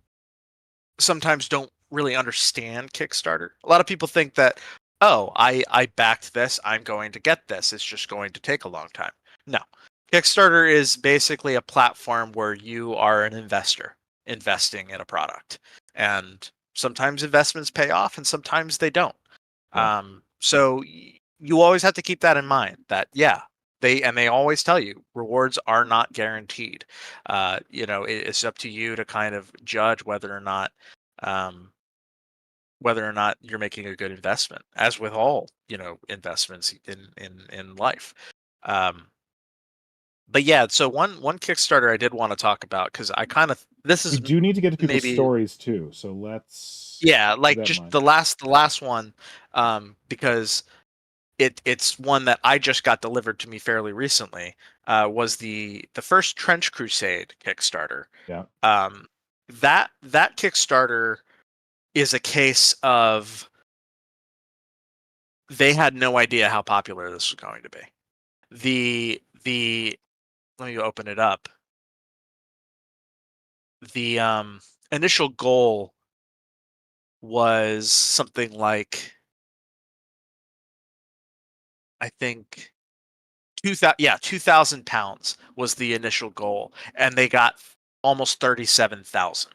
sometimes don't really understand Kickstarter. A lot of people think that, oh, I backed this, I'm going to get this. It's just going to take a long time. No. Kickstarter is basically a platform where you are an investor investing in a product. And sometimes investments pay off and sometimes they don't. Yeah. So you always have to keep that in mind that, yeah, they always tell you rewards are not guaranteed. It's up to you to kind of judge whether or not you're making a good investment, as with all investments in life. But yeah, so one Kickstarter I did want to talk about, because We do need to get to people's maybe stories too, so let's like just the last one, because it's one that I just got delivered to me fairly recently. Was the first Trench Crusade Kickstarter. Yeah. That Kickstarter is a case of they had no idea how popular this was going to be. The let me open it up. The initial goal was something like, I think, 2,000 pounds was the initial goal, and they got almost 37,000.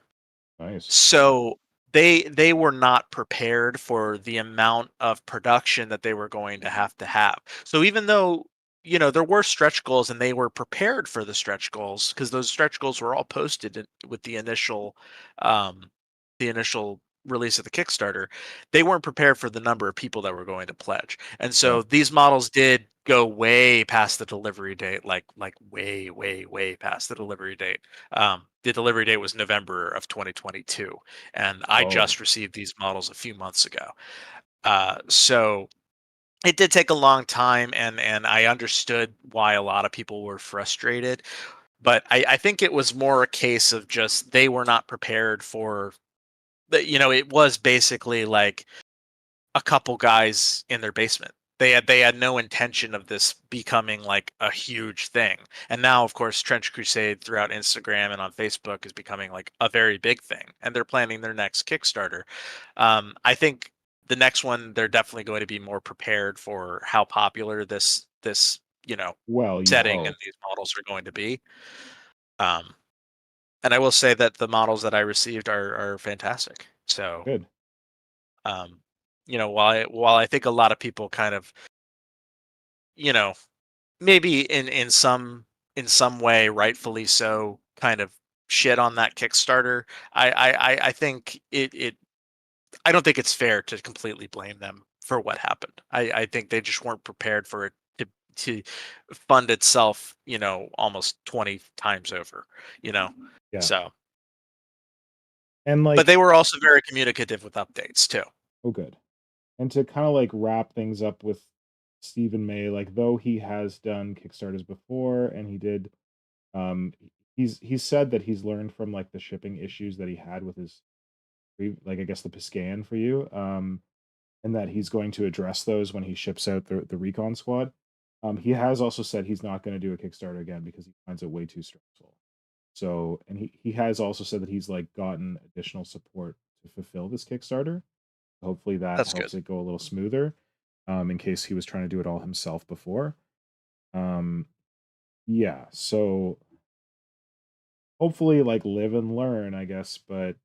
Nice. So they were not prepared for the amount of production that they were going to have. So even though there were stretch goals and they were prepared for the stretch goals, because those stretch goals were all posted with the initial release of the Kickstarter, they weren't prepared for the number of people that were going to pledge. And so these models did go way past the delivery date, like way past the delivery date. The delivery date was November of 2022, and I just received these models a few months ago. So it did take a long time, and I understood why a lot of people were frustrated. But I think it was more a case of just they were not prepared for the, it was basically like a couple guys in their basement. They had no intention of this becoming like a huge thing. And now, of course, Trench Crusade throughout Instagram and on Facebook is becoming like a very big thing. And they're planning their next Kickstarter. I think the next one they're definitely going to be more prepared for how popular this Well, you'd setting and hope. these models are going to be. And I will say that the models that I received are fantastic. So Good. while I think a lot of people kind of, you know, maybe in some way, rightfully so, kind of shit on that Kickstarter, I think it I don't think it's fair to completely blame them for what happened. I think they just weren't prepared for it to fund itself, almost 20 times over, Yeah. so. And But they were also very communicative with updates too. oh, good. And to kind of like wrap things up with Stephen May, like though he has done Kickstarters before, and he did, he's said that he's learned from like the shipping issues that he had with his, like I guess the Piscan for you, and that he's going to address those when he ships out the recon squad. He has also said he's not going to do a Kickstarter again because he finds it way too stressful. So, and he has also said that he's like gotten additional support to fulfill this Kickstarter. Hopefully that That's helps good. it go a little smoother, in case he was trying to do it all himself before. Yeah, so hopefully like live and learn, I guess. But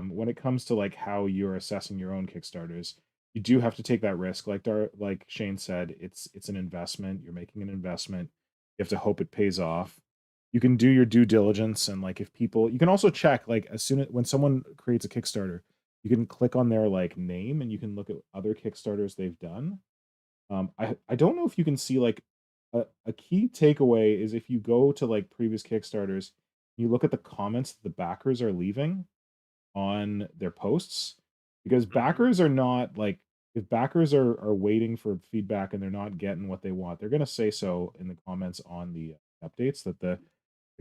when it comes to like how you're assessing your own Kickstarters, you do have to take that risk. Like Shane said, it's an investment. You're making an investment. You have to hope it pays off. You can do your due diligence, and like if people, you can also check like as soon as when someone creates a Kickstarter, you can click on their like name and you can look at other Kickstarters they've done. I don't know if you can see like a key takeaway is if you go to like previous Kickstarters, you look at the comments that the backers are leaving on their posts, because backers are not like, if backers are waiting for feedback and they're not getting what they want, they're going to say so in the comments on the updates that the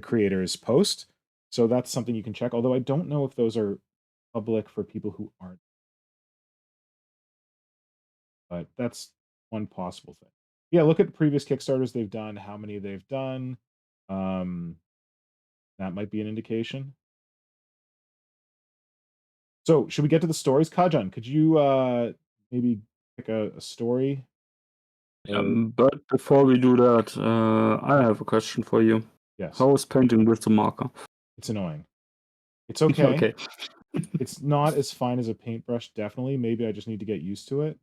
creators post. So that's something you can check. Although I don't know if those are public for people who aren't, but that's one possible thing. Yeah, look at previous Kickstarters they've done, how many they've done. Um, that might be an indication. So, should we get to the stories? Kajan, could you maybe pick a story? Or But before we do that, I have a question for you. yes, How is painting with the marker? it's annoying. It's okay. Okay. It's not as fine as a paintbrush, definitely. Maybe I just need to get used to it.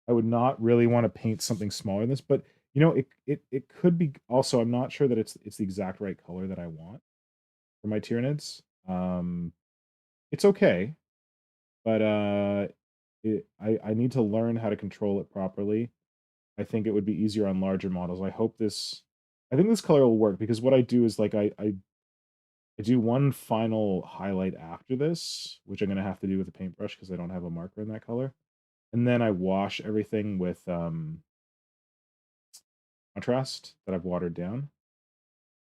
I would not really want to paint something smaller than this, but it could be also, I'm not sure that it's the exact right color that I want for my Tyranids. It's okay, but I need to learn how to control it properly. I think it would be easier on larger models. I think this color will work because what I do is like I do one final highlight after this, which I'm gonna have to do with a paintbrush because I don't have a marker in that color. And then I wash everything with contrast that I've watered down.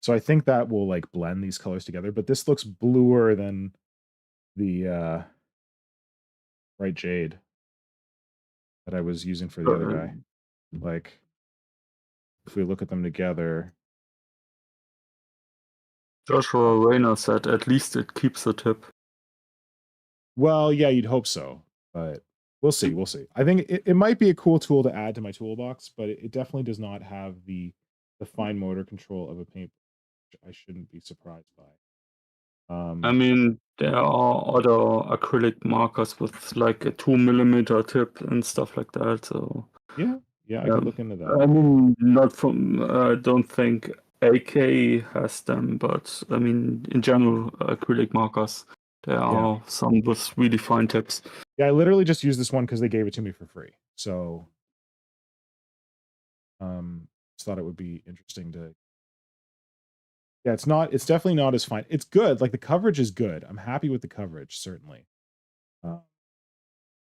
So I think that will like blend these colors together, but this looks bluer than the bright jade that I was using for the other guy. Like if we look at them together, Joshua Rayner said at least it keeps the tip. well, yeah, you'd hope so, but we'll see. We'll see. I think it might be a cool tool to add to my toolbox, but it definitely does not have the fine motor control of a paint. I shouldn't be surprised by. I mean, there are other acrylic markers with like a 2 mm tip and stuff like that. So yeah, I could look into that. I mean, not from. I don't think AK has them, but I mean, in general, acrylic markers. There are some with really fine tips. Yeah, I literally just used this one because they gave it to me for free. So, just thought it would be interesting to. Yeah, it's definitely not as fine. It's good. Like the coverage is good. I'm happy with the coverage, certainly.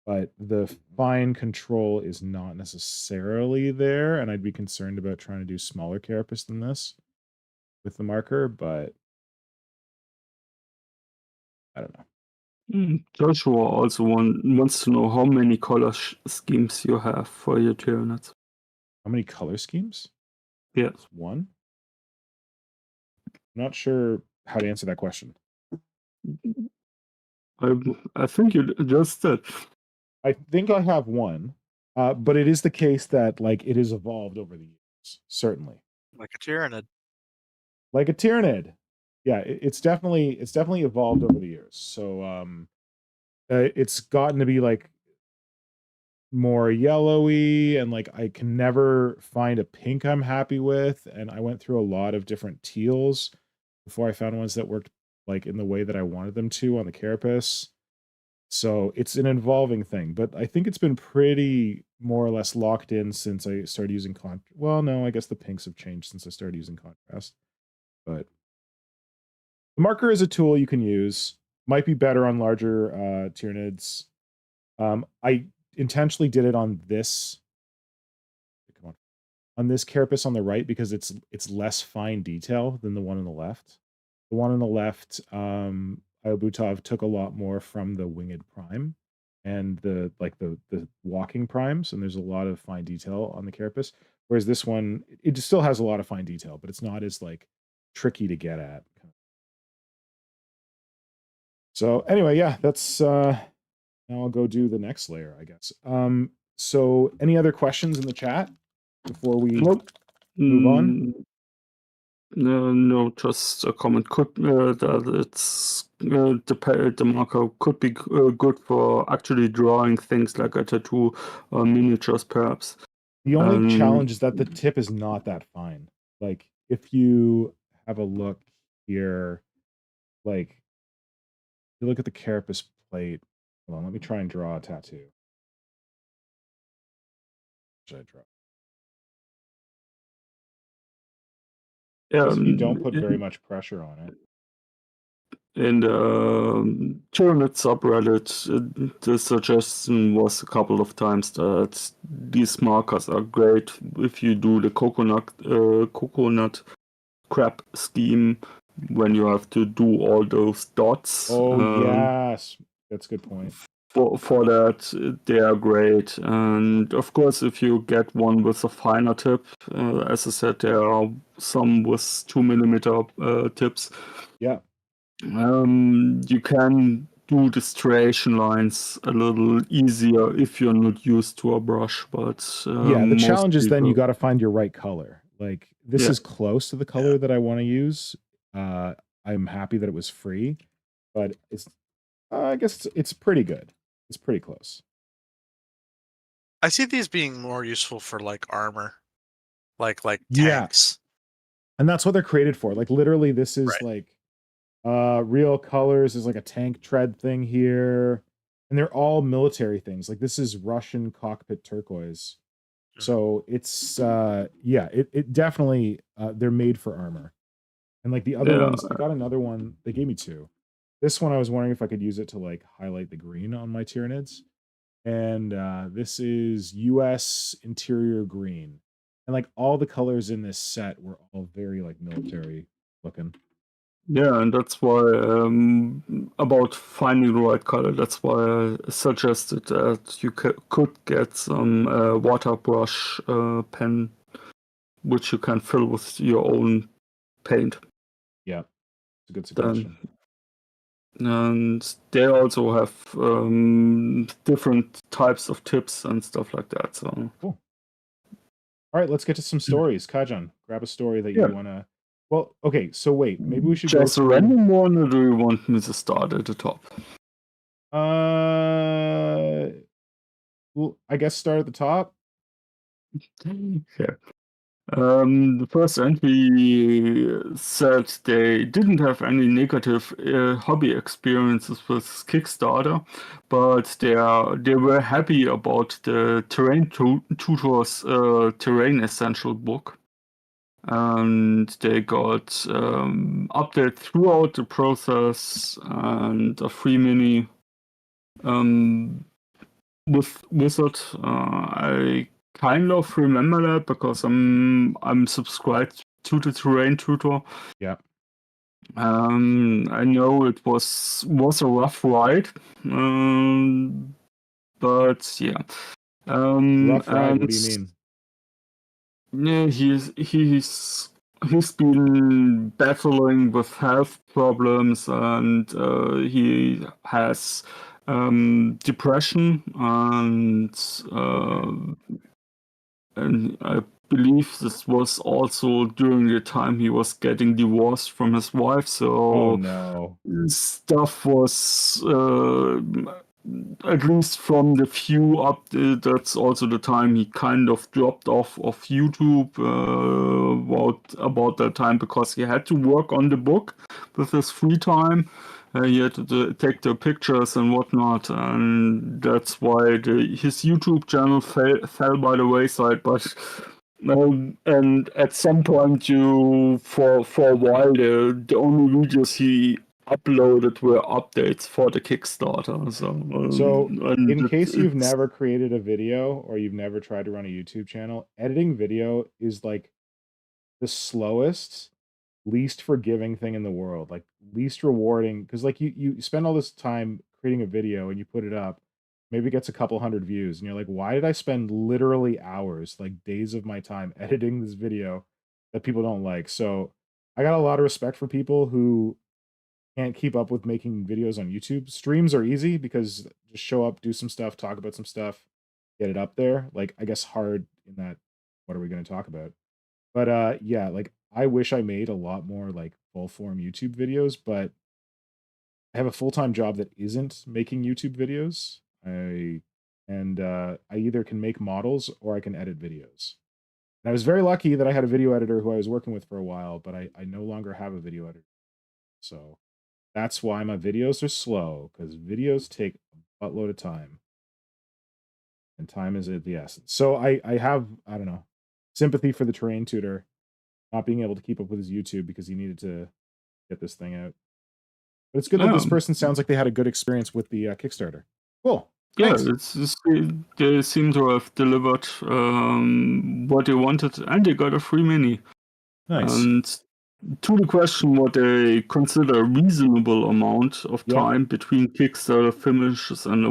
But the fine control is not necessarily there, and I'd be concerned about trying to do smaller carapace than this with the marker, but I don't know. Joshua also wants to know how many color schemes you have for your Tyranids. How many color schemes? Yeah. It's one. I'm not sure how to answer that question. I think you just did. I think I have one, but it is the case that like it has evolved over the years, certainly. Like a Tyranid. Like a Tyranid. Yeah, it's definitely evolved over the years. So it's gotten to be like more yellowy, and like I can never find a pink I'm happy with, and I went through a lot of different teals before I found ones that worked like in the way that I wanted them to on the carapace. So it's an evolving thing, but I think it's been pretty more or less locked in since I started using well, no, I guess the pinks have changed since I started using contrast. But the marker is a tool you can use. Might be better on larger Tyranids. I intentionally did it on this. Come on this carapace on the right because it's less fine detail than the one on the left. The one on the left, Iobutov took a lot more from the winged prime and the walking primes, and there's a lot of fine detail on the carapace. Whereas this one, it still has a lot of fine detail, but it's not as like tricky to get at. So anyway, yeah, that's now I'll go do the next layer, I guess. So any other questions in the chat before we move on? No, just a comment. That it's the marker could be good for actually drawing things like a tattoo or miniatures, perhaps. The only challenge is that the tip is not that fine. Like if you have a look here, like if you look at the carapace plate. Hold on, let me try and draw a tattoo. What should I draw? Yeah, You don't put very much pressure on it. In the Tyranid subreddit, the suggestion was a couple of times that these markers are great if you do the coconut crab scheme when you have to do all those dots. Oh yes, that's a good point. For that, they are great. And of course, if you get one with a finer tip, as I said, there are some with 2mm tips. Yeah. You can do the striation lines a little easier if you're not used to a brush, but yeah, the challenge is then you got to find your right color. Like this is close to the color that I want to use. I'm happy that it was free, but it's I guess it's pretty good. It's pretty close. I see these being more useful for like armor, like Yeah. tanks. And that's what they're created for. Like literally, this is like real colors. There's like a tank tread thing here, and they're all military things. Like this is Russian cockpit turquoise. So it's it definitely they're made for armor. And like the other ones, I got another one. They gave me two. This one I was wondering if I could use it to like highlight the green on my Tyranids. And this is US interior green. And like all the colors in this set were all very like military looking. Yeah, and that's why about finding the right color. That's why I suggested that you could get some water brush pen, which you can fill with your own paint. Yeah, it's a good suggestion. And they also have different types of tips and stuff like that. So cool. All right, let's get to some stories. Kajan, grab a story that you want to. Well, okay, so wait, maybe we should just go a random one, or do you want me to start at the top? Well, I guess start at the top. Okay. The first entry said they didn't have any negative hobby experiences with Kickstarter, but they were happy about the Terrain Tutors Terrain Essential book. And they got updates throughout the process and a free mini with it. I kind of remember that because I'm subscribed to the terrain tutor. Yeah. I know it was a rough ride, but yeah. Rough ride. What And do you mean? yeah, he's been battling with health problems, and he has depression, and I believe this was also during the time he was getting divorced from his wife. Oh So no. stuff was, at least from the few updates, that's also the time he kind of dropped off of YouTube about that time, because he had to work on the book with his free time. He had to take the pictures and whatnot, and that's why his YouTube channel fell by the wayside. But and at some point, for a while, the only videos he uploaded were updates for the Kickstarter. So, and in case you've it's never created a video or you've never tried to run a YouTube channel, editing video is like the slowest, least forgiving thing in the world, like least rewarding. Because like you spend all this time creating a video and you put it up, maybe it gets a couple hundred views, and you're like, why did I spend literally hours, like days of my time editing this video that people don't like? So I got a lot of respect for people who can't keep up with making videos on YouTube. Streams are easy because just show up, do some stuff, talk about some stuff, get it up there. Like, I guess hard in that, what are we going to talk about? But yeah, like I wish I made a lot more like full form YouTube videos, but I have a full-time job that isn't making YouTube videos. I either can make models or I can edit videos. And I was very lucky that I had a video editor who I was working with for a while, but I no longer have a video editor. So that's why my videos are slow, because videos take a buttload of time. And time is of the essence. So I have, I don't know, sympathy for the terrain tutor not being able to keep up with his YouTube because he needed to get this thing out. But it's good that this person sounds like they had a good experience with the Kickstarter. Cool. yeah, Thanks. they seem to have delivered what they wanted, and they got a free mini. Nice. And to the question, what they consider a reasonable amount of Yeah. time between Kickstarter finishes and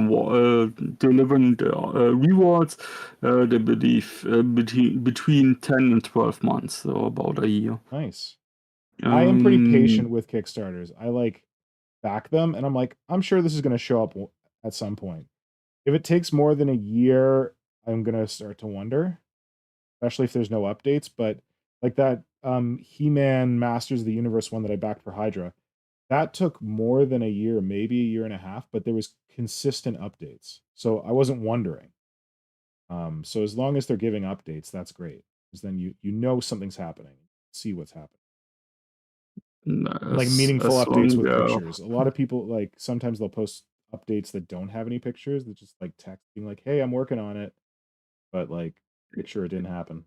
delivering the rewards, they believe between 10 and 12 months, so about a year. Nice. I am pretty Um, patient with Kickstarters. I like back them, and I'm like, I'm sure this is going to show up at some point. If it takes more than a year, I'm going to start to wonder, especially if there's no updates. But like that He-Man Masters of the Universe one that I backed for Hydra, that took more than a year, maybe a year and a half, but there was consistent updates. So I wasn't wondering. So as long as they're giving updates, that's great. Because then you know something's happening. See what's happening. Like meaningful updates with pictures. A lot of people, like, sometimes they'll post updates that don't have any pictures. They're just like texting like, hey, I'm working on it. But like, make sure it didn't happen.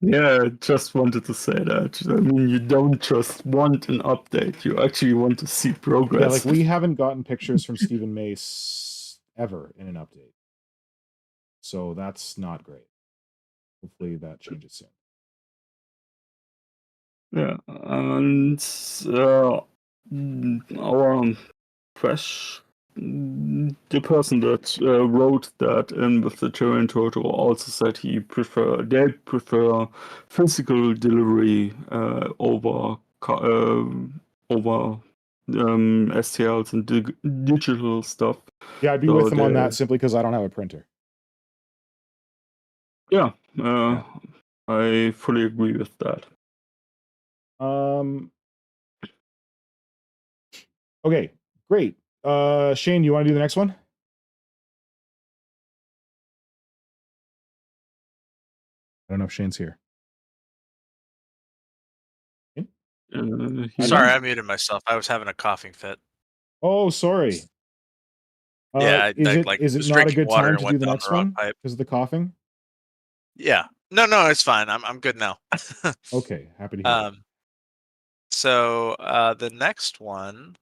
Yeah, I just wanted to say that. I mean, you don't just want an update, you actually want to see progress. Yeah, like we haven't gotten pictures from Stephen Mace ever in an update. So that's not great. Hopefully that changes soon. Yeah, and our Crash, the person that wrote that in with the terrain tutor also said they prefer physical delivery over STLs and digital stuff. Yeah, I'd be with them on that simply because I don't have a printer. Yeah, I fully agree with that. Okay, great. Shane, you want to do the next one? I don't know if Shane's here. Sorry, I muted myself. I was having a coughing fit. Oh, sorry. Yeah, is it not a good time to do the next one because of the coughing? Yeah. No, it's fine. I'm good now. Okay, happy to hear. So the next one,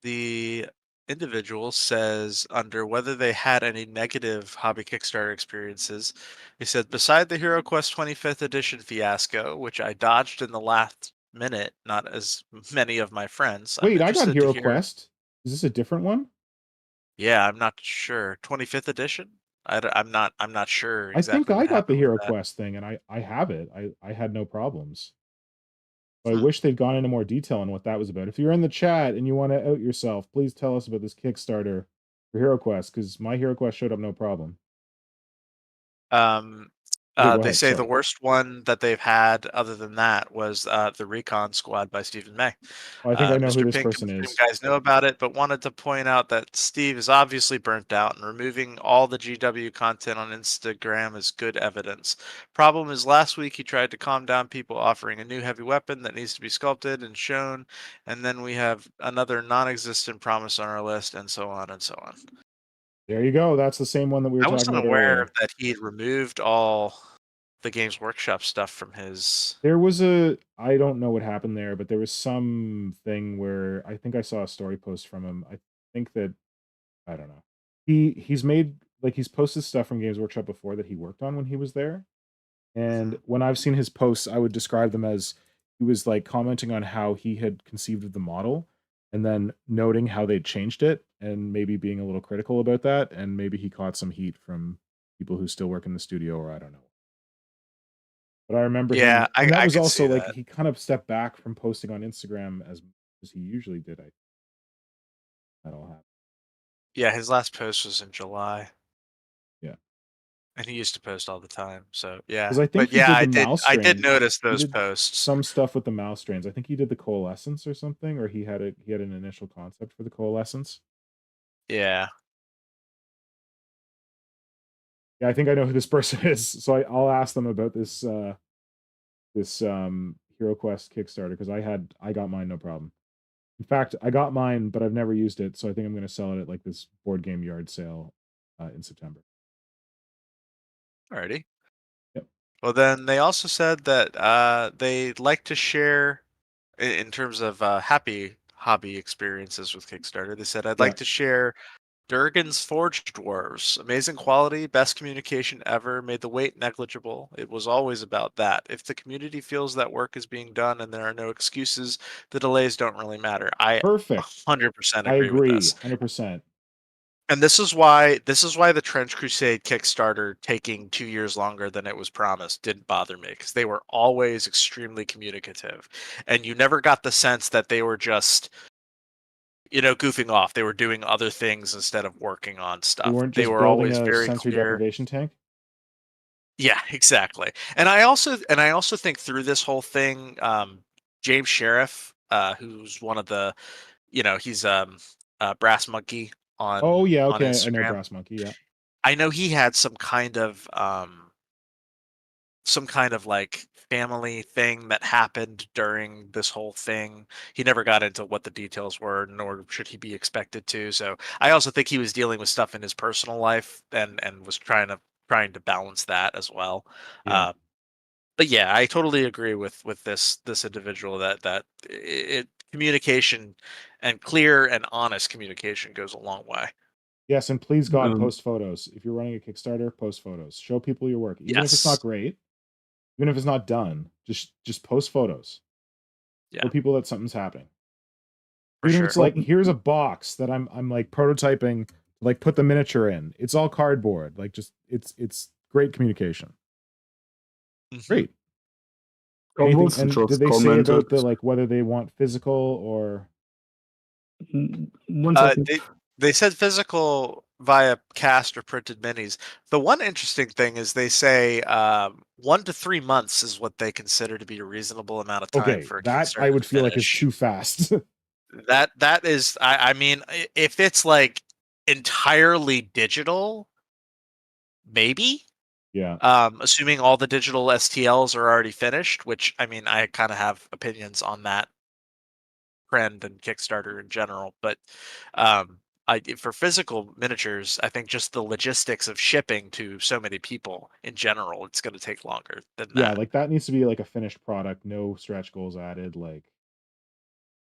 the individual says under whether they had any negative hobby Kickstarter experiences. He said, beside the Hero Quest 25th edition fiasco, which I dodged in the last minute, not as many of my friends. I'm Wait, I got interested to Hero hear. Quest. Is this a different one? Yeah, I'm not sure. 25th edition? I'm not sure I think exactly I what got the happened with Hero that. Quest thing, and I have it. I had no problems. But I Hmm. wish they'd gone into more detail on what that was about. If you're in the chat and you want to out yourself, please tell us about this Kickstarter for Hero Quest, because my Hero Quest showed up no problem. Um, Okay, go they ahead. say the Sorry. worst one that they've had, other than that, was the Recon Squad by Stephen May. Well, I think I know who Mr. this Pink person and Stream is. guys know about it, but wanted to point out that Steve is obviously burnt out, and removing all the GW content on Instagram is good evidence. Problem is, last week he tried to calm down people, offering a new heavy weapon that needs to be sculpted and shown, and then we have another non-existent promise on our list, and so on and so on. There you go. That's the same one that we were I talking wasn't about aware earlier. that he'd removed all the Games Workshop stuff from his. There was I don't know what happened there, but there was something where I think I saw a story post from him. I think that I don't know. He's made like he's posted stuff from Games Workshop before that he worked on when he was there. And Mhm. when I've seen his posts, I would describe them as he was like commenting on how he had conceived of the model and then noting how they'd changed it and maybe being a little critical about that. And maybe he caught some heat from people who still work in the studio, or I don't know. But I remember Yeah, him, and that I was could also see like that. he kind of stepped back from posting on Instagram as much as he usually did. I that all happened. Yeah, his last post was in July, Yeah. and he used to post all the time. So yeah, Because I think but he yeah, did the mouse I did strains. notice He those did posts. some stuff with the mouse strains. I think he did the coalescence or something, or he had an initial concept for the coalescence. Yeah. Yeah, I think I know who this person is. So I'll ask them about this Hero Quest Kickstarter because I got mine no problem. In fact, I got mine, but I've never used it, so I think I'm going to sell it at like this board game yard sale in September. Alrighty. Yep. Well, then they also said that they'd like to share in terms of happy hobby experiences with Kickstarter. They said, I'd Yeah. like to share Durgan's Forged Dwarves. Amazing quality, best communication ever, made the wait negligible. It was always about that. If the community feels that work is being done and there are no excuses, the delays don't really matter. I Perfect. 100% I agree with agree, this. 100%. And this is why the Trench Crusade Kickstarter taking 2 years longer than it was promised didn't bother me, because they were always extremely communicative. And you never got the sense that they were just goofing off. They were doing other things instead of working on They stuff. weren't They just were building always a very sensory clear. deprivation tank. Yeah, exactly. And I also think through this whole thing, James Sheriff, who's one of the, he's Brass Monkey Oh yeah, on okay. I know Instagram. Brass Monkey. Yeah. I know he had some kind of like family thing that happened during this whole thing. He never got into what the details were, nor should he be expected to. So I also think he was dealing with stuff in his personal life and was trying to balance that as well. Yeah. But yeah, I totally agree with this individual that communication and clear and honest communication goes a long way. Yes, and please God, Um, post photos. If you're running a Kickstarter, post photos. Show people your work, even if it's not Yes. great, even if it's not done. Just post photos. Show Yeah, people that something's happening. for Even if it's sure. what like, here's a box that I'm like prototyping to like put the miniature in. It's all cardboard. Like just it's great communication. Mhm. Great. Anything, Wilson and did just they say commented. about the like whether they want physical or One second. They said physical via cast or printed minis. The one interesting thing is they say 1 to 3 months is what they consider to be a reasonable amount of time okay, for a that Kickstarter I to would feel like is finish. too fast. That is, I mean, if it's like entirely digital, maybe. Yeah. Assuming all the digital STLs are already finished, which I mean, I kind of have opinions on that trend and Kickstarter in general. But for physical miniatures, I think just the logistics of shipping to so many people in general, it's going to take longer than Yeah, that. like that needs to be like a finished product, no stretch goals added. Like,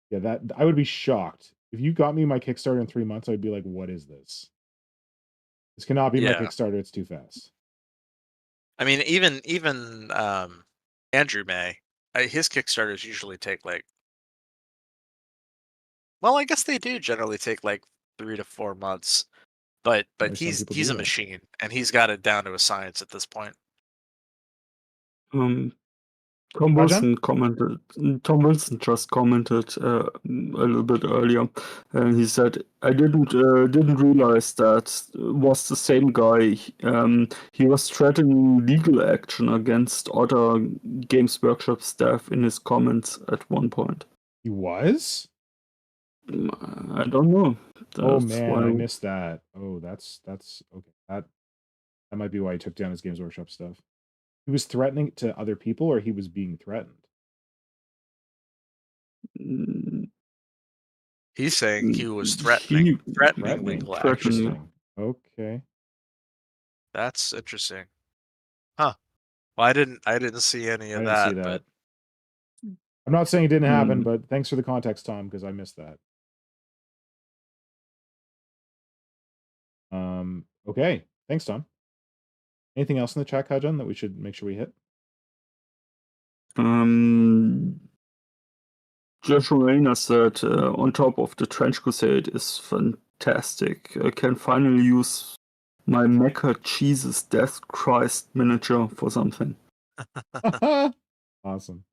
yeah, that I would be shocked If you got me my Kickstarter in 3 months, I'd be like, what is this? This cannot be my Yeah. Kickstarter. It's too fast. I mean, even Andrew May, his Kickstarters usually take like. Well, I guess they do generally take like 3 to 4 months, but Some people he's do a that. machine, and he's got it down to a science at this point. Tom Kajan? Wilson commented. Tom Wilson just commented a little bit earlier, and he said, "I didn't realize that was the same guy. He was threatening legal action against other Games Workshop staff in his comments at one point." He was? I don't know. Oh That's man, why. I missed that. Oh, that's okay. That might be why he took down his Games Workshop stuff. He was threatening to other people, or he was being threatened? Mm, He's saying he was threatening legal action. Interesting. Okay. That's interesting. Huh. Well, I didn't see any I of didn't see that, that. but I'm not saying it didn't happen, Mm. but thanks for the context, Tom, because I missed that. Okay. Thanks, Tom. Anything else in the chat, Kajan, that we should make sure we hit? Josh Rayner said, on top of the Trench Crusade is fantastic. I can finally use my Mecha Jesus Death Christ miniature for something. Awesome.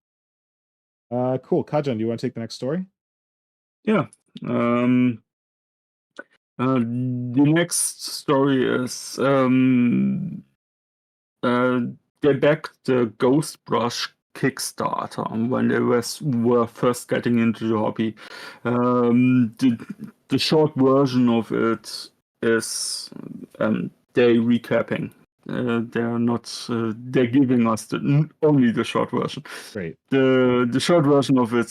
Cool. Kajan, do you want to take the next story? Yeah. The next story is they backed the Ghost Brush Kickstarter when they were first getting into the hobby. The short version of it is they recapping. They're not. They're giving us only the short version. Great. The short version of it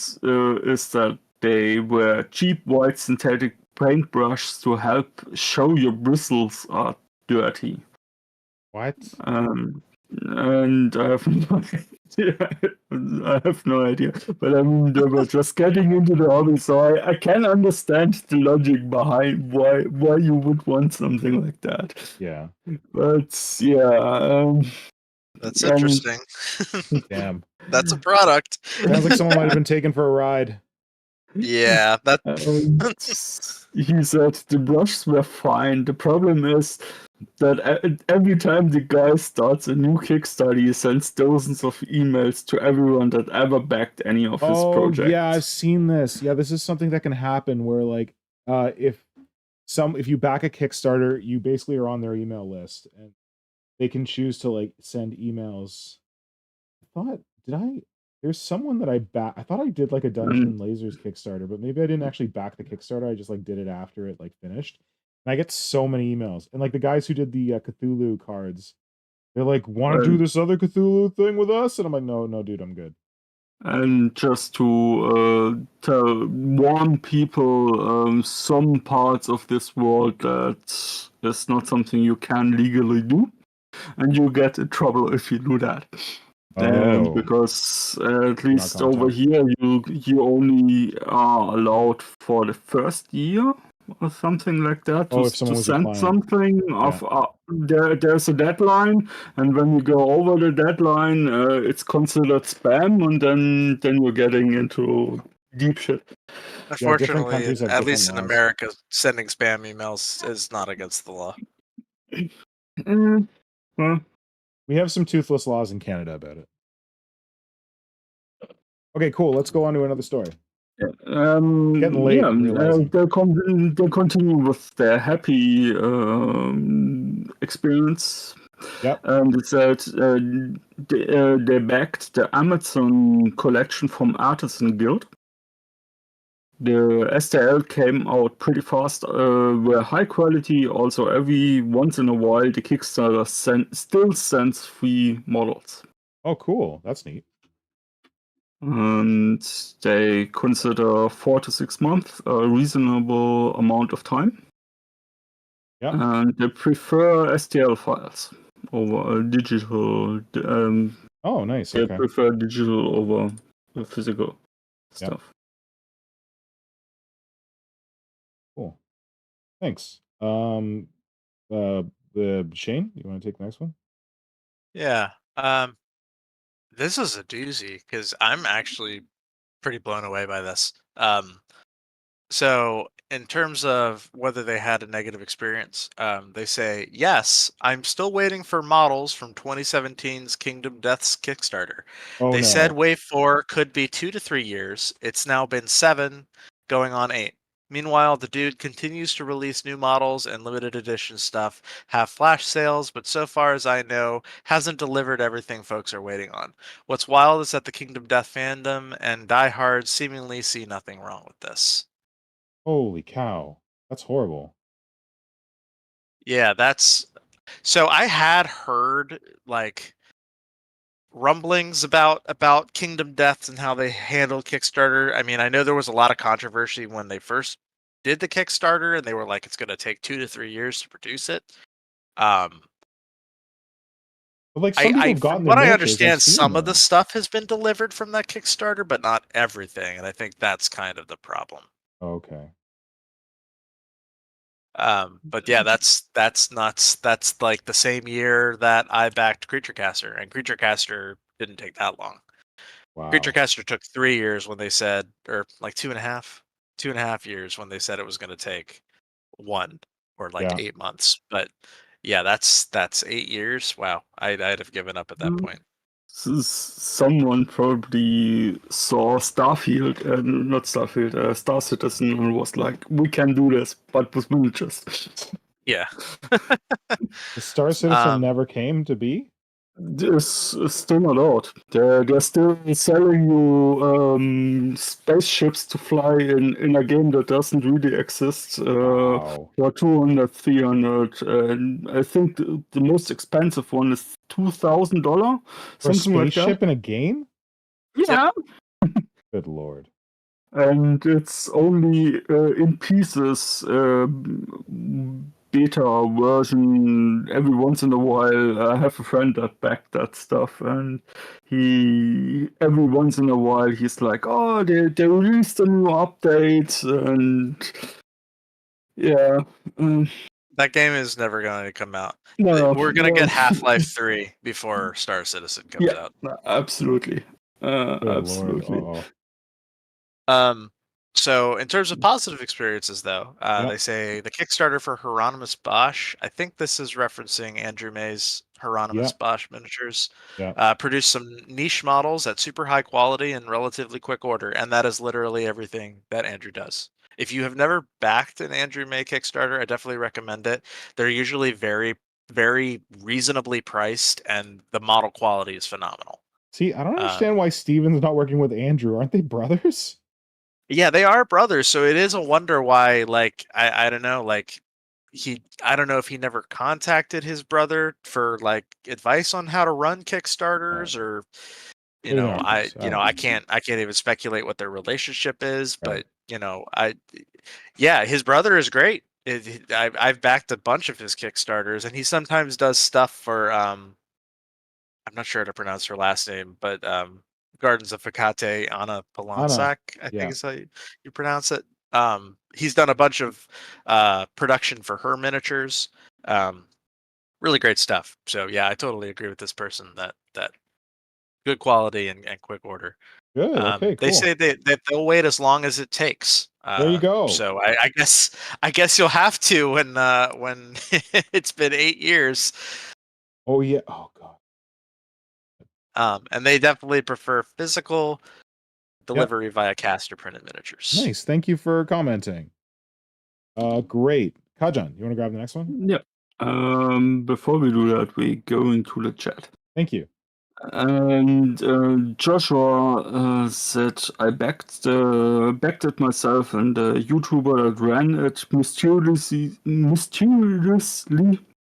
is that they were cheap white synthetic paintbrushes to help show your bristles are dirty. What? And I have no idea. I have no idea. But I mean, they were just getting into the hobby, so I can understand the logic behind why you would want something like that. Yeah. But yeah, that's interesting. Damn. That's a product. Sounds like someone might have been taken for a ride. Yeah, that. He said the brushes were fine. The problem is that every time the guy starts a new Kickstarter, he sends dozens of emails to everyone that ever backed any of his projects. Yeah, I've seen this. Yeah, this is something that can happen where, like, if you back a Kickstarter, you basically are on their email list, and they can choose to like send emails. There's someone that I thought I did like a Dungeons and Lasers Kickstarter, but maybe I didn't actually back the Kickstarter. I just like did it after it like finished. And I get so many emails. And like the guys who did the Cthulhu cards, they're like, "Want to do this other Cthulhu thing with us?" And I'm like, "No, dude, I'm good." And just to warn people, some parts of this world that is not something you can legally do, and you get in trouble if you do that. Because at least over here, you only are allowed for the first year or something like that to send something. There's a deadline, and when you go over the deadline, it's considered spam, and then you're getting into deep shit. Unfortunately, at least in America, sending spam emails is not against the law. Well, we have some toothless laws in Canada about it. Okay, cool. Let's go on to another story. Getting late. They'll continue with their happy experience. Yep. And it said they backed the Amazon collection from Artisan Guild. The STL came out pretty fast, were high quality. Also, every once in a while, the Kickstarter still sends free models. Oh, cool. That's neat. And they consider 4 to 6 months a reasonable amount of time. Yeah. And they prefer STL files over digital. Oh, nice. They prefer digital over physical stuff. Thanks. Shane, you want to take the next one? Yeah. This is a doozy because I'm actually pretty blown away by this. So, in terms of whether they had a negative experience, they say, yes, I'm still waiting for models from 2017's Kingdom Death's Kickstarter. Oh They said no. Wave 4 could be 2 to 3 years. It's now been 7, going on 8. Meanwhile, the dude continues to release new models and limited edition stuff, have flash sales, but so far as I know, hasn't delivered everything folks are waiting on. What's wild is that the Kingdom Death fandom and diehards seemingly see nothing wrong with this. Holy cow. That's horrible. Yeah, that's so I had heard like rumblings about Kingdom Deaths and how they handled Kickstarter. I mean, I know there was a lot of controversy when they first did the Kickstarter and they were like it's going to take 2 to 3 years to produce it. Um But like some people have from gotten their what I miniatures on understand Steam some of the though. stuff has been delivered from that Kickstarter but not everything, and I think that's kind of the problem. Okay. But yeah, that's nuts. That's like the same year that I backed Creature Caster, and Creature Caster didn't take that long. Creature Wow. Caster took 3 years when they said, or like 2.5 years when they said it was going to take 1 or like Yeah. 8 months. But yeah, that's 8 years. Wow, I'd have given up at that point. Someone probably saw Starfield, not Starfield, Star Citizen, and was like, "We can do this, but with miniatures." Yeah. The Star Citizen never came to be? There's still not out. They're still selling you spaceships to fly in a game that doesn't really exist Wow. for 200, 300. And I think the most expensive one is $2,000, For a something like that. spaceship in a game? Yeah. Good lord. And it's only in pieces, beta version. Every once in a while, I have a friend that backed that stuff, and every once in a while he's like, "Oh, they released a new update," and yeah. That game is never going to come out. No, We're going to no. get Half-Life 3 before Star Citizen comes Yeah, out. absolutely. Good lord. Absolutely. So in terms of positive experiences, though, Yep. they say the Kickstarter for Hieronymus Bosch, I think this is referencing Andrew May's Hieronymus Yep. Bosch miniatures, Yep. produced some niche models at super high quality and relatively quick order, and that is literally everything that Andrew does. If you have never backed an Andrew May Kickstarter, I definitely recommend it. They're usually very, very reasonably priced, and the model quality is phenomenal. See, I don't understand why Steven's not working with Andrew. Aren't they brothers? Yeah, they are brothers, so it is a wonder why, like, I don't know, like I don't know if he never contacted his brother for like advice on how to run Kickstarters, or Who knows? I don't I know. can't even speculate what their relationship is, Right. but yeah, his brother is great. I've backed a bunch of his Kickstarters, and he sometimes does stuff for I'm not sure how to pronounce her last name, but Gardens of Fakate, Anna Anna. Polansak, I think Yeah. is how you pronounce it. He's done a bunch of production for her miniatures. Really great stuff. So yeah, I totally agree with this person that good quality and quick order. Good. Okay, They cool. say that they'll wait as long as it takes. There you go. So I guess you'll have to when it's been 8 years. Oh yeah. Oh god. And they definitely prefer physical Yep. delivery via cast or printed miniatures. Nice. Thank you for commenting. Great. Kajan, you want to grab the next one? Yeah. Before we do that, we go into the chat. Thank you. And Joshua said, "I backed it myself, and the YouTuber that ran it mysteriously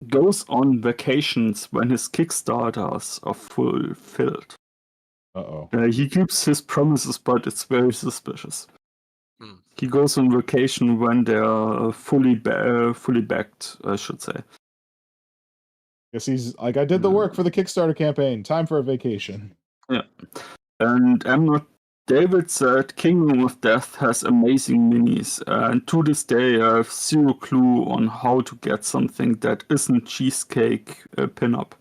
goes on vacations when his Kickstarters are fulfilled. Uh-oh. He keeps his promises, but it's very suspicious. He goes on vacation when they are fully backed, I should say. Guess he's like, I did the work for the Kickstarter campaign. Time for a vacation. Yeah. And I'm not David said Kingdom of Death has amazing minis, and to this day I have zero clue on how to get something that isn't cheesecake pinup.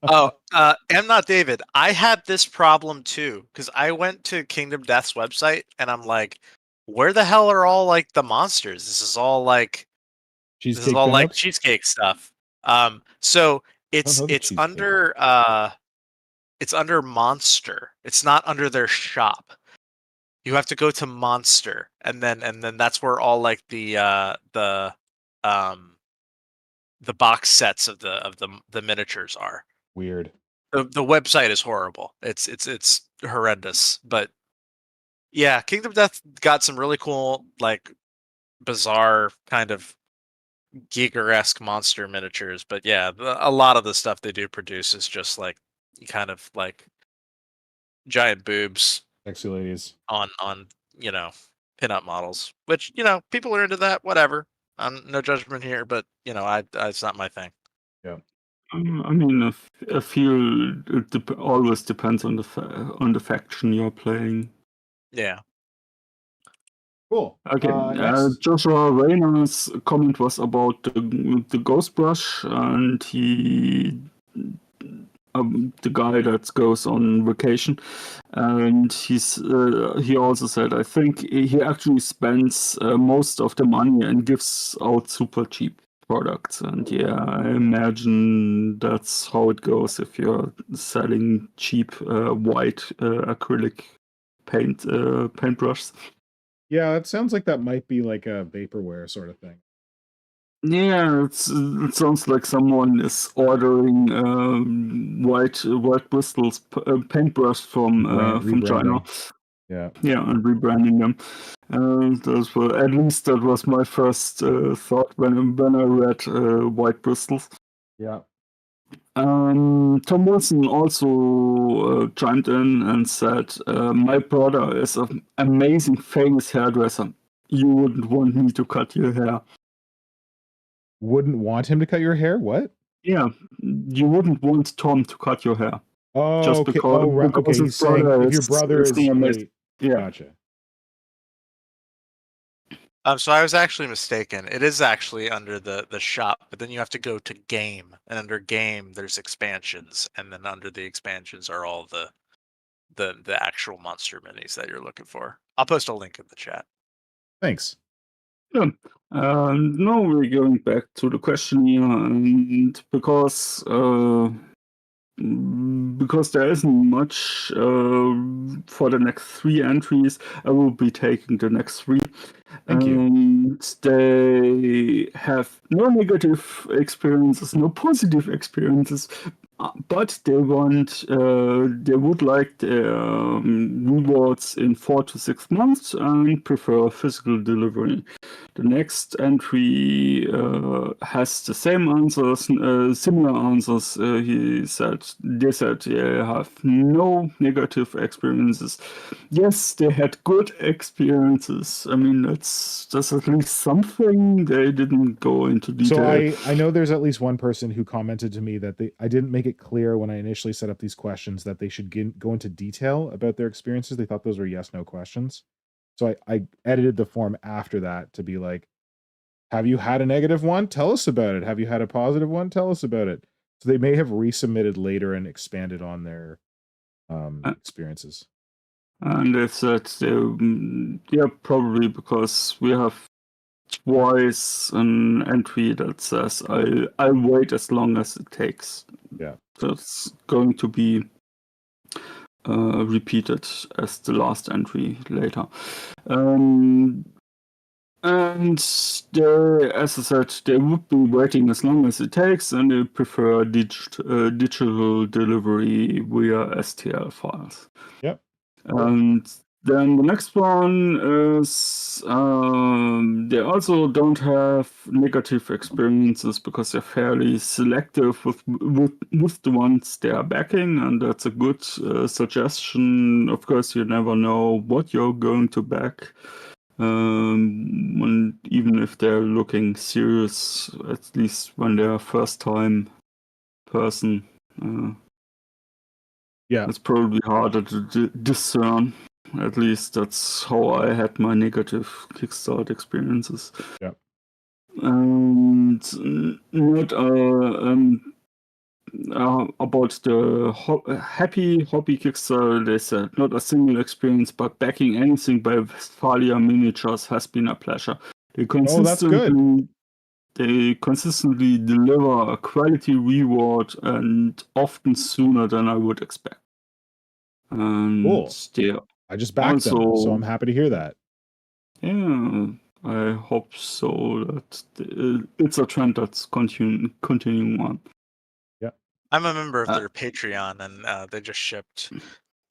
Oh, I'm not David. I had this problem too because I went to Kingdom Death's website and I'm like, where the hell are all like the monsters? This is all like Cheesecake like pinups? cheesecake stuff. So I don't know the it's cheesecake. under Monster. It's not under their shop. You have to go to Monster, and then that's where all like the box sets of the miniatures are. Weird. The website is horrible. It's horrendous. But yeah, Kingdom Death got some really cool, like bizarre kind of Giger-esque monster miniatures. But yeah, a lot of the stuff they do produce is just like kind of like giant boobs Sexy ladies. on pinup models, which people are into that. Whatever. No judgment here, but it's not my thing. Yeah. I mean, I feel it always depends on the faction you're playing. Yeah. Cool. Okay, Next. Joshua Rayner's comment was about the Ghost Brush, and the guy that goes on vacation, and he also said, I think he actually spends most of the money and gives out super cheap products. And yeah, I imagine that's how it goes if you're selling cheap white acrylic paintbrushes. Yeah, it sounds like that might be like a vaporware sort of thing. Yeah, it sounds like someone is ordering white bristles paintbrush from China. Rebranding. Yeah. Yeah, and rebranding them. At least that was my first thought when I read white bristles. Yeah. Tom Wilson also chimed in and said, "My brother is an amazing, famous hairdresser. You wouldn't want me to cut your hair." Wouldn't want him to cut your hair? What? Yeah, you wouldn't want Tom to cut your hair. Oh, Just okay. because, Oh, right. Okay, his he's saying brother if your brother is amazing. great. Yeah. Gotcha. So I was actually mistaken. It is actually under the shop, but then you have to go to game, and under game there's expansions, and then under the expansions are all the actual monster minis that you're looking for. I'll post a link in the chat. Thanks. Yeah. Now we're going back to the question here, and because there isn't much for the next 3 entries, I will be taking the next 3. Thank you. And they have no negative experiences, no positive experiences, but they would like their rewards in 4 to 6 months and prefer physical delivery. The next entry has the same answers, similar answers. They said they have no negative experiences. Yes, they had good experiences. I mean, that's at least something. They didn't go into detail. So I know there's at least one person who commented to me that I didn't make it clear when I initially set up these questions that they should go into detail about their experiences. They thought those were yes/no questions. So I edited the form after that to be like, have you had a negative one? Tell us about it. Have you had a positive one? Tell us about it. So they may have resubmitted later and expanded on their experiences. And they said, yeah, probably because we have twice an entry that says, I'll wait as long as it takes. Yeah. That's going to be repeated as the last entry later. And they, as I said, they would be waiting as long as it takes, and they prefer digital delivery via STL files. Yep. And then the next one is they also don't have negative experiences because they're fairly selective with the ones they are backing, and that's a good suggestion. Of course, you never know what you're going to back. And even if they're looking serious, at least when they're first time person. Yeah. It's probably harder to discern. At least that's how I had my negative Kickstarter experiences. Yeah. And not about the happy hobby Kickstarter, they said not a single experience, but backing anything by Westphalia Miniatures has been a pleasure. Oh, that's good. They consistently deliver a quality reward and often sooner than I would expect. And Cool. they I just backed them, so also, I'm happy to hear that. yeah, I hope so that it's a trend that's continuing on. I'm a member of Uh, their Patreon, and they just shipped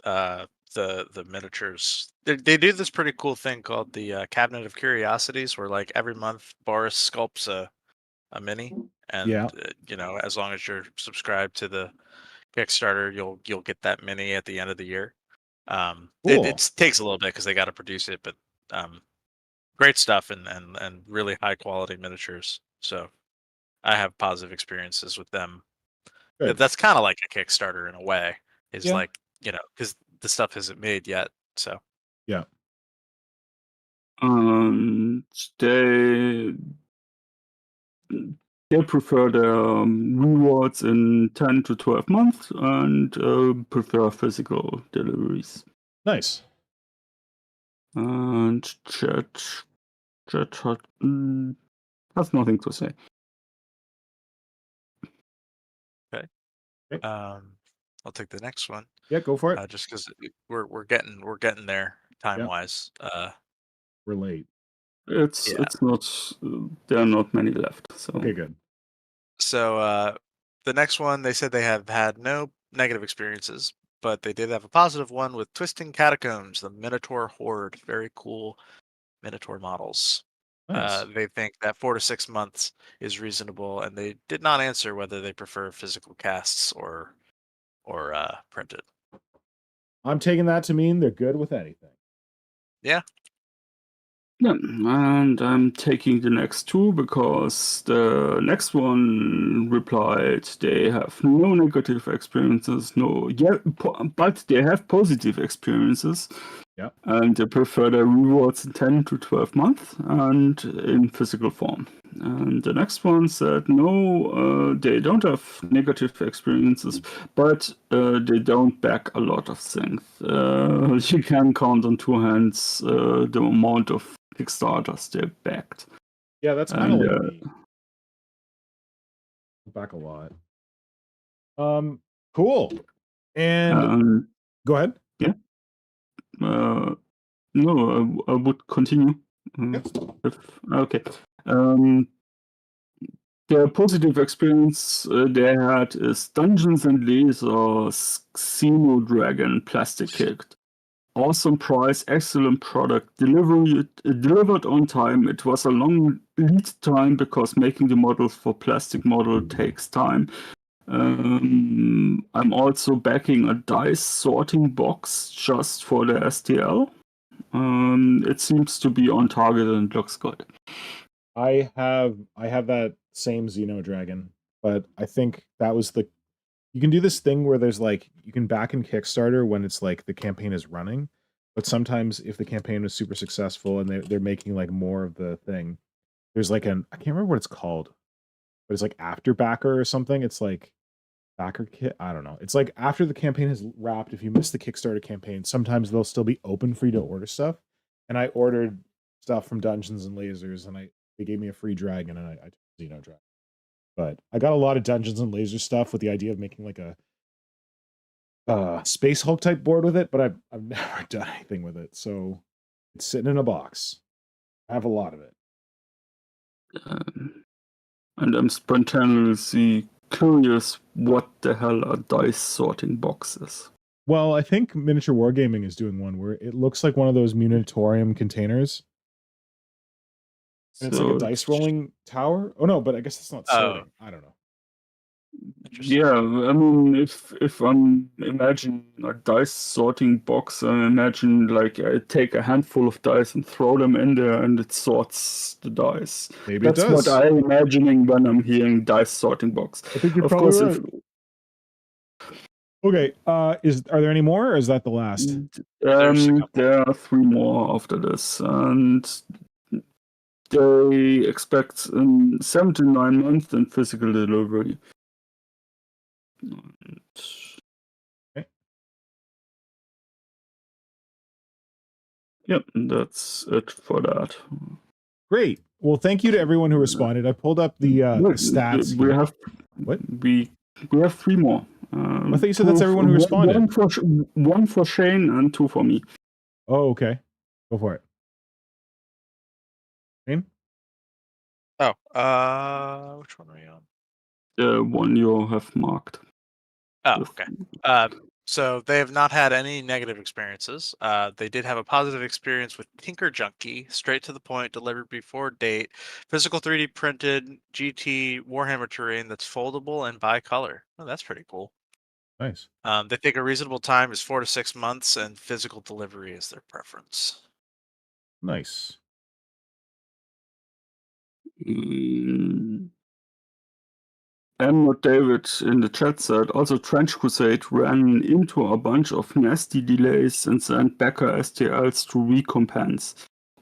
the miniatures. They do this pretty cool thing called the Cabinet of Curiosities, where like every month Boris sculpts a mini, and Yeah. as long as you're subscribed to the Kickstarter, you'll get that mini at the end of the year. It Cool. takes a little bit because they got to produce it, but great stuff and really high quality miniatures. So I have positive experiences with them. Good. That's kind of like a Kickstarter in a way. Is Yeah. like because the stuff isn't made yet. So Yeah. they they prefer the rewards in 10 to 12 months and prefer physical deliveries. Nice. And Chat has nothing to say. okay. Okay. I'll take the next one. Yeah, go for it. Just because we're getting there time wise. We're late. It's not. There are not many left. So Okay, good. So the next one, they said they have had no negative experiences, but they did have a positive one with Twisting Catacombs, the Minotaur Horde. Very cool Minotaur models. Nice. They think that 4 to 6 months is reasonable, and they did not answer whether they prefer physical casts or printed. I'm taking that to mean they're good with anything. Yeah. yeah, and I'm taking the next two because the next one replied they have no negative experiences, but they have positive experiences. Yeah. And they prefer their rewards in 10 to 12 months and in physical form. And the next one said no, they don't have negative experiences, but they don't back a lot of things. You can count on two hands the amount of Kickstarters they backed. Yeah, that's kind of like me. Back a lot. Cool. And go ahead. Yeah. No, I would continue. Okay. The positive experience they had is Dungeons and Laser Xeno Dragon plastic kit. Awesome price, excellent product, delivered on time. It was a long lead time because making the models for plastic model takes time. I'm also backing a dice sorting box just for the STL. It seems to be on target and looks good. I have that same Xeno Dragon, but I think that was you can do this thing where there's like you can back in Kickstarter when it's like the campaign is running, but sometimes if the campaign was super successful and they're making like more of the thing, there's like I can't remember what it's called, but it's like after backer or something. It's like backer kit. I don't know. It's like after the campaign has wrapped, if you miss the Kickstarter campaign, sometimes they'll still be open for you to order stuff. And I ordered stuff from Dungeons and Lasers, and they gave me a free dragon, and I took Xeno Dragon. But I got a lot of Dungeons and Laser stuff with the idea of making like a Space Hulk type board with it, but I've never done anything with it, so it's sitting in a box. I have a lot of it. And I'm spontaneously curious what the hell a dice sorting box is. Well, I think Miniature Wargaming is doing one where it looks like one of those Munitorium containers. And it's like a dice rolling tower. Oh no, but I guess it's not sorting. I don't know. Yeah, I mean, if I'm imagining a dice sorting box, I imagine like I take a handful of dice and throw them in there, and it sorts the dice. Maybe That's it does. what I'm imagining when I'm hearing dice sorting box. I think you're of probably course, right. Okay. Are there any more, or is that the last? There's a couple. There are 3 more after this, and they expect 7 to 9 months in physical delivery. Okay. Yep, that's it for that. Great. Well, thank you to everyone who responded. I pulled up the stats We here. have What? We have 3 more. I thought you said that's everyone who responded. One for Shane and 2 for me. Oh, okay. Go for it. Shane? Oh, which one are you on? The one you have marked. Oh, okay. So they have not had any negative experiences. They did have a positive experience with Tinker Junkie, straight to the point, delivered before date, physical 3D printed GT Warhammer terrain that's foldable and bicolor. Oh, that's pretty cool. Nice. They think a reasonable time is 4 to 6 months, and physical delivery is their preference. Nice. What David in the chat said, also Trench Crusade ran into a bunch of nasty delays and sent backer STLs to recompense.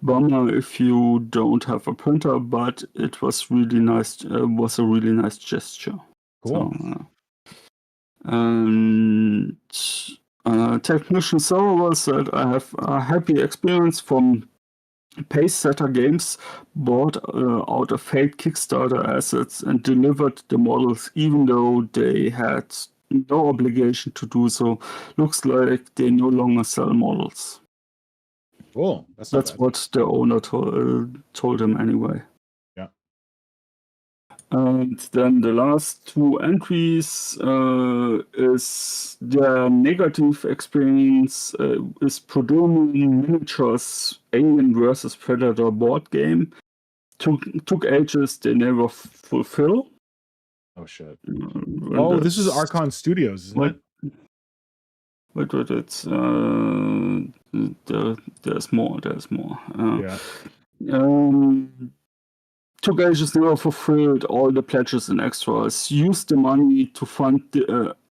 Bummer if you don't have a printer, but it was really nice. Was a really nice gesture. Cool. Technician Sorrow said, I have a happy experience from Pace Setter Games bought out of fake Kickstarter assets and delivered the models even though they had no obligation to do so. Looks like they no longer sell models. Cool. That's what the owner told him anyway. Yeah. And then the last 2 entries is the negative experience is Prodomo Miniatures Alien vs. Predator board game. Took ages, they never fulfill. Oh, shit. This is Archon Studios, isn't it? Wait, it's there's more. Yeah. Took ages, never fulfilled all the pledges and extras. Used the money to fund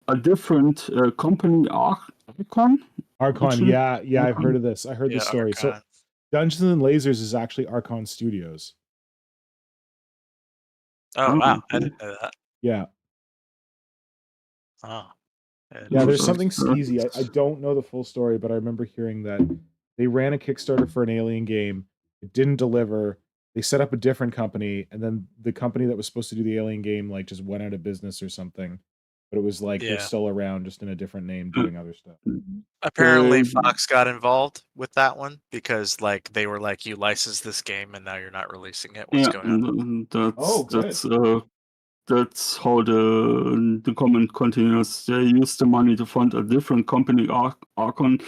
a different company, Archon. Yeah, I've heard of this. I heard this story. Archon. So Dungeons and Lasers is actually Archon Studios. Oh, wow. I didn't know that. Yeah. Oh. Yeah, there's something skeezy. I don't know the full story, but I remember hearing that they ran a Kickstarter for an Alien game. It didn't deliver. They set up a different company, and then the company that was supposed to do the Alien game like just went out of business or something. But it was like they're still around, just in a different name, doing other stuff. Apparently, Fox got involved with that one because, like, they were like, "You licensed this game, and now you're not releasing it. What's going on?" That's how the comment continues. They used the money to fund a different company, Archon,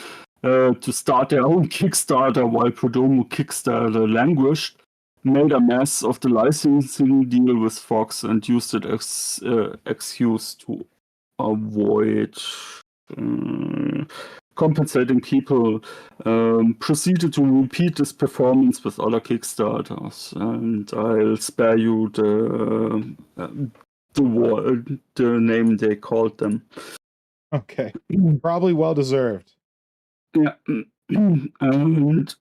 to start their own Kickstarter while Prodomo Kickstarter languished, made a mess of the licensing deal with Fox, and used it as excuse to avoid compensating people. Proceeded to repeat this performance with other Kickstarters, and I'll spare you the name they called them. Okay, probably well deserved. Yeah, and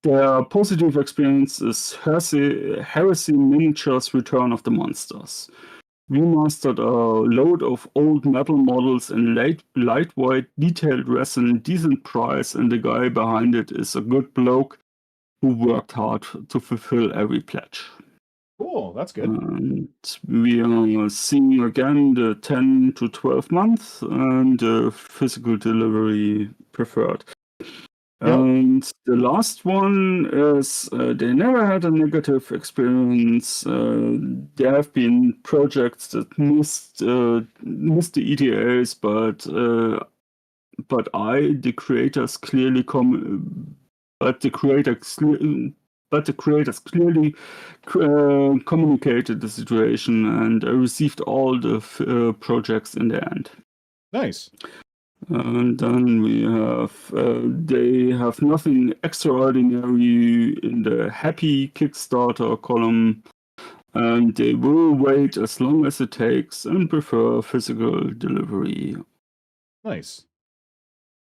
their positive experience is Heresy Miniatures Return of the Monsters. We mastered a load of old metal models in lightweight, detailed resin, decent price, and the guy behind it is a good bloke who worked hard to fulfill every pledge. Cool, that's good. And we are seeing again the 10 to 12 months and physical delivery preferred. And the last one is they never had a negative experience. There have been projects that missed the ETAs, but the creators clearly communicated the situation and received all the projects in the end. Nice. And then we have, they have nothing extraordinary in the happy Kickstarter column, and they will wait as long as it takes and prefer physical delivery Nice.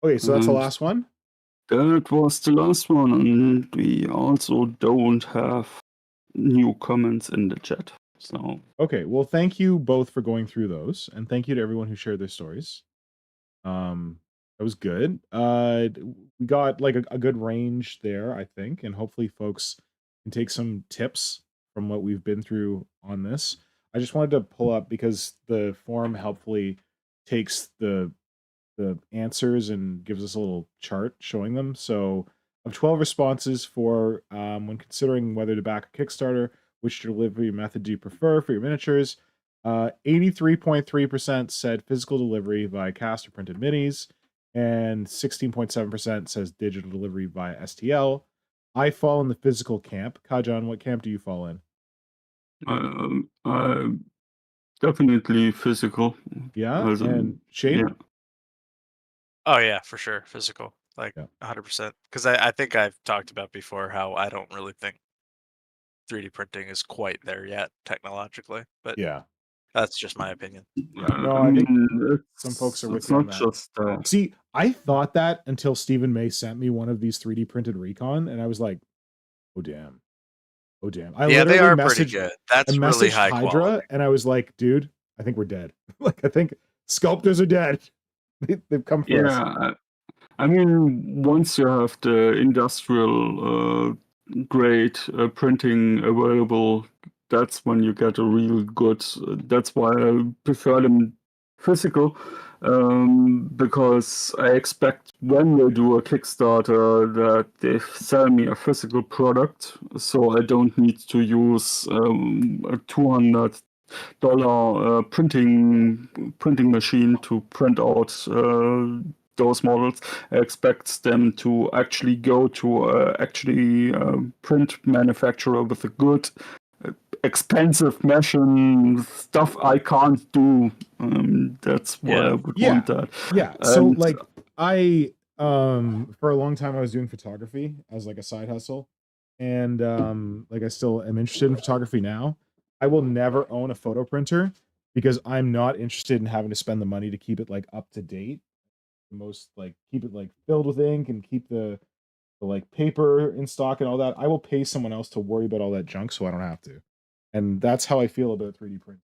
Okay, so that's the And last one? that was the last one, and we also don't have new comments in the chat. So Okay, well, thank you both for going through those, and thank you to everyone who shared their stories. That was good. We got like a good range there, I think, and hopefully folks can take some tips from what we've been through on this. I just wanted to pull up because the forum helpfully takes the answers and gives us a little chart showing them. So of 12 responses for when considering whether to back a Kickstarter, which delivery method do you prefer for your miniatures? 83.3% said physical delivery via cast or printed minis, and 16.7% says digital delivery via STL. I fall in the physical camp. Kajan, what camp do you fall in? definitely physical. Yeah, Also, and Shane? yeah. Oh yeah, for sure, physical, like Yeah. 100%. Because I think I've talked about before how I don't really think 3D printing is quite there yet technologically, but Yeah. that's just my opinion. Yeah. No, I I think mean, some folks are with it's you on not that. just that. See, I thought that until Stephen May sent me one of these 3D printed Recon, and I was like, oh damn. Oh damn. I Yeah, they literally are pretty messaged good. I That's really messaged high quality. Hydra and I was like, dude, I think we're dead. Like I think sculptors are dead. They've come for us. Yeah, I mean, once you have the industrial grade printing available, that's when you get a real good. That's why I prefer them physical, because I expect when they do a Kickstarter that they sell me a physical product, so I don't need to use a $200 printing machine to print out those models. I expect them to actually go to actually print manufacturer with a good expensive machine, stuff I can't do. That's why I would Yeah. want that. Yeah. So And like I for a long time I was doing photography as like a side hustle. And like I still am interested in photography now. I will never own a photo printer because I'm not interested in having to spend the money to keep it like up to date. The most like keep it like filled with ink and keep the like paper in stock and all that. I will pay someone else to worry about all that junk so I don't have to. And that's how I feel about 3D print.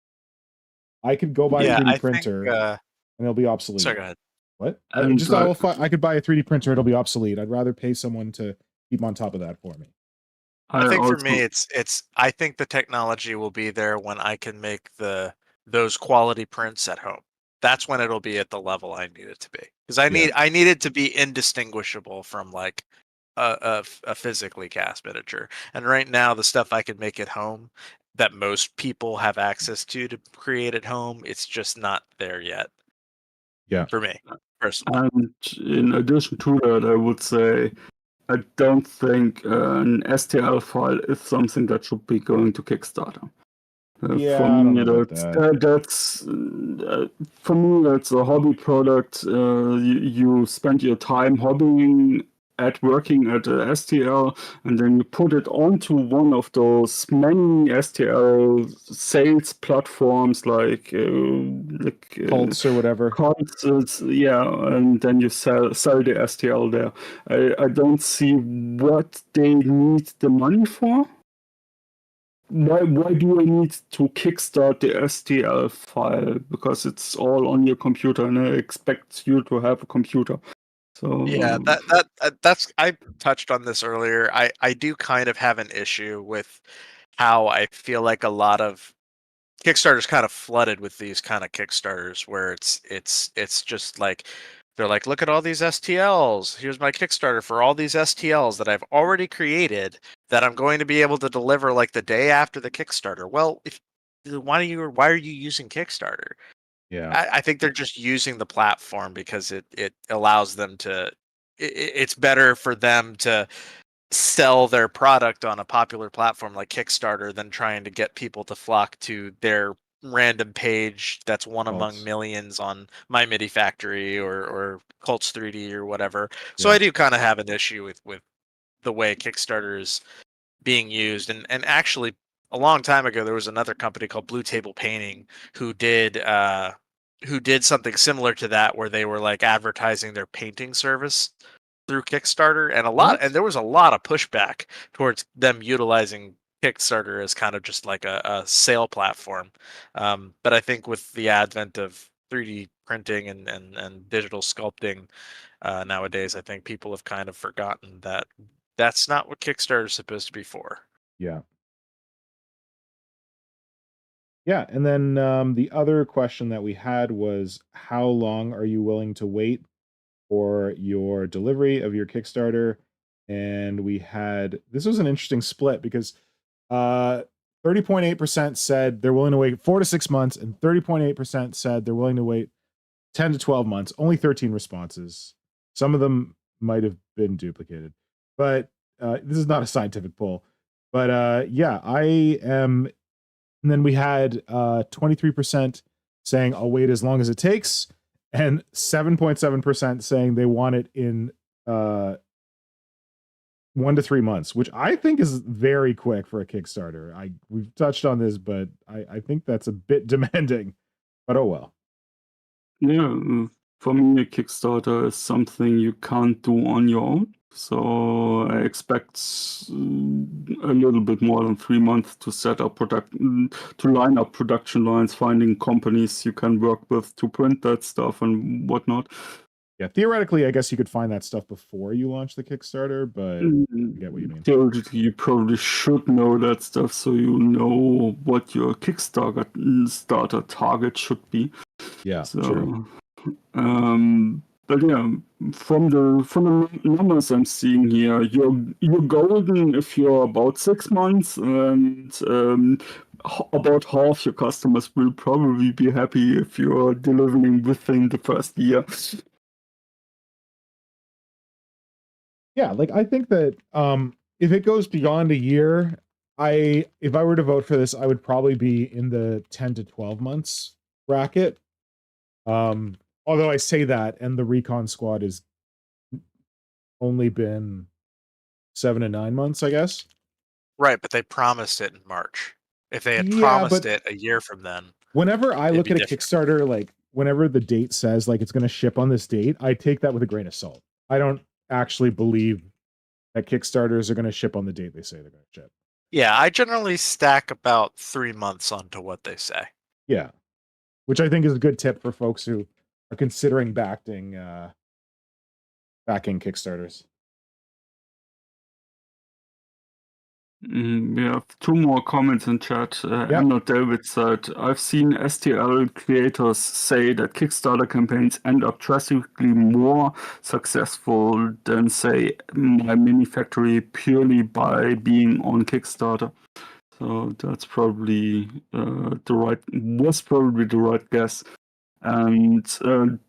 I could go buy a Yeah, 3D I think. printer and it'll be Sorry, obsolete. go ahead. What? and Just I could buy a 3D printer, it'll be obsolete. I'd rather pay someone to keep on top of that for me. I I think for also me, it's. I think the technology will be there when I can make those quality prints at home. That's when it'll be at the level I need it to be. Because Yeah. I need it to be indistinguishable from like a physically cast miniature. And right now, the stuff I can make at home that most people have access to create at home, it's just not there yet Yeah. for me personally. and in addition to that, I would say I don't think an STL file is something that should be going to Kickstarter. For Yeah, I don't me, know about that. that's for me that's a hobby product. You spend your time hobbying at working at a STL, and then you put it onto one of those many STL sales platforms like Cults or whatever. concerts, yeah, and then you sell the STL there. I don't see what they need the money for. Why do I need to kickstart the STL file? Because it's all on your computer, and I expect you to have a computer. So Yeah, that's I touched on this earlier. I do kind of have an issue with how I feel like a lot of Kickstarter's kind of flooded with these kind of Kickstarters where it's just like they're like, look at all these STLs. Here's my Kickstarter for all these STLs that I've already created that I'm going to be able to deliver like the day after the Kickstarter. Well, if why are you using Kickstarter? Yeah. I think they're just using the platform because it allows them to. It's better for them to sell their product on a popular platform like Kickstarter than trying to get people to flock to their random page that's one among Cults. millions on My MIDI Factory or Cults 3D or whatever. So Yeah. I do kind of have an issue with the way Kickstarter is being used. And actually, a long time ago, there was another company called Blue Table Painting who did who did something similar to that, where they were like advertising their painting service through Kickstarter, and there was a lot of pushback towards them utilizing Kickstarter as kind of just like a sale platform. But I think with the advent of 3D printing and digital sculpting nowadays, I think people have kind of forgotten that that's not what Kickstarter is supposed to be for. Yeah. Yeah, and then the other question that we had was, how long are you willing to wait for your delivery of your Kickstarter? And we had, this was an interesting split because 30.8% said they're willing to wait 4 to 6 months, and 30.8% said they're willing to wait 10 to 12 months. Only 13 responses. Some of them might have been duplicated, but this is not a scientific poll. But yeah, I am. And then we had 23% saying I'll wait as long as it takes, and 7.7% saying they want it in 1 to 3 months, which I think is very quick for a Kickstarter. We've touched on this, but I think that's a bit demanding. But oh well. Yeah, for me, a Kickstarter is something you can't do on your own. So I expect a little bit more than 3 months to set up to line up production lines, finding companies you can work with to print that stuff and whatnot. Yeah, theoretically, I guess you could find that stuff before you launch the Kickstarter, but I get what you mean. Theoretically, you probably should know that stuff so you know what your Kickstarter target should be. Yeah, So, true. But yeah, from the numbers I'm seeing here, you're golden if you're about 6 months, and about half your customers will probably be happy if you're delivering within the first year. Yeah, like I think that if it goes beyond a year, if I were to vote for this, I would probably be in the 10 to 12 months bracket. Although I say that, and the Recon Squad has only been 7 to 9 months, I guess. Right, but they promised it in March. If they had Yeah, promised but it a year from then, whenever I it'd look be at a different. Kickstarter, like whenever the date says like it's going to ship on this date, I take that with a grain of salt. I don't actually believe that Kickstarters are going to ship on the date they say they're going to ship. Yeah, I generally stack about 3 months onto what they say. Yeah, which I think is a good tip for folks who are considering backing Kickstarters. We have 2 more comments in chat. Yep. Emma David said, I've seen STL creators say that Kickstarter campaigns end up drastically more successful than, say, my mini factory purely by being on Kickstarter. So that's probably the right guess. And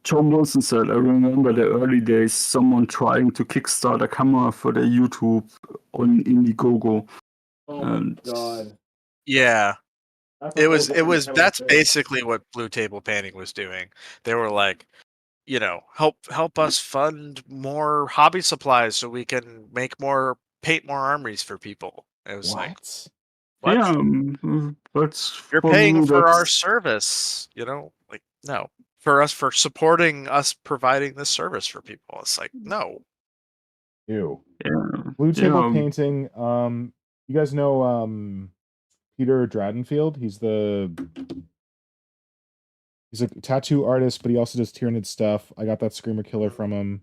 John Wilson said, I remember the early days, someone trying to kickstart a camera for their YouTube on Indiegogo. Oh my god. Yeah. That's basically what Blue Table Painting was doing. They were like, help us fund more hobby supplies so we can paint more armories for people. It was like, what? Yeah, but You're paying for our service, like, no. For supporting us providing this service for people. It's like, no. Ew. Yeah. Blue Table Painting, you guys know Peter Dradenfield? He's a tattoo artist, but he also does Tyranid stuff. I got that Screamer Killer from him.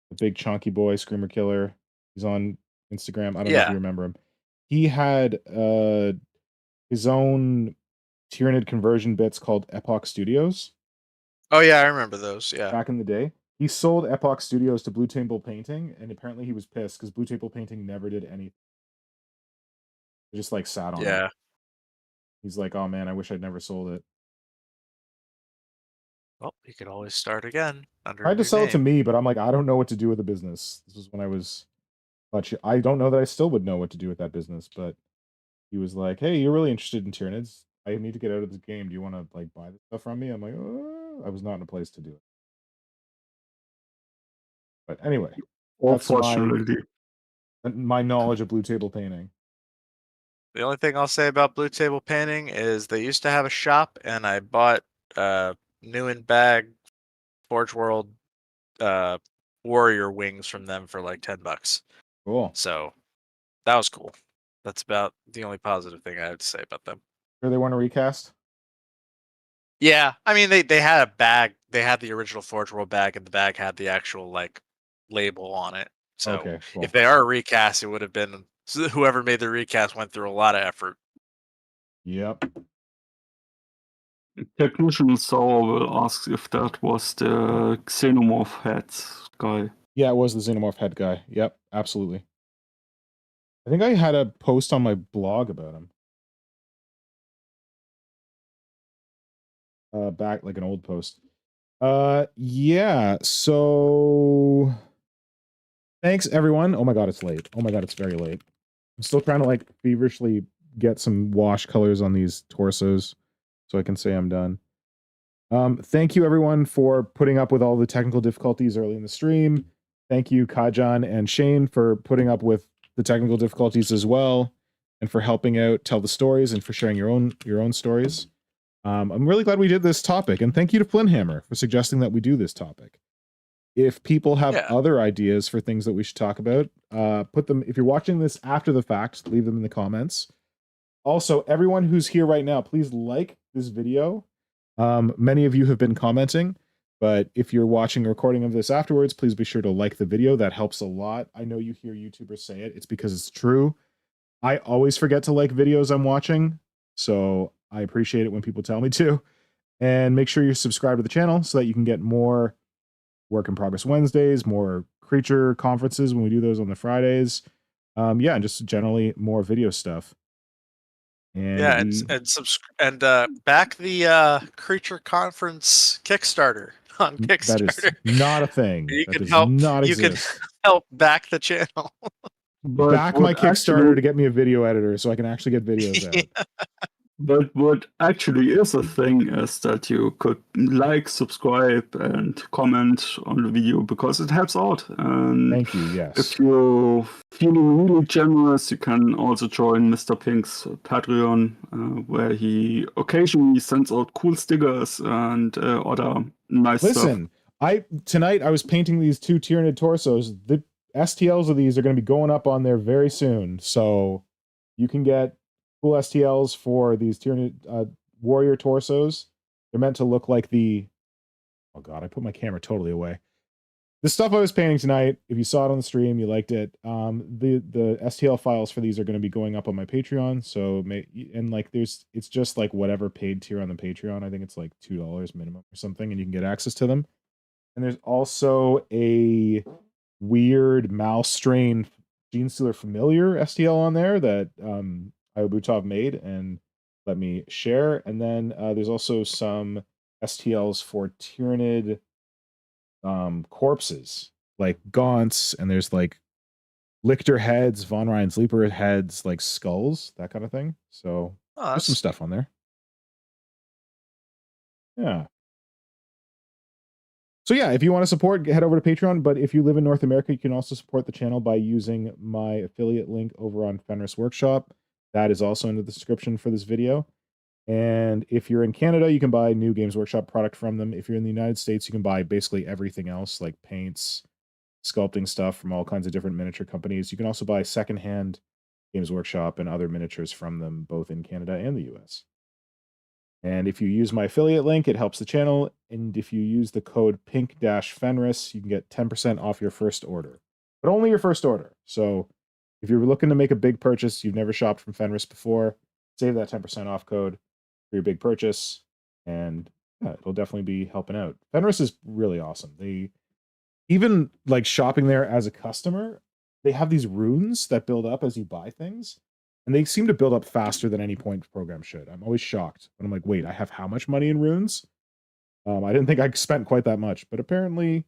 The big chonky boy Screamer Killer. He's on Instagram. I don't know if you remember him. He had his own Tyranid conversion bits called Epoch Studios. Oh yeah, I remember those. Yeah. Back in the day. He sold Epoch Studios to Blue Table Painting, and apparently he was pissed because Blue Table Painting never did anything. They just like sat on it. Yeah. He's like, oh man, I wish I'd never sold it. Well, you could always start again. Tried to sell it to me, but I'm like, I don't know what to do with the business. This was when I was much. I don't know that I still would know what to do with that business, but he was like, hey, you're really interested in Tyranids. I need to get out of this game. Do you want to like buy this stuff from me? I'm like, I was not in a place to do it. But anyway, that's my knowledge of Blue Table Painting. The only thing I'll say about Blue Table Painting is they used to have a shop, and I bought new in bag Forge World warrior wings from them for like $10. Cool. So that was cool. That's about the only positive thing I have to say about them. Sure they want to recast? Yeah, I mean they had a bag. They had the original Forge World bag, and the bag had the actual like label on it. So Okay, cool. if they are a recast, it would have been whoever made the recast went through a lot of effort. Yep. Technician Sour will ask if that was the Xenomorph head guy. Yeah, it was the Xenomorph head guy. Yep, absolutely. I think I had a post on my blog about him. Back like an old post. Yeah, so thanks everyone. Oh my god, it's late. Oh my god, it's very late. I'm still trying to like feverishly get some wash colors on these torsos so I can say I'm done. Thank you everyone for putting up with all the technical difficulties early in the stream. Thank you Kajan and Shane for putting up with the technical difficulties as well, and for helping out tell the stories and for sharing your own stories. I'm really glad we did this topic, and thank you to Flinhammer for suggesting that we do this topic. If people have other ideas for things that we should talk about, put them, if you're watching this after the fact, leave them in the comments. Also, everyone who's here right now, please like this video. Many of you have been commenting, but if you're watching a recording of this afterwards, please be sure to like the video. That helps a lot. I know you hear YouTubers say it. It's because it's true. I always forget to like videos I'm watching, so I appreciate it when people tell me to. And make sure you're subscribed to the channel so that you can get more Work in Progress Wednesdays, more creature conferences when we do those on the Fridays. Yeah, and just generally more video stuff. And yeah, and back the creature conference Kickstarter on Kickstarter. That is not a thing. You that can does help. not You exist. can help back the channel. Back my Kickstarter to get me a video editor so I can actually get videos out. But what actually is a thing is that you could like, subscribe, and comment on the video because it helps out. And thank you, yes. If you're feeling really generous, you can also join Mr. Pink's Patreon, where he occasionally sends out cool stickers and other nice stuff. Tonight I was painting these two Tyranid torsos. The STLs of these are going to be going up on there very soon, so you can get cool STLs for these Tyranid warrior torsos. They're meant to look like the... Oh god, I put my camera totally away. The stuff I was painting tonight, if you saw it on the stream, you liked it. The STL files for these are going to be going up on my Patreon, so and like it's just like whatever paid tier on the Patreon. I think it's like $2 minimum or something, and you can get access to them. And there's also a weird mouse strain Gene Stealer Familiar STL on there that Iobutov made and let me share. And then there's also some STLs for Tyranid corpses, like Gaunts, and there's like Lictor heads, Von Ryan's Leaper heads, like skulls, that kind of thing. So there's some stuff on there. Yeah. So yeah, if you want to support, head over to Patreon. But if you live in North America, you can also support the channel by using my affiliate link over on Fenris Workshop. That is also in the description for this video. And if you're in Canada, you can buy new Games Workshop product from them. If you're in the United States, you can buy basically everything else, like paints, sculpting stuff from all kinds of different miniature companies. You can also buy secondhand Games Workshop and other miniatures from them, both in Canada and the US. And if you use my affiliate link, it helps the channel. And if you use the code pink-fenris, you can get 10% off your first order. But only your first order. So if you're looking to make a big purchase, you've never shopped from Fenris before, save that 10% off code for your big purchase. And yeah, it'll definitely be helping out. Fenris is really awesome. They, even like shopping there as a customer, they have these runes that build up as you buy things. And they seem to build up faster than any point program should. I'm always shocked. But I'm like, wait, I have how much money in runes? I didn't think I spent quite that much, but apparently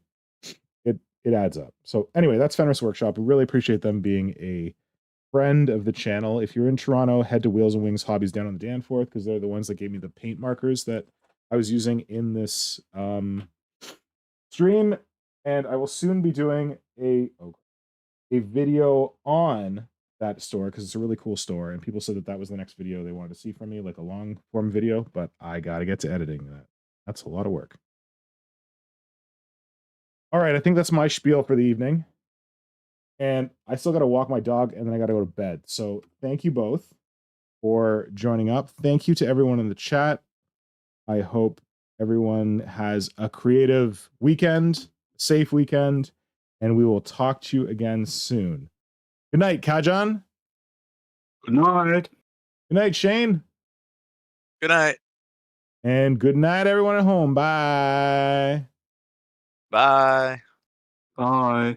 it adds up. So anyway, that's Fenris Workshop. We really appreciate them being a friend of the channel. If you're in Toronto, head to Wheels and Wings Hobbies down on the Danforth, because they're the ones that gave me the paint markers that I was using in this stream. And I will soon be doing a video on that store because it's a really cool store, and people said that was the next video they wanted to see from me, like a long form video, but I gotta get to editing that. That's a lot of work. All right, I think that's my spiel for the evening. And I still got to walk my dog, and then I got to go to bed. So thank you both for joining up. Thank you to everyone in the chat. I hope everyone has a creative weekend, safe weekend, and we will talk to you again soon. Good night, Kajan. Good night. Good night, Shane. Good night. And good night, everyone at home. Bye. Bye. Bye.